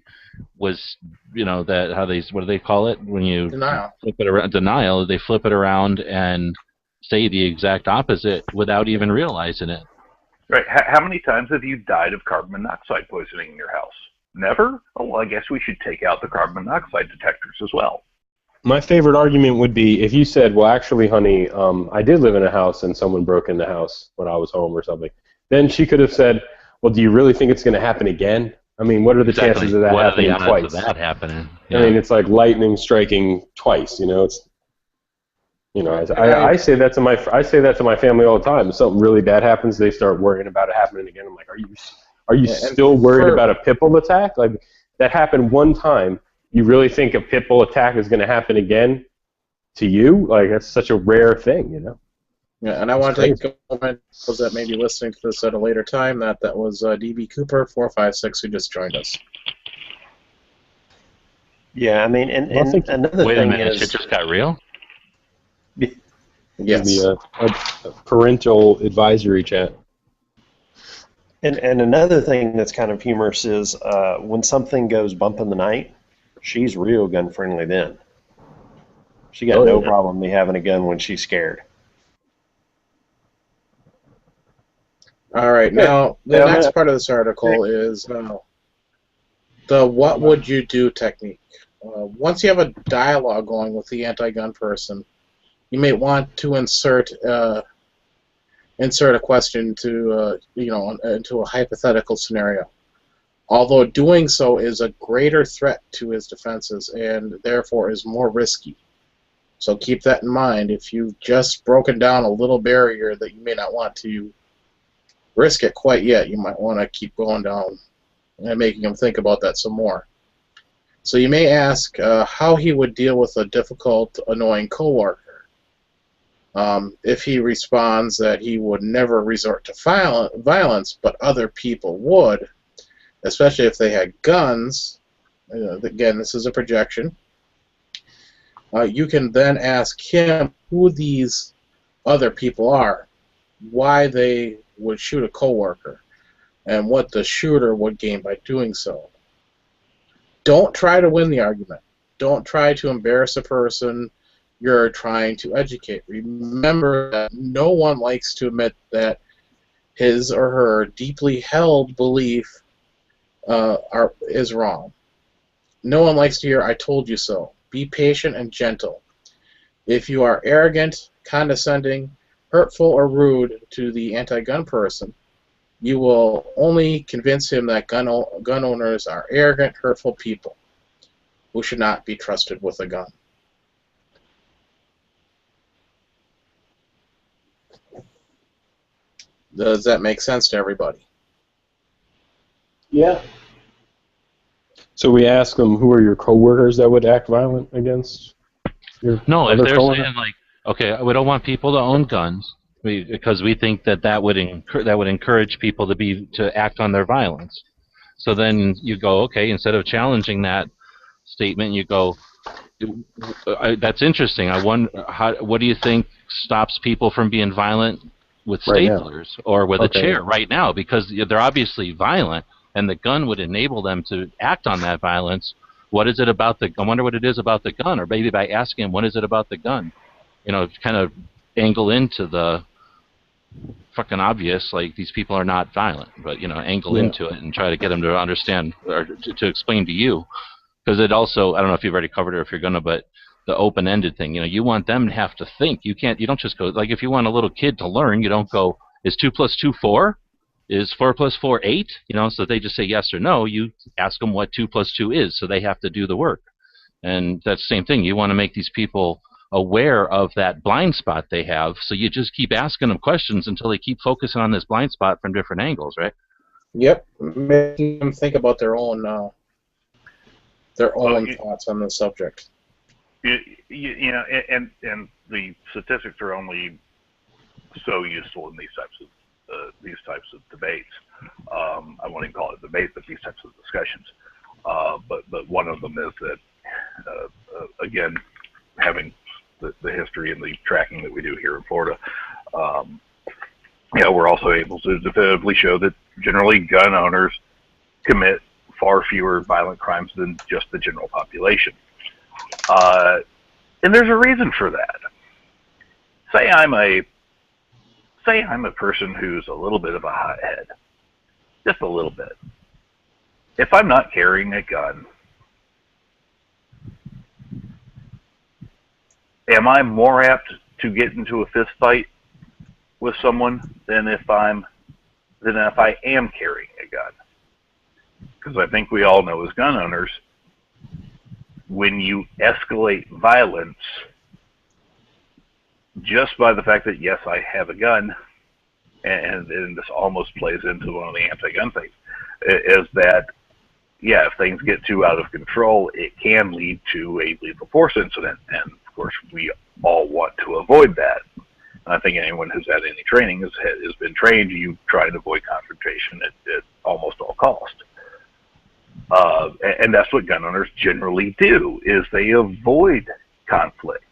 was, what do they call it when you Denial. flip it around? Denial. They flip it around and say the exact opposite without even realizing it. Right. How many times have you died of carbon monoxide poisoning in your house? Never? Oh, well, I guess we should take out the carbon monoxide detectors as well. My favorite argument would be if you said, "Well, actually, honey, I did live in a house and someone broke in the house when I was home or something." Then she could have said, "Well, do you really think it's going to happen again? I mean, what are the chances of that happening twice?" What are the odds of that happening? Yeah. I mean, it's like lightning striking twice. I say that to my family all the time. If something really bad happens, they start worrying about it happening again. I'm like, are you still worried about a pit bull attack? Like, that happened one time. You really think a pit bull attack is going to happen again to you? Like, that's such a rare thing, Yeah, and I want to take a moment for those that may be listening to this at a later time. That was DB Cooper 456 who just joined us. Yeah, I mean, and another Wait a thing minute, is, shit just got real? Yes. The parental advisory chat. and another thing that's kind of humorous is when something goes bump in the night, she's real gun friendly then. She got no problem me having a gun when she's scared. All right, now the next part of this article is the what would you do technique. Once you have a dialogue going with the anti-gun person, you may want to insert a question into a hypothetical scenario. Although doing so is a greater threat to his defenses and therefore is more risky. So keep that in mind. If you've just broken down a little barrier that you may not want to risk it quite yet, you might want to keep going down and making him think about that some more. So you may ask how he would deal with a difficult, annoying coworker. If he responds that he would never resort to violence, but other people would, especially if they had guns, again, this is a projection, you can then ask him who these other people are, why they would shoot a coworker, and what the shooter would gain by doing so. Don't try to win the argument. Don't try to embarrass a person you're trying to educate. Remember that no one likes to admit that his or her deeply held belief is wrong. No one likes to hear, "I told you so." Be patient and gentle. If you are arrogant, condescending, hurtful, or rude to the anti-gun person, you will only convince him that gun owners are arrogant, hurtful people who should not be trusted with a gun. Does that make sense to everybody? Yeah. So we ask them, who are your coworkers that would act violent against your No, if other they're coworker? saying like, okay, we don't want people to own guns because we think that would encourage people to act on their violence. So then you go, okay, instead of challenging that statement, you go, that's interesting. I wonder, what do you think stops people from being violent with staplers or with a chair right now? Because they're obviously violent, and the gun would enable them to act on that violence. What is it about I wonder what it is about the gun, or maybe by asking them, what is it about the gun? Kind of angle into the fucking obvious, like these people are not violent, but angle into it and try to get them to understand or to explain to you. Because it also, I don't know if you've already covered it or if you're gonna, but the open-ended thing. You want them to have to think. You don't just go, like, if you want a little kid to learn, you don't go, is 2 plus 2 4? Is 4 plus 4 8? So they just say yes or no. You ask them what 2 plus 2 is, so they have to do the work. And that's the same thing. You want to make these people aware of that blind spot they have, so you just keep asking them questions until they keep focusing on this blind spot from different angles, right? Yep, making them think about their own thoughts on the subject. And the statistics are only so useful in these types of debates. I won't even call it debate, but these types of discussions. But one of them is that again, having the history and the tracking that we do here in Florida, we're also able to definitively show that generally gun owners commit far fewer violent crimes than just the general population. And there's a reason for that. Say I'm a person who's a little bit of a hothead, just a little bit. If I'm not carrying a gun, am I more apt to get into a fist fight with someone than if I am carrying a gun? Because I think we all know as gun owners, when you escalate violence just by the fact that, yes, I have a gun, and this almost plays into one of the anti-gun things, is that, yeah, if things get too out of control, it can lead to a lethal force incident. And, of course, we all want to avoid that. And I think anyone who's had any training has been trained, you try to avoid confrontation at almost all cost. And that's what gun owners generally do, is they avoid conflict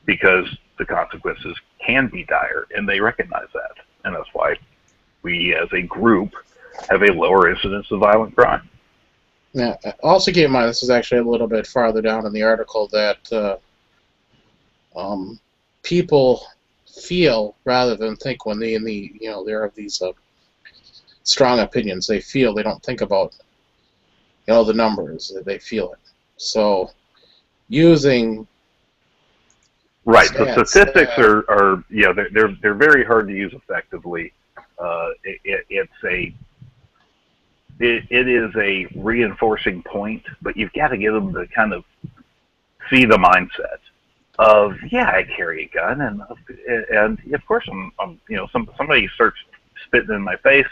because the consequences can be dire, and they recognize that. And that's why we, as a group, have a lower incidence of violent crime. Yeah. Also keep in mind, this is actually a little bit farther down in the article, that people feel rather than think when they have these strong opinions. They feel, they don't think about the numbers, they feel it. So using right, so statistics are they're very hard to use effectively. It is a reinforcing point, but you've got to get them to kind of see the mindset of, yeah, I carry a gun, and of course somebody starts spitting in my face.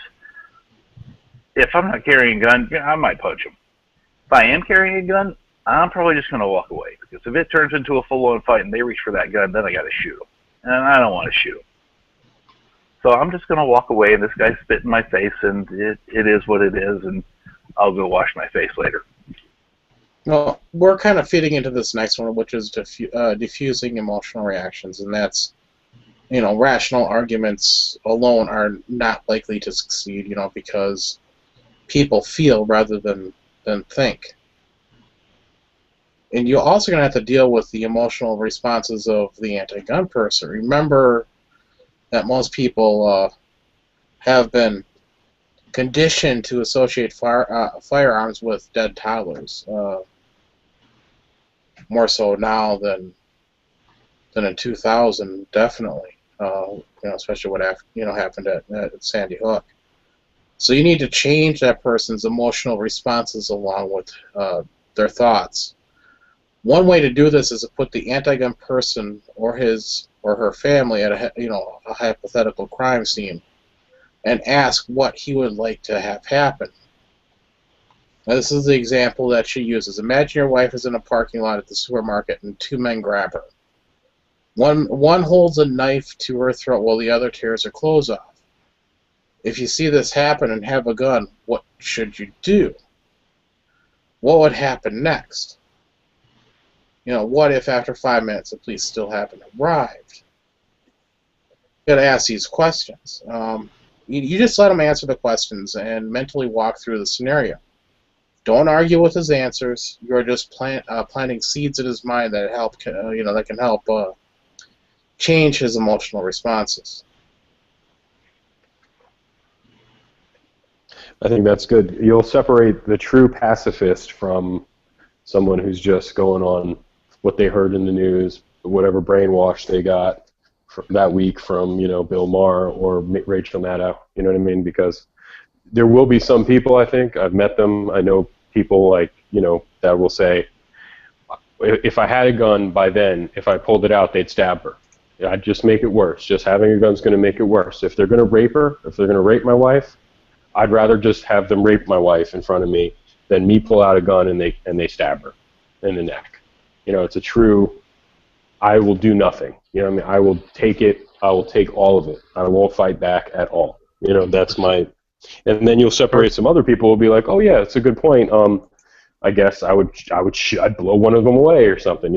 If I'm not carrying a gun, I might punch him. If I am carrying a gun, I'm probably just going to walk away, because if it turns into a full-on fight and they reach for that gun, then I got to shoot them, and I don't want to shoot them. So I'm just going to walk away, and this guy spit in my face, and it is what it is, and I'll go wash my face later. Well, we're kind of feeding into this next one, which is diffusing emotional reactions, and that's, rational arguments alone are not likely to succeed, because people feel rather than think. And you're also going to have to deal with the emotional responses of the anti-gun person. Remember that most people have been conditioned to associate firearms with dead toddlers, more so now than in 2000, definitely. Especially what happened at Sandy Hook. So you need to change that person's emotional responses along with their thoughts. One way to do this is to put the anti-gun person or his or her family at a hypothetical crime scene and ask what he would like to have happen. Now, this is the example that she uses. Imagine your wife is in a parking lot at the supermarket and two men grab her. One holds a knife to her throat while the other tears her clothes off. If you see this happen and have a gun, what should you do? What would happen next? What if after 5 minutes the police still haven't arrived? You got to ask these questions. You just let them answer the questions and mentally walk through the scenario. Don't argue with his answers. You're just planting seeds in his mind that can help change his emotional responses. I think that's good. You'll separate the true pacifist from someone who's just going on what they heard in the news, whatever brainwash they got that week from, Bill Maher or Rachel Maddow. You know what I mean? Because there will be some people, I think, I've met them, I know people like, that will say, if I had a gun by then, if I pulled it out, they'd stab her. I'd just make it worse. Just having a gun's going to make it worse. If they're going to rape her, if they're going to rape my wife, I'd rather just have them rape my wife in front of me than me pull out a gun and they stab her in the neck. It's a true, I will do nothing. I will take it. I will take all of it. I won't fight back at all. That's my, and then you'll separate some other people who will be like, oh yeah, it's a good point. I guess I'd blow one of them away or something,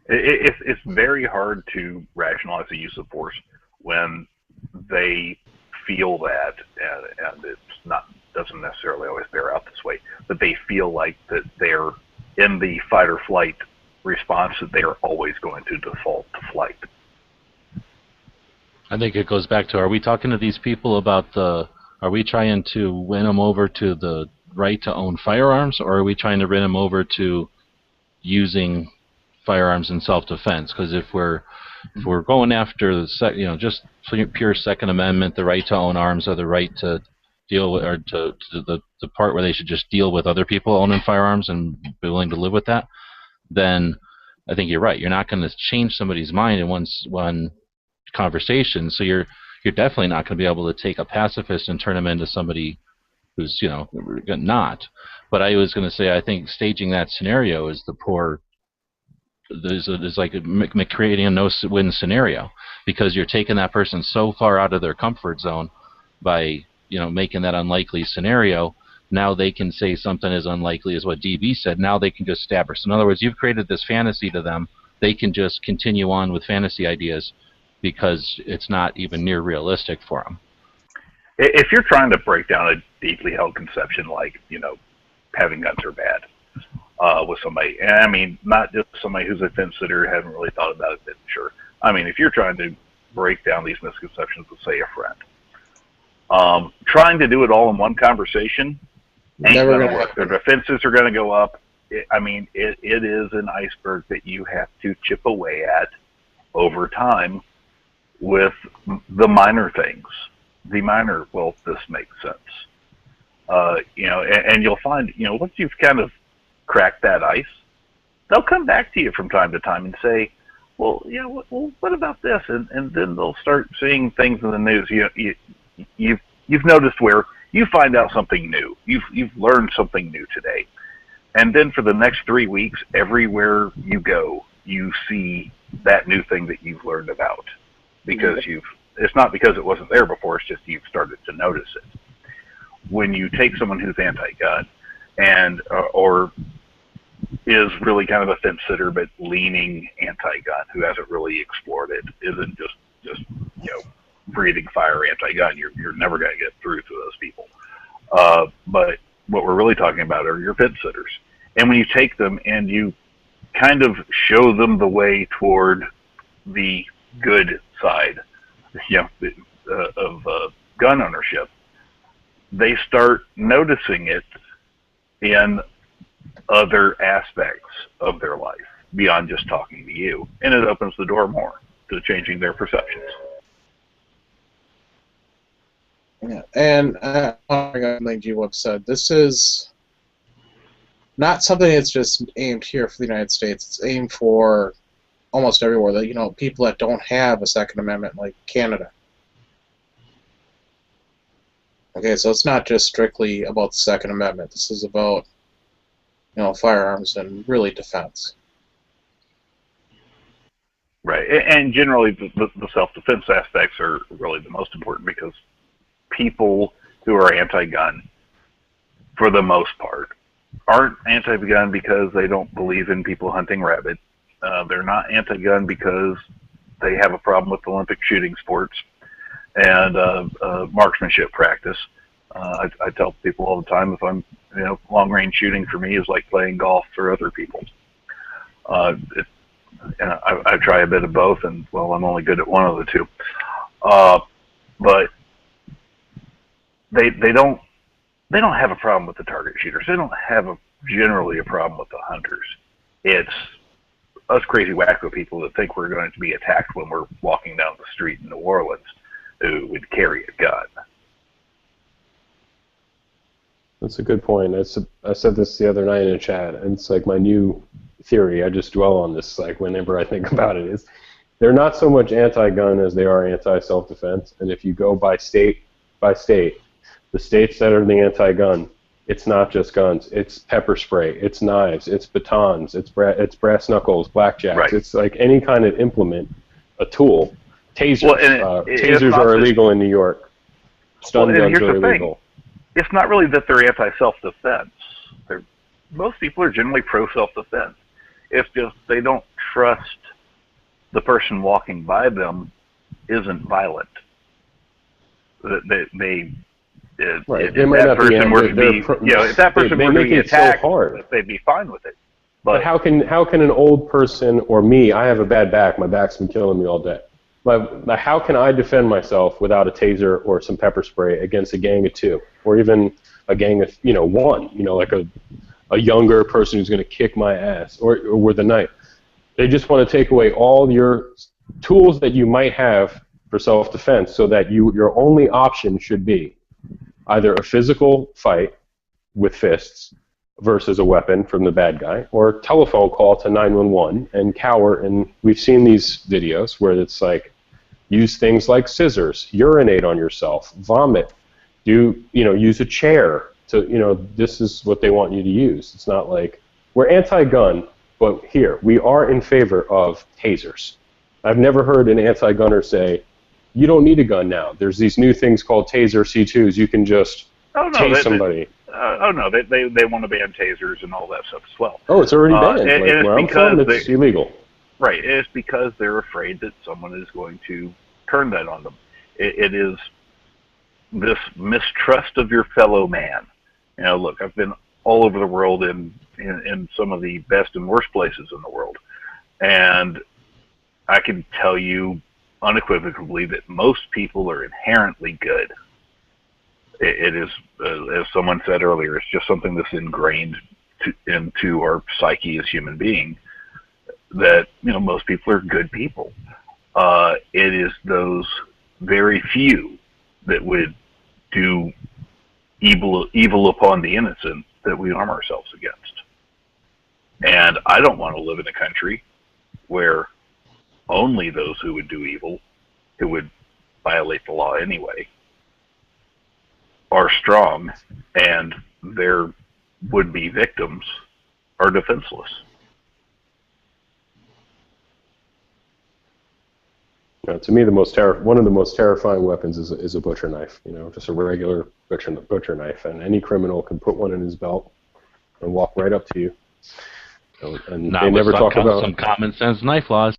It's very hard to rationalize the use of force when they feel that, and it's doesn't necessarily always bear out this way, but they feel like that they're in the fight or flight response, that they are always going to default to flight. I think it goes back to, are we talking to these people about are we trying to win them over to the right to own firearms, or are we trying to win them over to using firearms in self-defense? Because if we're going after the just pure Second Amendment, the right to own arms, or the right to deal with, or to the part where they should just deal with other people owning firearms and be willing to live with that, then I think you're right. You're not going to change somebody's mind in one conversation. So you're definitely not going to be able to take a pacifist and turn him into somebody who's not. But I was going to say, I think staging that scenario is the poor. There's like creating a no-win scenario, because you're taking that person so far out of their comfort zone by making that unlikely scenario. Now they can say something as unlikely as what DB said. Now they can just stab her. So in other words, you've created this fantasy to them. They can just continue on with fantasy ideas because it's not even near realistic for them. If you're trying to break down a deeply held conception like, having guns are bad, with somebody, and I mean, not just somebody who's a fence sitter, haven't really thought about it, sure. I mean, if you're trying to break down these misconceptions with, say, a friend, trying to do it all in one conversation ain't going to work. The defenses are going to go up. It is an iceberg that you have to chip away at over time with the minor things. Well, this makes sense. And you'll find, once you've kind of cracked that ice, they'll come back to you from time to time and say, well, what about this? And then they'll start seeing things in the news. You've noticed where you find out something new. You've learned something new today. And then for the next 3 weeks, everywhere you go, you see that new thing that you've learned about. Because it's not because it wasn't there before, it's just you've started to notice it. When you take someone who's anti-gun and or is really kind of a fence sitter but leaning anti-gun, who hasn't really explored it, isn't just breathing fire anti-gun, you're never going to get through to those people. But what we're really talking about are your fence sitters. And when you take them and you kind of show them the way toward the good side, of gun ownership, they start noticing it in other aspects of their life beyond just talking to you, and it opens the door more to changing their perceptions. Yeah, and like G Web said, this is not something that's just aimed here for the United States. It's aimed for almost everywhere. That people that don't have a Second Amendment, like Canada. Okay, so it's not just strictly about the Second Amendment. This is about firearms and really defense. Right, and generally the self-defense aspects are really the most important, because people who are anti-gun, for the most part, aren't anti-gun because they don't believe in people hunting rabbit. They're not anti-gun because they have a problem with Olympic shooting sports and marksmanship practice. I tell people all the time, if I'm, long-range shooting for me is like playing golf for other people. I try a bit of both, and well, I'm only good at one of the two. But they don't have a problem with the target shooters. They don't have generally a problem with the hunters. It's us crazy wacko people that think we're going to be attacked when we're walking down the street in New Orleans who would carry a gun. That's a good point. I said this the other night in a chat, and it's like my new theory. I just dwell on this like whenever I think about it. Is they're not so much anti-gun as they are anti-self-defense. And if you go by state, the states that are the anti-gun, it's not just guns. It's pepper spray. It's knives. It's batons. It's brass knuckles, blackjacks. Right. It's like any kind of implement, a tool. Tasers. Well, tasers are illegal in New York. Stun guns are illegal. It's not really that they're anti-self-defense. Most people are generally pro-self-defense. It's just they don't trust the person walking by them isn't violent. Right. If that person were to be attacked, they'd be fine with it. But how can an old person or me? I have a bad back. My back's been killing me all day. But how can I defend myself without a taser or some pepper spray against a gang of two, or even a gang of one? Like a younger person who's going to kick my ass, or with a knife. They just want to take away all your tools that you might have for self-defense, so that your only option should be either a physical fight with fists versus a weapon from the bad guy, or a telephone call to 911 and cower. And we've seen these videos where it's like, use things like scissors, urinate on yourself, vomit, use a chair to, this is what they want you to use. It's not like, we're anti-gun, but here, we are in favor of tasers. I've never heard an anti-gunner say, you don't need a gun now. There's these new things called taser C2s. You can just tase somebody. They want to ban tasers and all that stuff as well. Oh, it's already banned. Where I'm from, it's illegal. Right. It's because they're afraid that someone is going to turn that on them. It is this mistrust of your fellow man. Look, I've been all over the world in some of the best and worst places in the world, and I can tell you unequivocally that most people are inherently good. It is, as someone said earlier, it's just something that's ingrained into our psyche as human beings, that most people are good people. It is those very few that would do evil upon the innocent that we arm ourselves against. And I don't want to live in a country where only those who would do evil, who would violate the law anyway, are strong, and their would-be victims are defenseless. To me, one of the most terrifying weapons is a butcher knife. Just a regular butcher knife, and any criminal can put one in his belt and walk right up to you. And they never talk about some common sense knife laws.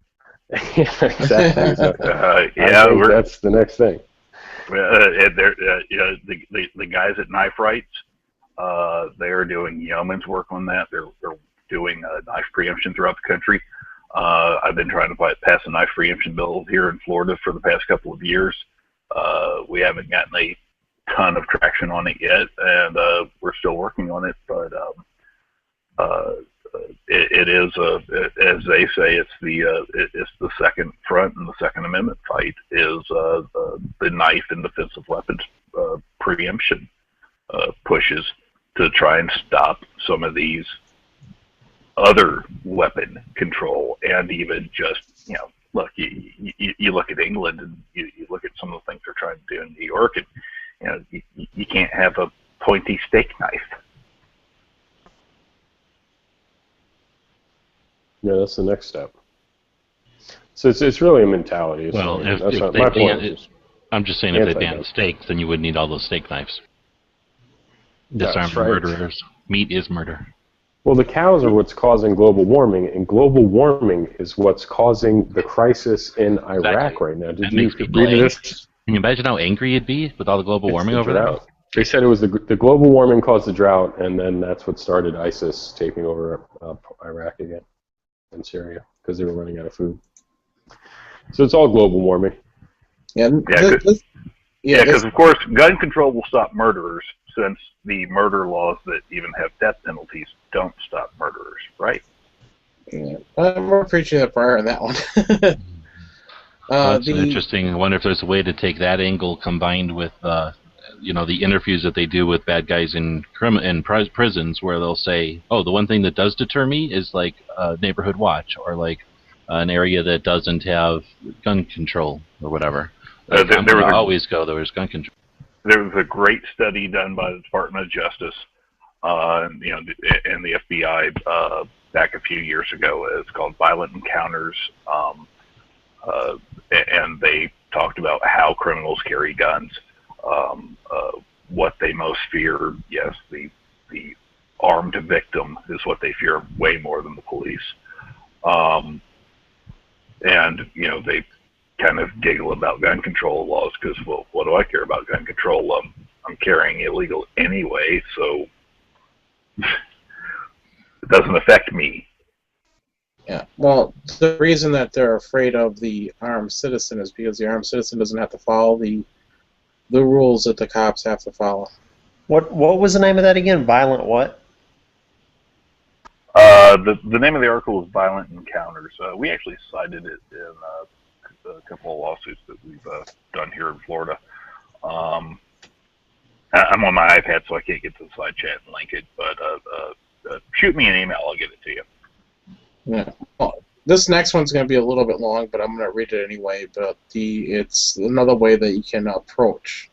Yeah, exactly. That's the next thing. The guys at Knife Rights, they are doing yeoman's work on that. They're doing knife preemption throughout the country. I've been trying to pass a knife preemption bill here in Florida for the past couple of years. We haven't gotten a ton of traction on it yet, and we're still working on it. But it is, as they say, it's the second front, and the Second Amendment fight is the knife and defensive weapons preemption pushes to try and stop some of these other weapon control, and even just, look, you look at England, and you look at some of the things they're trying to do in New York, and you can't have a pointy steak knife. Yeah, that's the next step. So it's really a mentality. Well, I'm just saying, if they banned steaks, then you would need all those steak knives. Disarm murderers. Meat is murder. Well, the cows are what's causing global warming, and global warming is what's causing the crisis in Iraq right now. Did you read this? Can you imagine how angry you'd be with all the global warming over there? They said it was the global warming caused the drought, and then that's what started ISIS taking over Iraq again and Syria, because they were running out of food. So it's all global warming. Because of course gun control will stop murderers, since the murder laws that even have death penalties don't stop murderers, right? Yeah. We're preaching the prayer in that one. That's interesting. I wonder if there's a way to take that angle combined with, the interviews that they do with bad guys in prisons, where they'll say, "Oh, the one thing that does deter me is like a neighborhood watch, or like an area that doesn't have gun control or whatever. Like, I'm going to always go there. There's gun control." There was a great study done by the Department of Justice, and the FBI back a few years ago. It's called Violent Encounters. And they talked about how criminals carry guns, what they most fear. Yes, the armed victim is what they fear way more than the police. And they kind of giggle about gun control laws because, well, what do I care about gun control? I'm carrying illegal anyway, so it doesn't affect me. Yeah, well, the reason that they're afraid of the armed citizen is because the armed citizen doesn't have to follow the rules that the cops have to follow. What was the name of that again? Violent what? The name of the article is Violent Encounters. We actually cited it in a couple of lawsuits that we've done here in Florida. I'm on my iPad, so I can't get to the side chat and link it, but shoot me an email. I'll get it to you. Yeah. Well, this next one's going to be a little bit long, but I'm going to read it anyway. But it's another way that you can approach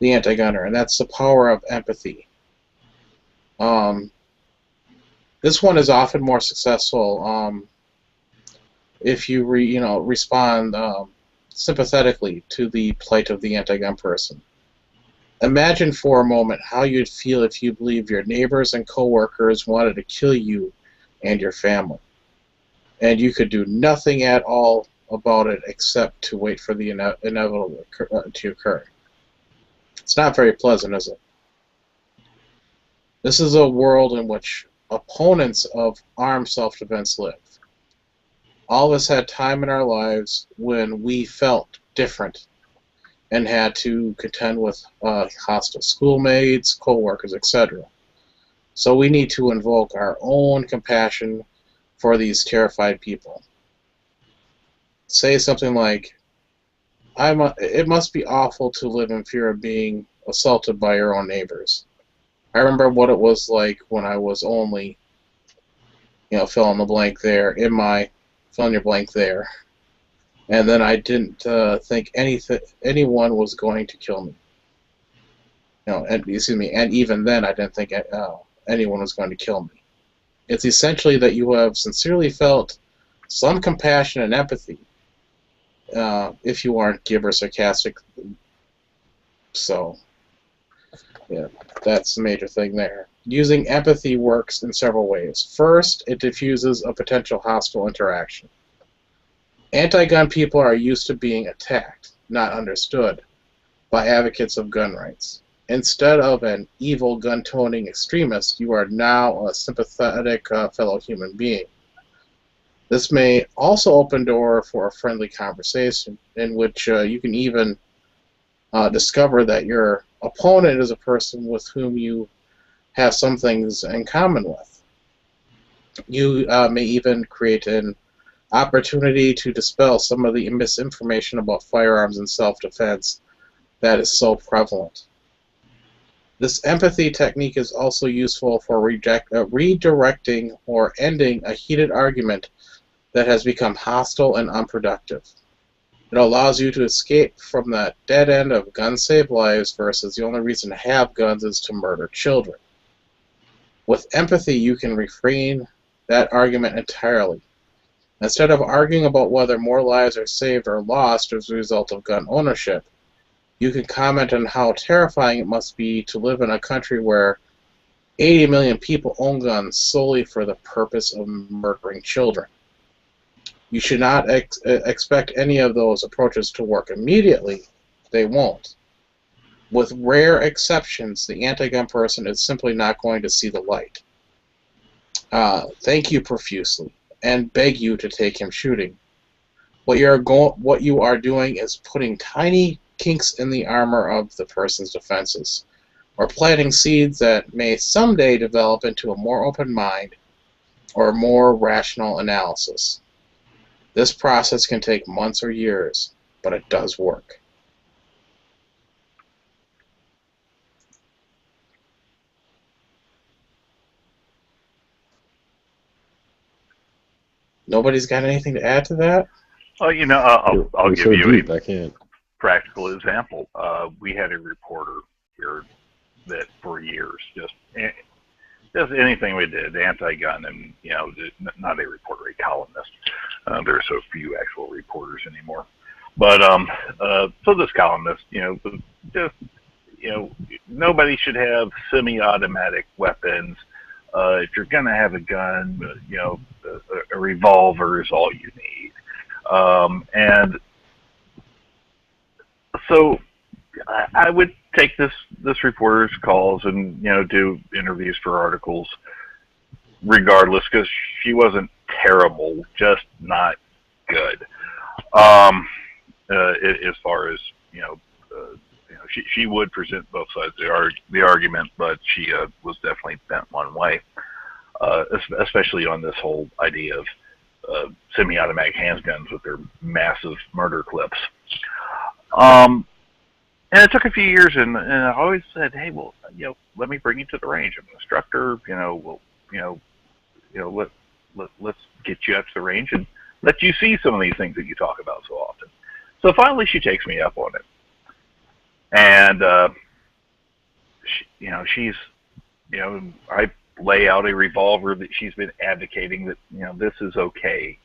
the anti-gunner, and that's the power of empathy. This one is often more successful if you respond sympathetically to the plight of the anti-gun person. Imagine for a moment how you'd feel if you believed your neighbors and coworkers wanted to kill you and your family, and you could do nothing at all about it except to wait for the inevitable to occur. It's not very pleasant, is it? This is a world in which opponents of armed self-defense live. All of us had time in our lives when we felt different and had to contend with hostile schoolmates, co-workers, etc. So we need to invoke our own compassion for these terrified people. Say something like, it must be awful to live in fear of being assaulted by your own neighbors. I remember what it was like when I was only, fill in the blank there, fill in your blank there. And then I didn't think anyone was going to kill me. And even then I didn't think anyone was going to kill me. It's essentially that you have sincerely felt some compassion and empathy, if you aren't glib or sarcastic. So, yeah, that's the major thing there. Using empathy works in several ways. First, it diffuses a potential hostile interaction. Anti-gun people are used to being attacked, not understood, by advocates of gun rights. Instead of an evil gun-toting extremist, you are now a sympathetic fellow human being. This may also open door for a friendly conversation in which you can even discover that your opponent is a person with whom you have some things in common with. You may even create an opportunity to dispel some of the misinformation about firearms and self-defense that is so prevalent. This empathy technique is also useful for redirecting or ending a heated argument that has become hostile and unproductive. It allows you to escape from that dead end of guns save lives versus the only reason to have guns is to murder children. With empathy, you can refrain that argument entirely. Instead of arguing about whether more lives are saved or lost as a result of gun ownership, you can comment on how terrifying it must be to live in a country where 80 million people own guns solely for the purpose of murdering children. You should not expect any of those approaches to work immediately. They won't. With rare exceptions, the anti-gun person is simply not going to see the light. Thank you profusely, and beg you to take him shooting. What you are doing is putting tiny kinks in the armor of the person's defenses, or planting seeds that may someday develop into a more open mind or more rational analysis. This process can take months or years, but it does work. Nobody's got anything to add to that? Well, I'll give so you deep, I can't. practical example. We had a reporter here that for years just anything we did, anti-gun, and not a reporter, a columnist. There are so few actual reporters anymore. But so this columnist, just nobody should have semi-automatic weapons. If you're gonna have a gun, a revolver is all you need. And so I would take this reporter's calls and do interviews for articles, regardless, because she wasn't terrible, just not good. As far as she would present both sides of the argument, but she was definitely bent one way, especially on this whole idea of semi-automatic handguns with their massive murder clips. And it took a few years, and I always said, "Hey, well, let me bring you to the range. I'm an instructor. Let's get you up to the range and let you see some of these things that you talk about so often." So finally, she takes me up on it, and I lay out a revolver that she's been advocating that this is okay,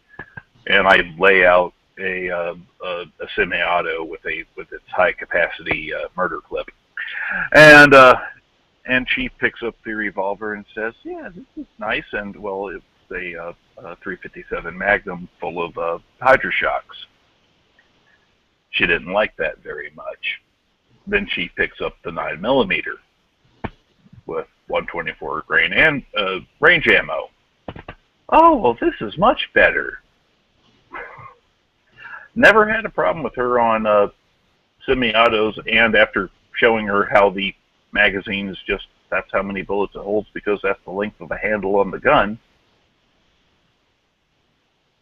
and I lay out a semi-auto with its high capacity murder clip, and she picks up the revolver and says, "Yeah, this is nice," and well, it's a 357 Magnum full of hydroshocks. She didn't like that very much. Then she picks up the 9mm with 124 grain and range ammo. "Oh, well, this is much better." Never had a problem with her on semi-autos, and after showing her how the magazine is that's how many bullets it holds because that's the length of the handle on the gun,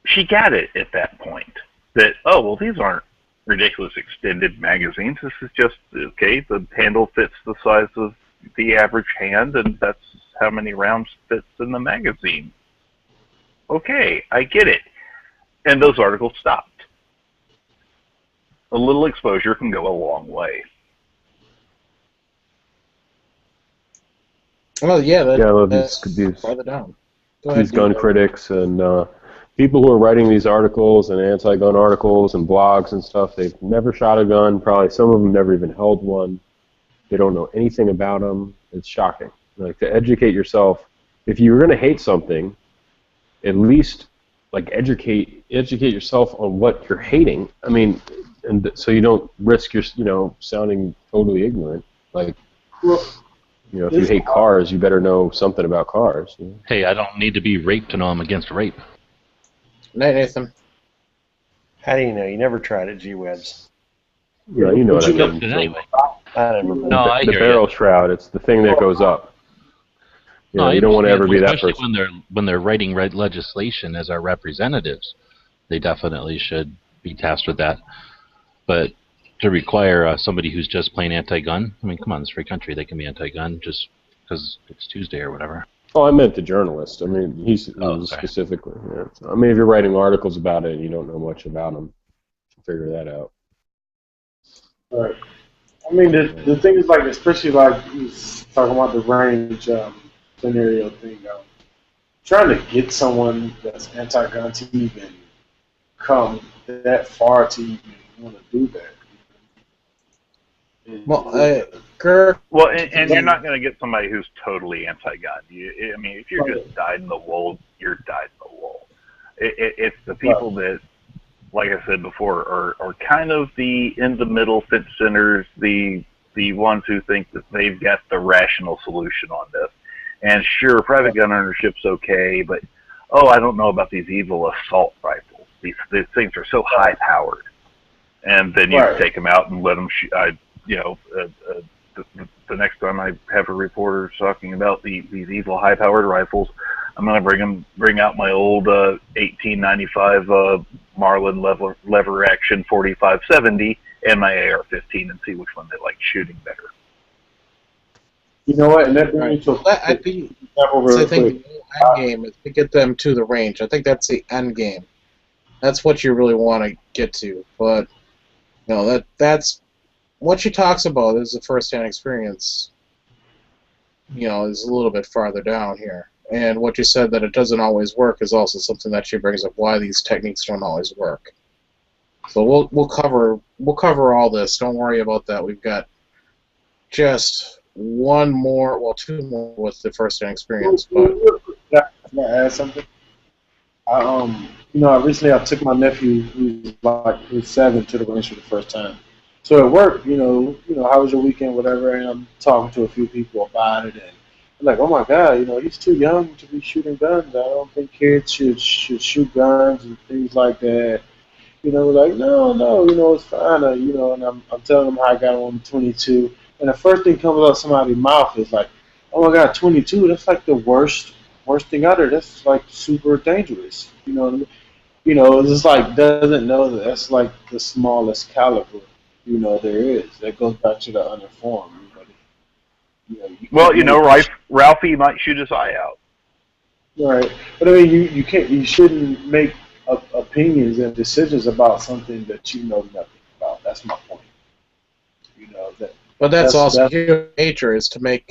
she got it at that point. That, oh, well, these aren't ridiculous extended magazines. This is just, okay, the handle fits the size of the average hand, and that's how many rounds fits in the magazine. Okay, I get it. And those articles stopped. A little exposure can go a long way. Well, yeah, these farther down. These gun critics and people who are writing these articles and anti-gun articles and blogs and stuff, they've never shot a gun. Probably some of them never even held one. They don't know anything about them. It's shocking. Like, to educate yourself, if you're going to hate something, at least educate yourself on what you're hating. I mean, and so you don't risk your sounding totally ignorant. If you hate cars, you better know something about cars. Hey, I don't need to be raped to know I'm against rape. Night, Nathan. How do you know? You never tried it, G-Webs. Yeah, you know what I mean. Anyway. I never remember. No, I the hear barrel you. shroud, it's the thing that goes up. You don't want to ever be that person. Especially when they're writing legislation as our representatives, they definitely should be tasked with that. But to require somebody who's just plain anti-gun, I mean, come on, it's a free country. They can be anti-gun just because it's Tuesday or whatever. Oh, I meant the journalist. I mean, he's okay. specifically. Yeah. I mean, if you're writing articles about it and you don't know much about them, figure that out. Right. I mean, the thing is, especially talking about the range scenario thing, trying to get someone that's anti-gun to even come that far to even want to do that. Well, and you're not going to get somebody who's totally anti-gun. I mean, if you're just dyed in the wool, you're dyed in the wool. It's the people that, like I said before, are kind of the in-the-middle fence sinners, the ones who think that they've got the rational solution on this. And sure, private gun ownership's okay, but, I don't know about these evil assault rifles. These things are so high-powered. And then you take them out and let them shoot. The next time I have a reporter talking about these evil high-powered rifles, I'm gonna bring out my old 1895 Marlin lever action 4570 and my AR-15 and see which one they like shooting better. You know what? And that brings me to I think the end game is to get them to the range. I think that's the end game. That's what you really want to get to. But that's what she talks about is the first-hand experience. Is a little bit farther down here. And what you said that it doesn't always work is also something that she brings up. Why these techniques don't always work. So we'll cover all this. Don't worry about that. We've got just two more with the first-hand experience. But can I add something? Recently I took my nephew who's 7 to the range for the first time. So at work, how was your weekend, whatever, and I'm talking to a few people about it, and they're like, oh my God, he's too young to be shooting guns. I don't think kids should shoot guns and things like that. Like, no, it's fine. And I'm telling them how I got on 22. And the first thing comes out of somebody's mouth is like, oh my God, 22, that's like the worst thing out there. That's like super dangerous. You know what I mean? It's just like doesn't know that that's like the smallest caliber, there is. That goes back to the uninformed. Ralphie might shoot his eye out. Right. But I mean, you shouldn't make opinions and decisions about something that you know nothing about. That's my point. But that's also human nature is to make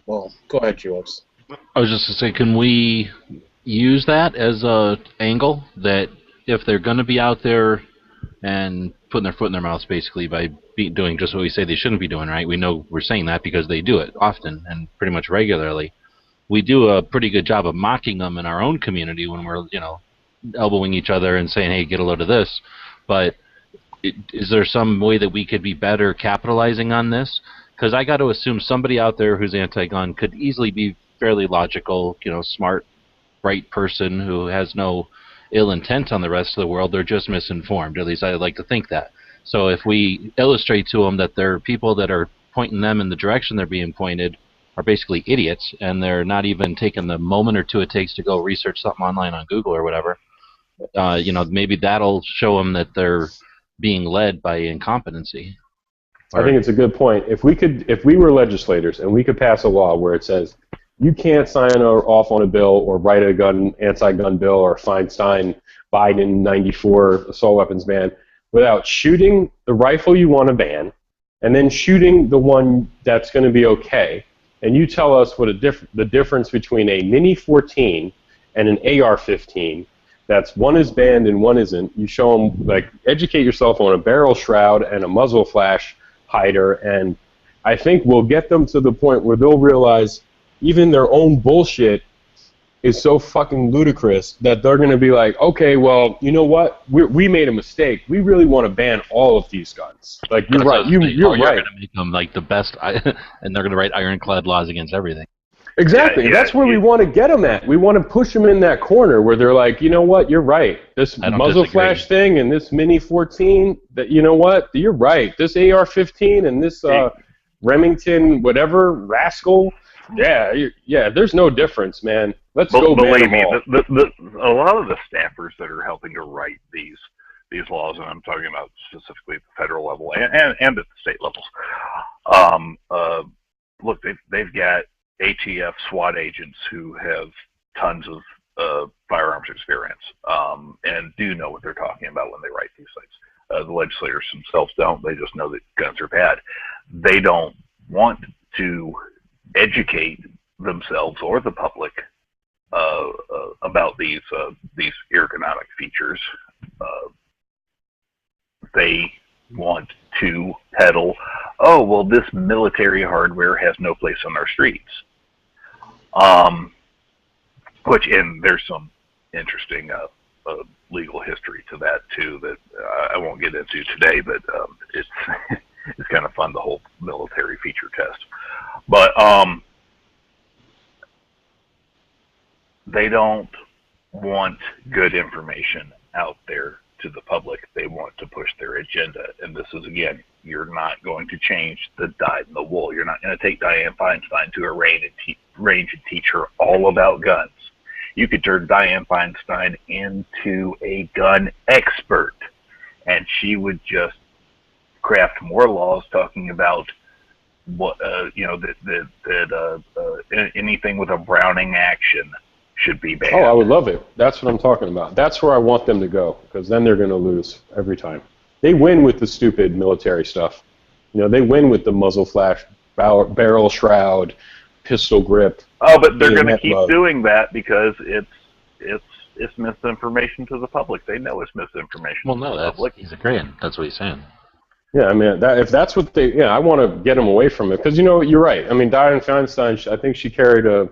Well, go ahead, Jules. I was just going to say, can we use that as a angle that if they're going to be out there and putting their foot in their mouths basically by doing just what we say they shouldn't be doing, right? We know we're saying that because they do it often and pretty much regularly. We do a pretty good job of mocking them in our own community when we're, elbowing each other and saying, hey, get a load of this. But is there some way that we could be better capitalizing on this? Because I got to assume somebody out there who's anti-gun could easily be fairly logical, smart, bright person who has no ill intent on the rest of the world. They're just misinformed. At least I like to think that. So if we illustrate to them that there are people that are pointing them in the direction they're being pointed are basically idiots, and they're not even taking the moment or two it takes to go research something online on Google or whatever, maybe that'll show them that they're being led by incompetency. I think it's a good point. If we were legislators and we could pass a law where it says you can't sign off on a bill or write a anti-gun bill or Feinstein Biden 94 assault weapons ban without shooting the rifle you want to ban and then shooting the one that's going to be okay, and you tell us what the difference between a Mini 14 and an AR-15, that's one is banned and one isn't. You show them, educate yourself on a barrel shroud and a muzzle flash hider, and I think we'll get them to the point where they'll realize even their own bullshit is so fucking ludicrous that they're going to be like, okay, well, you know what? We made a mistake. We really want to ban all of these guns. Like, you're right. You're right. You're going to make them like the best, and they're going to write ironclad laws against everything. Exactly. Yeah, That's where we want to get them at. We want to push them in that corner where they're like, you know what? You're right. This muzzle flash thing and this Mini 14, that you know what? You're right. This AR-15 and this Remington whatever rascal. Yeah. There's no difference, man. Let's go ban them all. A lot of the staffers that are helping to write these laws, and I'm talking about specifically at the federal level and at the state levels. Look, they've got ATF SWAT agents who have tons of firearms experience and do know what they're talking about when they write these things. The legislators themselves don't. They just know that guns are bad. They don't want to educate themselves or the public about these ergonomic features. They want to peddle, oh, well, this military hardware has no place on our streets. And there's some interesting legal history to that too that I won't get into today, but it's it's kind of fun, the whole military feature test. But they don't want good information out there to the public. They want to push their agenda. And this is, again, you're not going to change the dyed in the wool. You're not going to take Dianne Feinstein to arraign and range and teach her all about guns. You could turn Dianne Feinstein into a gun expert, and she would just craft more laws talking about what anything with a Browning action should be banned. Oh, I would love it. That's what I'm talking about. That's where I want them to go, because then they're going to lose every time. They win with the stupid military stuff. You know, they win with the muzzle flash, barrel shroud, pistol grip. Oh, but they're going to keep doing that because it's misinformation to the public. They know it's misinformation. Well, no, he's agreeing. That's what he's saying. Yeah, I mean, if that's what they, yeah, I want to get them away from it, because, you know, you're right. I mean, Dianne Feinstein, I think she carried a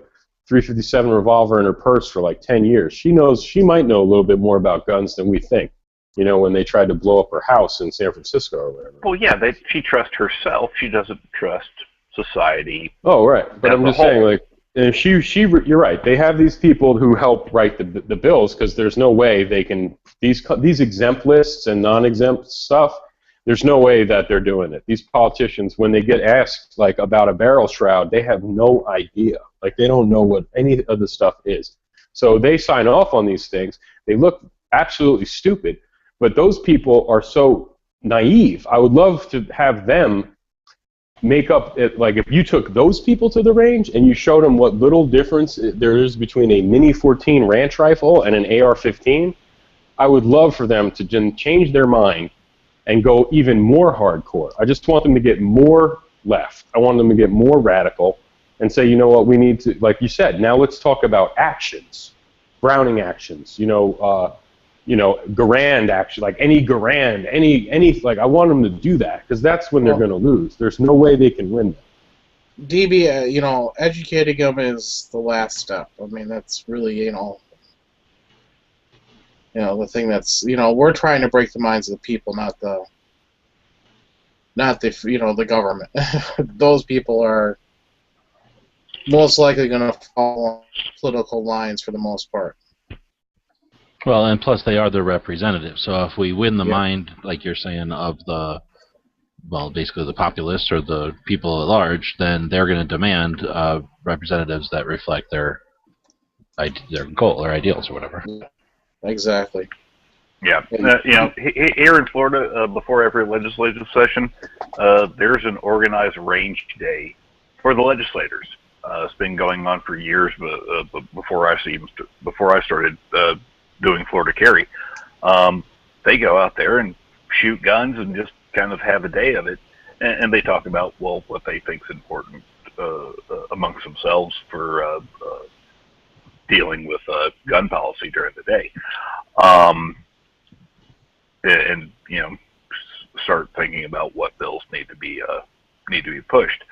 .357 revolver in her purse for like 10 years. She might know a little bit more about guns than we think. You know, when they tried to blow up her house in San Francisco or whatever. Well, yeah, she trusts herself. She doesn't trust society. Oh, right. But I'm just saying, like, you're right. They have these people who help write the bills, because there's no way they can, these exempt lists and non-exempt stuff, there's no way that they're doing it. These politicians, when they get asked, like, about a barrel shroud, they have no idea. Like, they don't know what any of the stuff is. So they sign off on these things. They look absolutely stupid. But those people are so naive. I would love to have them make up, like, if you took those people to the range and you showed them what little difference there is between a Mini 14 ranch rifle and an AR-15, I would love for them to change their mind and go even more hardcore. I just want them to get more left. I want them to get more radical and say, you know what, we need to, like you said, now let's talk about actions, Browning actions, Garand action, like any Garand, any, like, I want them to do that, because that's when they're going to lose. There's no way they can win that. DB, educating them is the last step. I mean, that's really, the thing that's, we're trying to break the minds of the people, not the government. Those people are most likely going to follow political lines for the most part. Well, and plus they are the representatives. So if we win the mind, like you're saying, of basically the populace or the people at large, then they're going to demand representatives that reflect their goal or ideals or whatever. Exactly. Yeah. Here in Florida, before every legislative session, there's an organized range day for the legislators. It's been going on for years, but before I started doing Florida Carry, they go out there and shoot guns and just kind of have a day of it, and they talk about, well, what they think is important amongst themselves for dealing with gun policy during the day, and start thinking about what bills need to be pushed.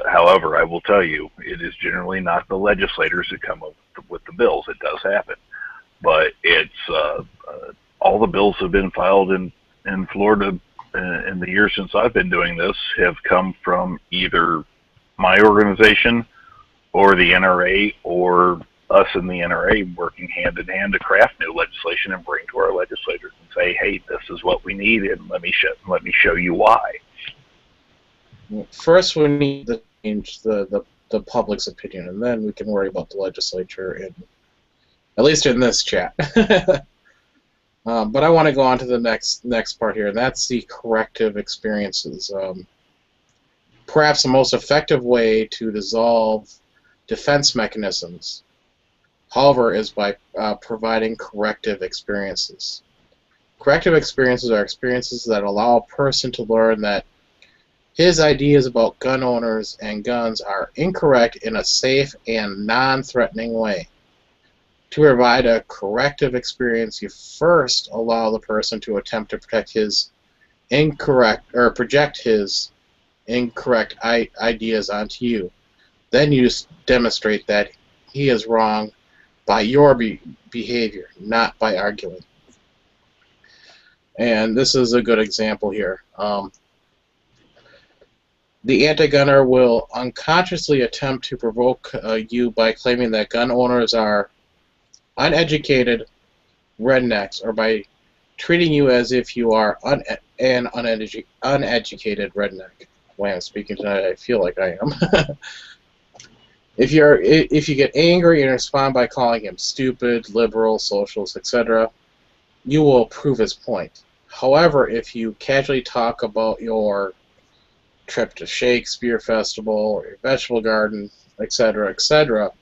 However, I will tell you, it is generally not the legislators that come up with the bills. It does happen. But it's all the bills have been filed in Florida in the years since I've been doing this have come from either my organization or the NRA or us in the NRA working hand in hand to craft new legislation and bring to our legislators and say, hey, this is what we need, and let me show you why. First, we need to change the public's opinion, and then we can worry about the legislature and. At least in this chat. But I want to go on to the next part here, and that's the corrective experiences. Perhaps the most effective way to dissolve defense mechanisms, however, is by providing corrective experiences. Corrective experiences are experiences that allow a person to learn that his ideas about gun owners and guns are incorrect in a safe and non-threatening way. To provide a corrective experience, you first allow the person to attempt to project his incorrect ideas onto you. Then you demonstrate that he is wrong by your behavior, not by arguing. And this is a good example here. The anti-gunner will unconsciously attempt to provoke you by claiming that gun owners are uneducated rednecks, or by treating you as if you are an uneducated redneck. When I'm speaking tonight, I feel like I am. If you get angry and respond by calling him stupid, liberal, socialist, etc., you will prove his point. However, if you casually talk about your trip to Shakespeare Festival or your vegetable garden, etc., etc.,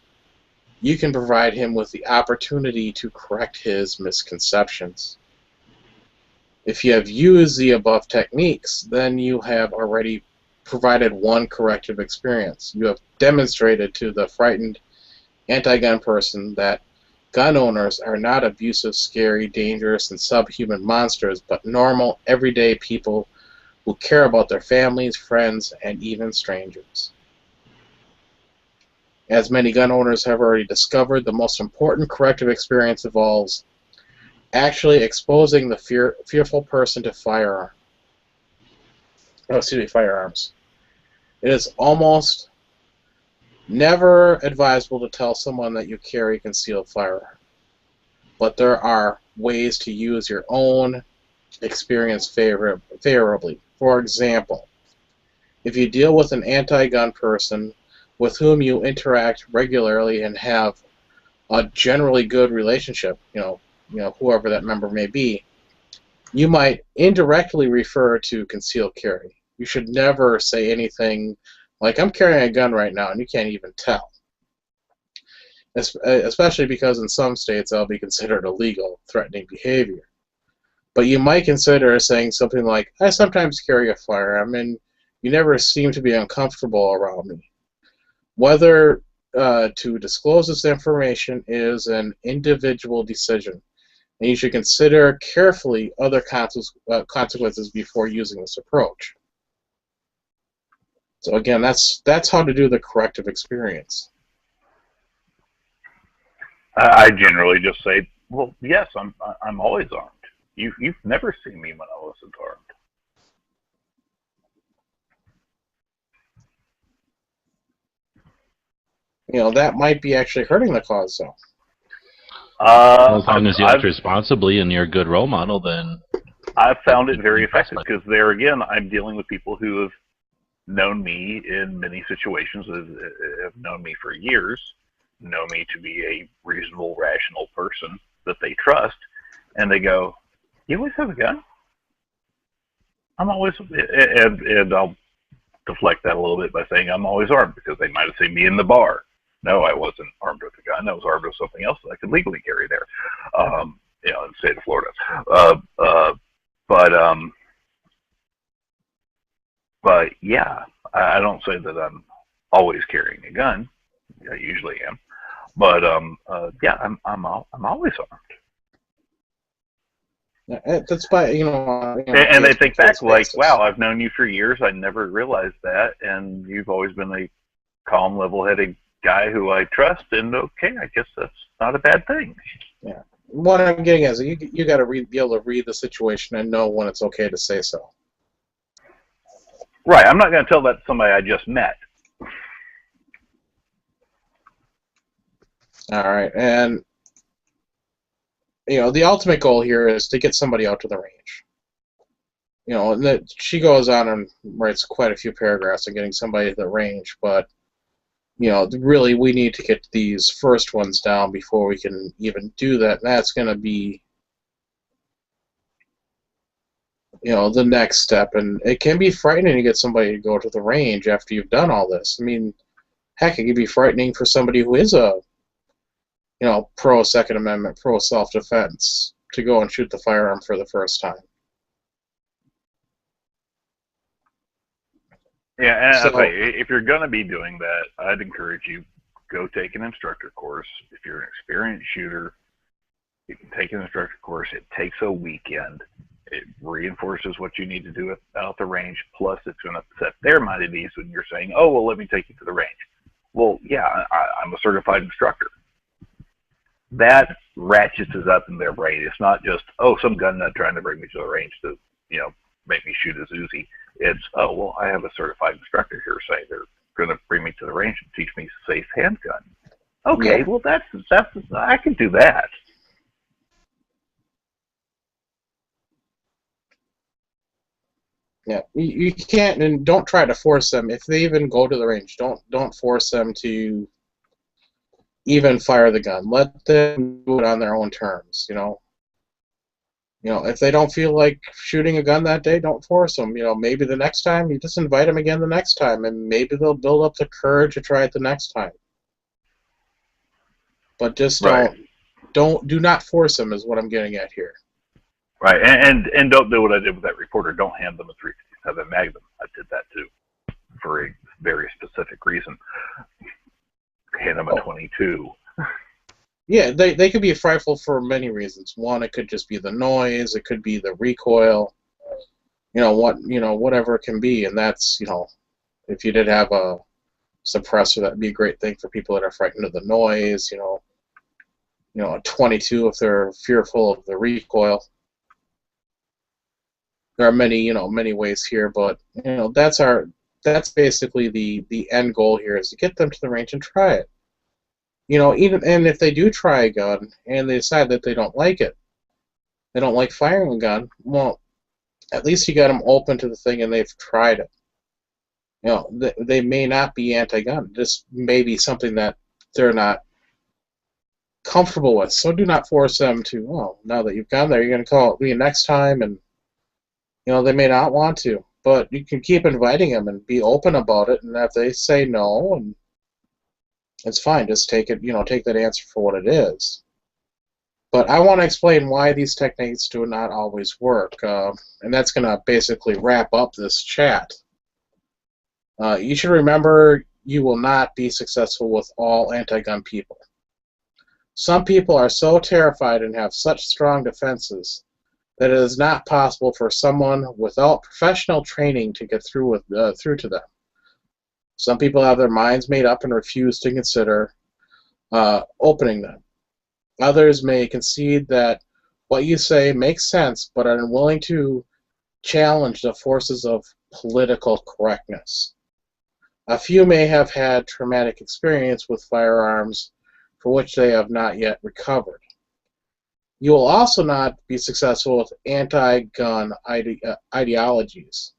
you can provide him with the opportunity to correct his misconceptions. If you have used the above techniques, then you have already provided one corrective experience. You have demonstrated to the frightened anti-gun person that gun owners are not abusive, scary, dangerous, and subhuman monsters, but normal, everyday people who care about their families, friends, and even strangers. As many gun owners have already discovered, the most important corrective experience involves actually exposing the fearful person to firearms. It is almost never advisable to tell someone that you carry a concealed firearm, but there are ways to use your own experience favorably. For example, if you deal with an anti-gun person with whom you interact regularly and have a generally good relationship, whoever that member may be, you might indirectly refer to concealed carry. You should never say anything like, I'm carrying a gun right now, and you can't even tell. Especially because in some states that'll be considered illegal, threatening behavior. But you might consider saying something like, I sometimes carry a firearm, and you never seem to be uncomfortable around me. Whether to disclose this information is an individual decision, and you should consider carefully other consequences before using this approach. So again, that's how to do the corrective experience. I generally just say, well, yes, I'm always armed. You've never seen me when I wasn't armed. That might be actually hurting the cause, though. Well, as long as you act responsibly and you're a good role model, then I've found it very effective because there again, I'm dealing with people who have known me in many situations, have known me for years, know me to be a reasonable, rational person that they trust, and they go, "You always have a gun?" I'm always, and I'll deflect that a little bit by saying I'm always armed because they might have seen me in the bar. No, I wasn't armed with a gun. I was armed with something else that I could legally carry there, in the state of Florida. But yeah, I don't say that I'm always carrying a gun. I usually am, but yeah, I'm always armed. That's by and they think back like, wow, I've known you for years. I never realized that, and you've always been a calm, level-headed guy who I trust. And okay, I guess that's not a bad thing. Yeah. What I'm getting is you got to be able to read the situation and know when it's okay to say so. Right. I'm not going to tell that to somebody I just met. All right, and the ultimate goal here is to get somebody out to the range. And that she goes on and writes quite a few paragraphs on getting somebody to the range, but really we need to get these first ones down before we can even do that. And that's going to be the next step, and it can be frightening to get somebody to go to the range after you've done all this. I mean, heck, it can be frightening for somebody who is a pro Second Amendment, pro self-defense, to go and shoot the firearm for the first time. Yeah, and if you're going to be doing that, I'd encourage you, go take an instructor course. If you're an experienced shooter, you can take an instructor course. It takes a weekend. It reinforces what you need to do out the range, plus it's going to set their mind at ease when you're saying, oh, well, let me take you to the range. Well, yeah, I'm a certified instructor. That ratchets us up in their brain. It's not just, oh, some gun nut trying to bring me to the range to, make me shoot a Uzi. It's, oh, well, I have a certified instructor here saying they're going to bring me to the range and teach me safe handgun. Okay, well, that's I can do that. Yeah, you can't, and don't try to force them. If they even go to the range, don't force them to even fire the gun. Let them do it on their own terms. If they don't feel like shooting a gun that day, don't force them. Maybe the next time you just invite them again the next time, and maybe they'll build up the courage to try it the next time. But just do not force them is what I'm getting at here. Right, and don't do what I did with that reporter. Don't hand them a 357 Magnum. I did that too, for a very specific reason. Hand them a 22. Yeah, they could be frightful for many reasons. One, it could just be the noise. It could be the recoil. Whatever it can be. And that's, if you did have a suppressor, that'd be a great thing for people that are frightened of the noise. A 22 if they're fearful of the recoil. There are many ways here, but that's basically the end goal here, is to get them to the range and try it. And if they do try a gun and they decide that they don't like it, they don't like firing a gun, well, at least you got them open to the thing and they've tried it. They may not be anti-gun. This may be something that they're not comfortable with. So do not force them to, now that you've gone there, you're going to call me next time, and they may not want to. But you can keep inviting them and be open about it, and if they say no, and it's fine, just take it, take that answer for what it is. But I want to explain why these techniques do not always work, and that's going to basically wrap up this chat. You should remember you will not be successful with all anti-gun people. Some people are so terrified and have such strong defenses that it is not possible for someone without professional training to get through to them. Some people have their minds made up and refuse to consider opening them. Others may concede that what you say makes sense, but are unwilling to challenge the forces of political correctness. A few may have had traumatic experience with firearms for which they have not yet recovered. You will also not be successful with anti-gun ideologies.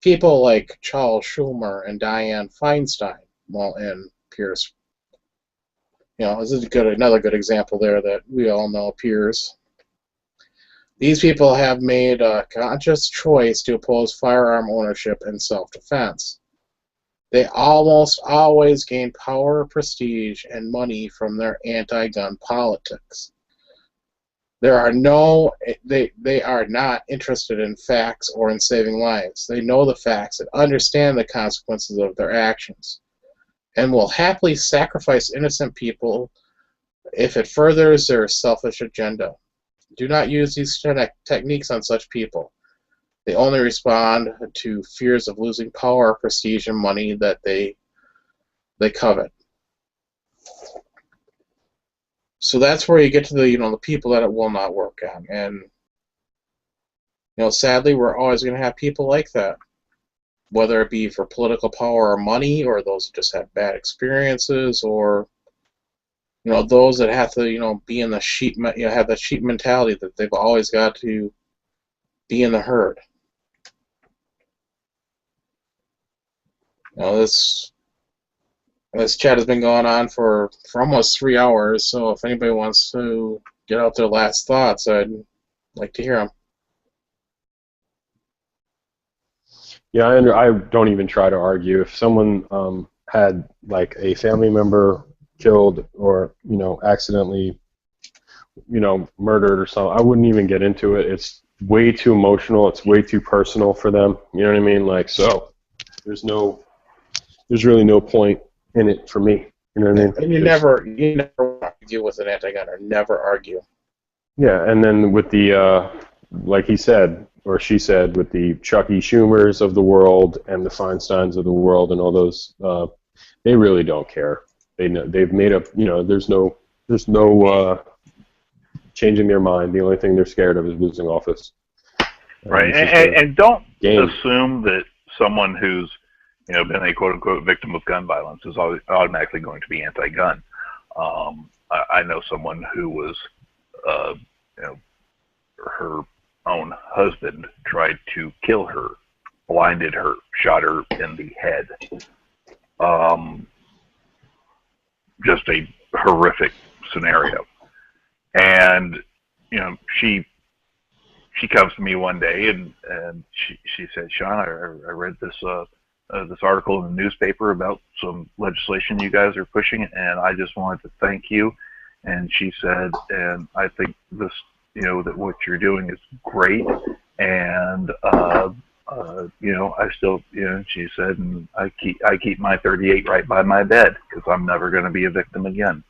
People like Charles Schumer and Dianne Feinstein, and Pierce. This is another good example there that we all know, Pierce. These people have made a conscious choice to oppose firearm ownership and self-defense. They almost always gain power, prestige, and money from their anti-gun politics. They are not interested in facts or in saving lives. They know the facts and understand the consequences of their actions, and will happily sacrifice innocent people if it furthers their selfish agenda. Do not use these techniques on such people. They only respond to fears of losing power, prestige, and money that they covet. So that's where you get to the people that it will not work on. And sadly, we're always going to have people like that, whether it be for political power or money, or those who just have bad experiences, or those that have to be in the sheep, have that sheep mentality that they've always got to be in the herd. This chat has been going on for almost 3 hours, so if anybody wants to get out their last thoughts, I'd like to hear them. Yeah, I don't even try to argue. If someone had like a family member killed or accidentally murdered or something, I wouldn't even get into it. It's way too emotional. It's way too personal for them. You know what I mean? Like, so there's really no point in it for me. You know what I mean? And you never argue with an anti-gunner. Never argue. Yeah, and then with the like he said or she said, with the Chucky Schumers of the world and the Feinsteins of the world and all those, they really don't care. They've made up. There's no changing their mind. The only thing they're scared of is losing office. Right, and don't assume that someone who's been a quote-unquote victim of gun violence is automatically going to be anti-gun. I know someone who was, her own husband tried to kill her, blinded her, shot her in the head. Just a horrific scenario. And you know, she comes to me one day and she said, Sean, I read this this article in the newspaper about some legislation you guys are pushing, and I just wanted to thank you. And she said, and I think this, you know, that what you're doing is great, and you know, I still, you know, she said, and I keep my 38 right by my bed because I'm never going to be a victim again.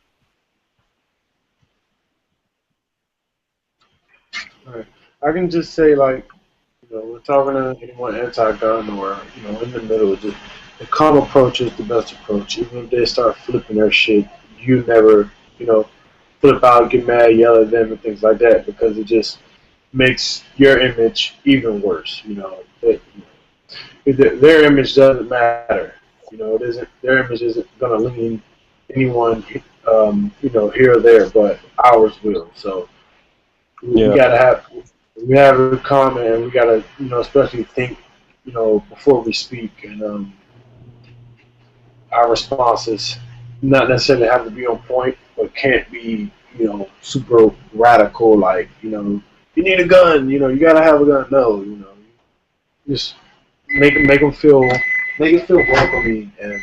All right. I can just say, like, you know, we're talking to anyone anti-gun or, you know, in the middle. Just the calm approach is the best approach. Even if they start flipping their shit, you never, you know, flip out, get mad, yell at them, and things like that, because it just makes your image even worse. You know, their image doesn't matter. You know, it isn't. Their image isn't going to lean anyone, you know, here or there, but ours will. So we have a comment, and we gotta, you know, especially think, you know, before we speak, and our responses not necessarily have to be on point, but can't be, you know, super radical. Like, you know, you need a gun, you know, you gotta have a gun. No, you know, just make them feel welcoming and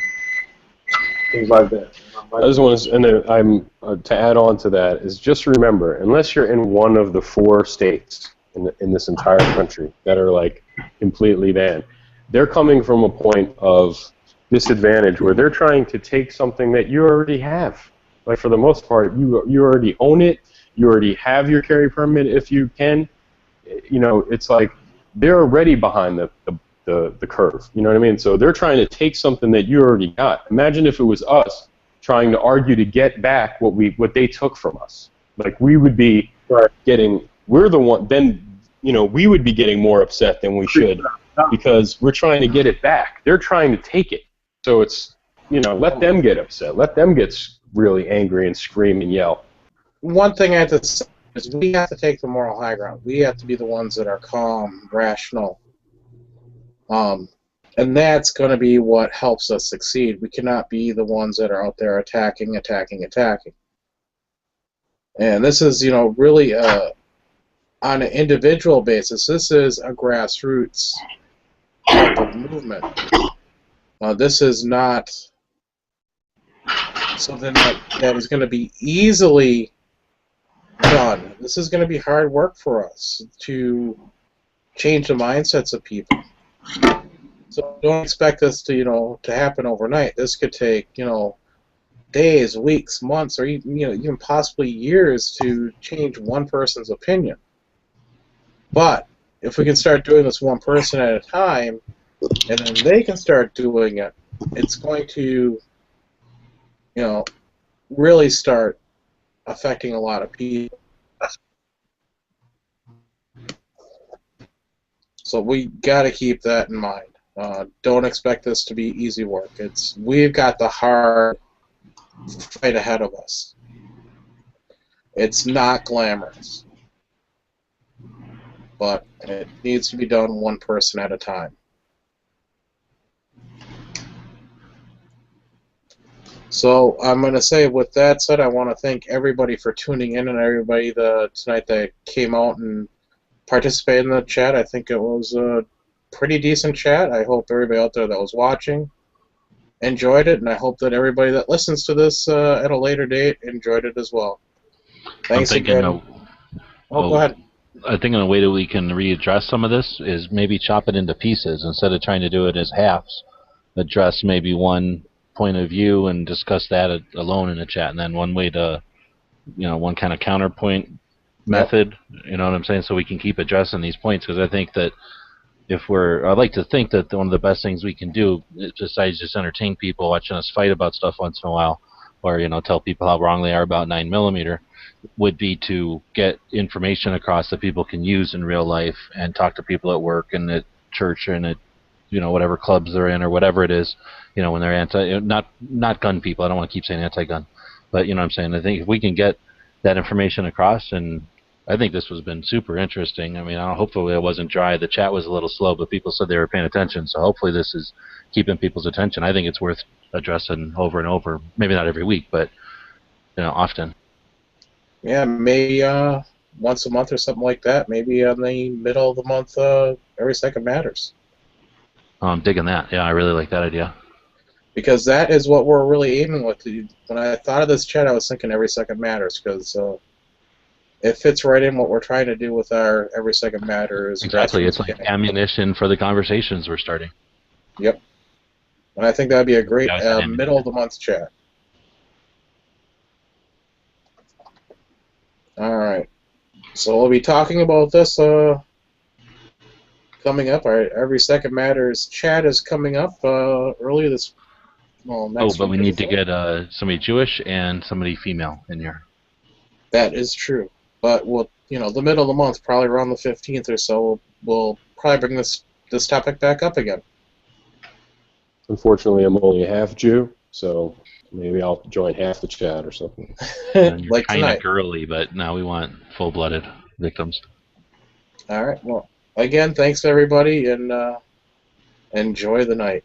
things like that. I just want to, and then to add on to that is just remember, unless you're in one of the 4 states in this entire country that are like completely banned, they're coming from a point of disadvantage where they're trying to take something that you already have. Like, for the most part, you already own it. You already have your carry permit if you can. You know, it's like they're already behind the curve. You know what I mean? So they're trying to take something that you already got. Imagine if it was us trying to argue to get back what they took from us. Like, we would be we're the one, then, you know, we would be getting more upset than we should because we're trying to get it back. They're trying to take it. So it's, you know, let them get upset. Let them get really angry and scream and yell. One thing I have to say is we have to take the moral high ground. We have to be the ones that are calm, rational. And that's going to be what helps us succeed. We cannot be the ones that are out there attacking. And this is, you know, really on an individual basis. This is a grassroots type of movement. This is not something that is going to be easily done. This is going to be hard work for us to change the mindsets of people. So don't expect this to, you know, to happen overnight. This could take, you know, days, weeks, months, or even, you know, even possibly years to change one person's opinion. But if we can start doing this one person at a time, and then they can start doing it, it's going to, you know, really start affecting a lot of people. So we got to keep that in mind. Don't expect this to be easy work. We've got the hard fight ahead of us. It's not glamorous, but it needs to be done one person at a time. So I'm going to say, with that said, I want to thank everybody for tuning in and everybody tonight that came out and participated in the chat. I think it was a pretty decent chat. I hope everybody out there that was watching enjoyed it, and I hope that everybody that listens to this at a later date enjoyed it as well. Thanks again. Go ahead. I think a way that we can readdress some of this is maybe chop it into pieces instead of trying to do it as halves. Address maybe one point of view and discuss that alone in a chat, and then one way to, you know, one kind of counterpoint method. You know what I'm saying? So we can keep addressing these points, because I think that I'd like to think that one of the best things we can do, besides just entertain people watching us fight about stuff once in a while, or, you know, tell people how wrong they are about 9mm, would be to get information across that people can use in real life and talk to people at work and at church and at, you know, whatever clubs they're in or whatever it is, you know, when they're not gun people. I don't want to keep saying anti-gun, but you know what I'm saying. I think if we can get that information across, and I think this has been super interesting. I mean, hopefully it wasn't dry. The chat was a little slow, but people said they were paying attention, so hopefully this is keeping people's attention. I think it's worth addressing over and over. Maybe not every week, but often. Yeah, maybe once a month or something like that. Maybe on the middle of the month, every second matters. Oh, I'm digging that. Yeah, I really like that idea. Because that is what we're really aiming with. When I thought of this chat, I was thinking every second matters, because it fits right in what we're trying to do with our every second matters. Exactly. It's like beginning. ammunition for the conversations we're starting. Yep. And I think that'd be a great Yeah, it's middle of the month chat. All right. So we'll be talking about this coming up. Our Every Second Matters chat is coming up early this. Well, next But week, we I need to think. get somebody Jewish and somebody female in here. That is true. But we'll, the middle of the month, probably around the 15th or so, we'll probably bring this topic back up again. Unfortunately, I'm only half Jew, so maybe I'll join half the chat or something. And you're Like kind tonight. of girly, but now we want full-blooded victims. All right. Well, again, thanks everybody, and enjoy the night.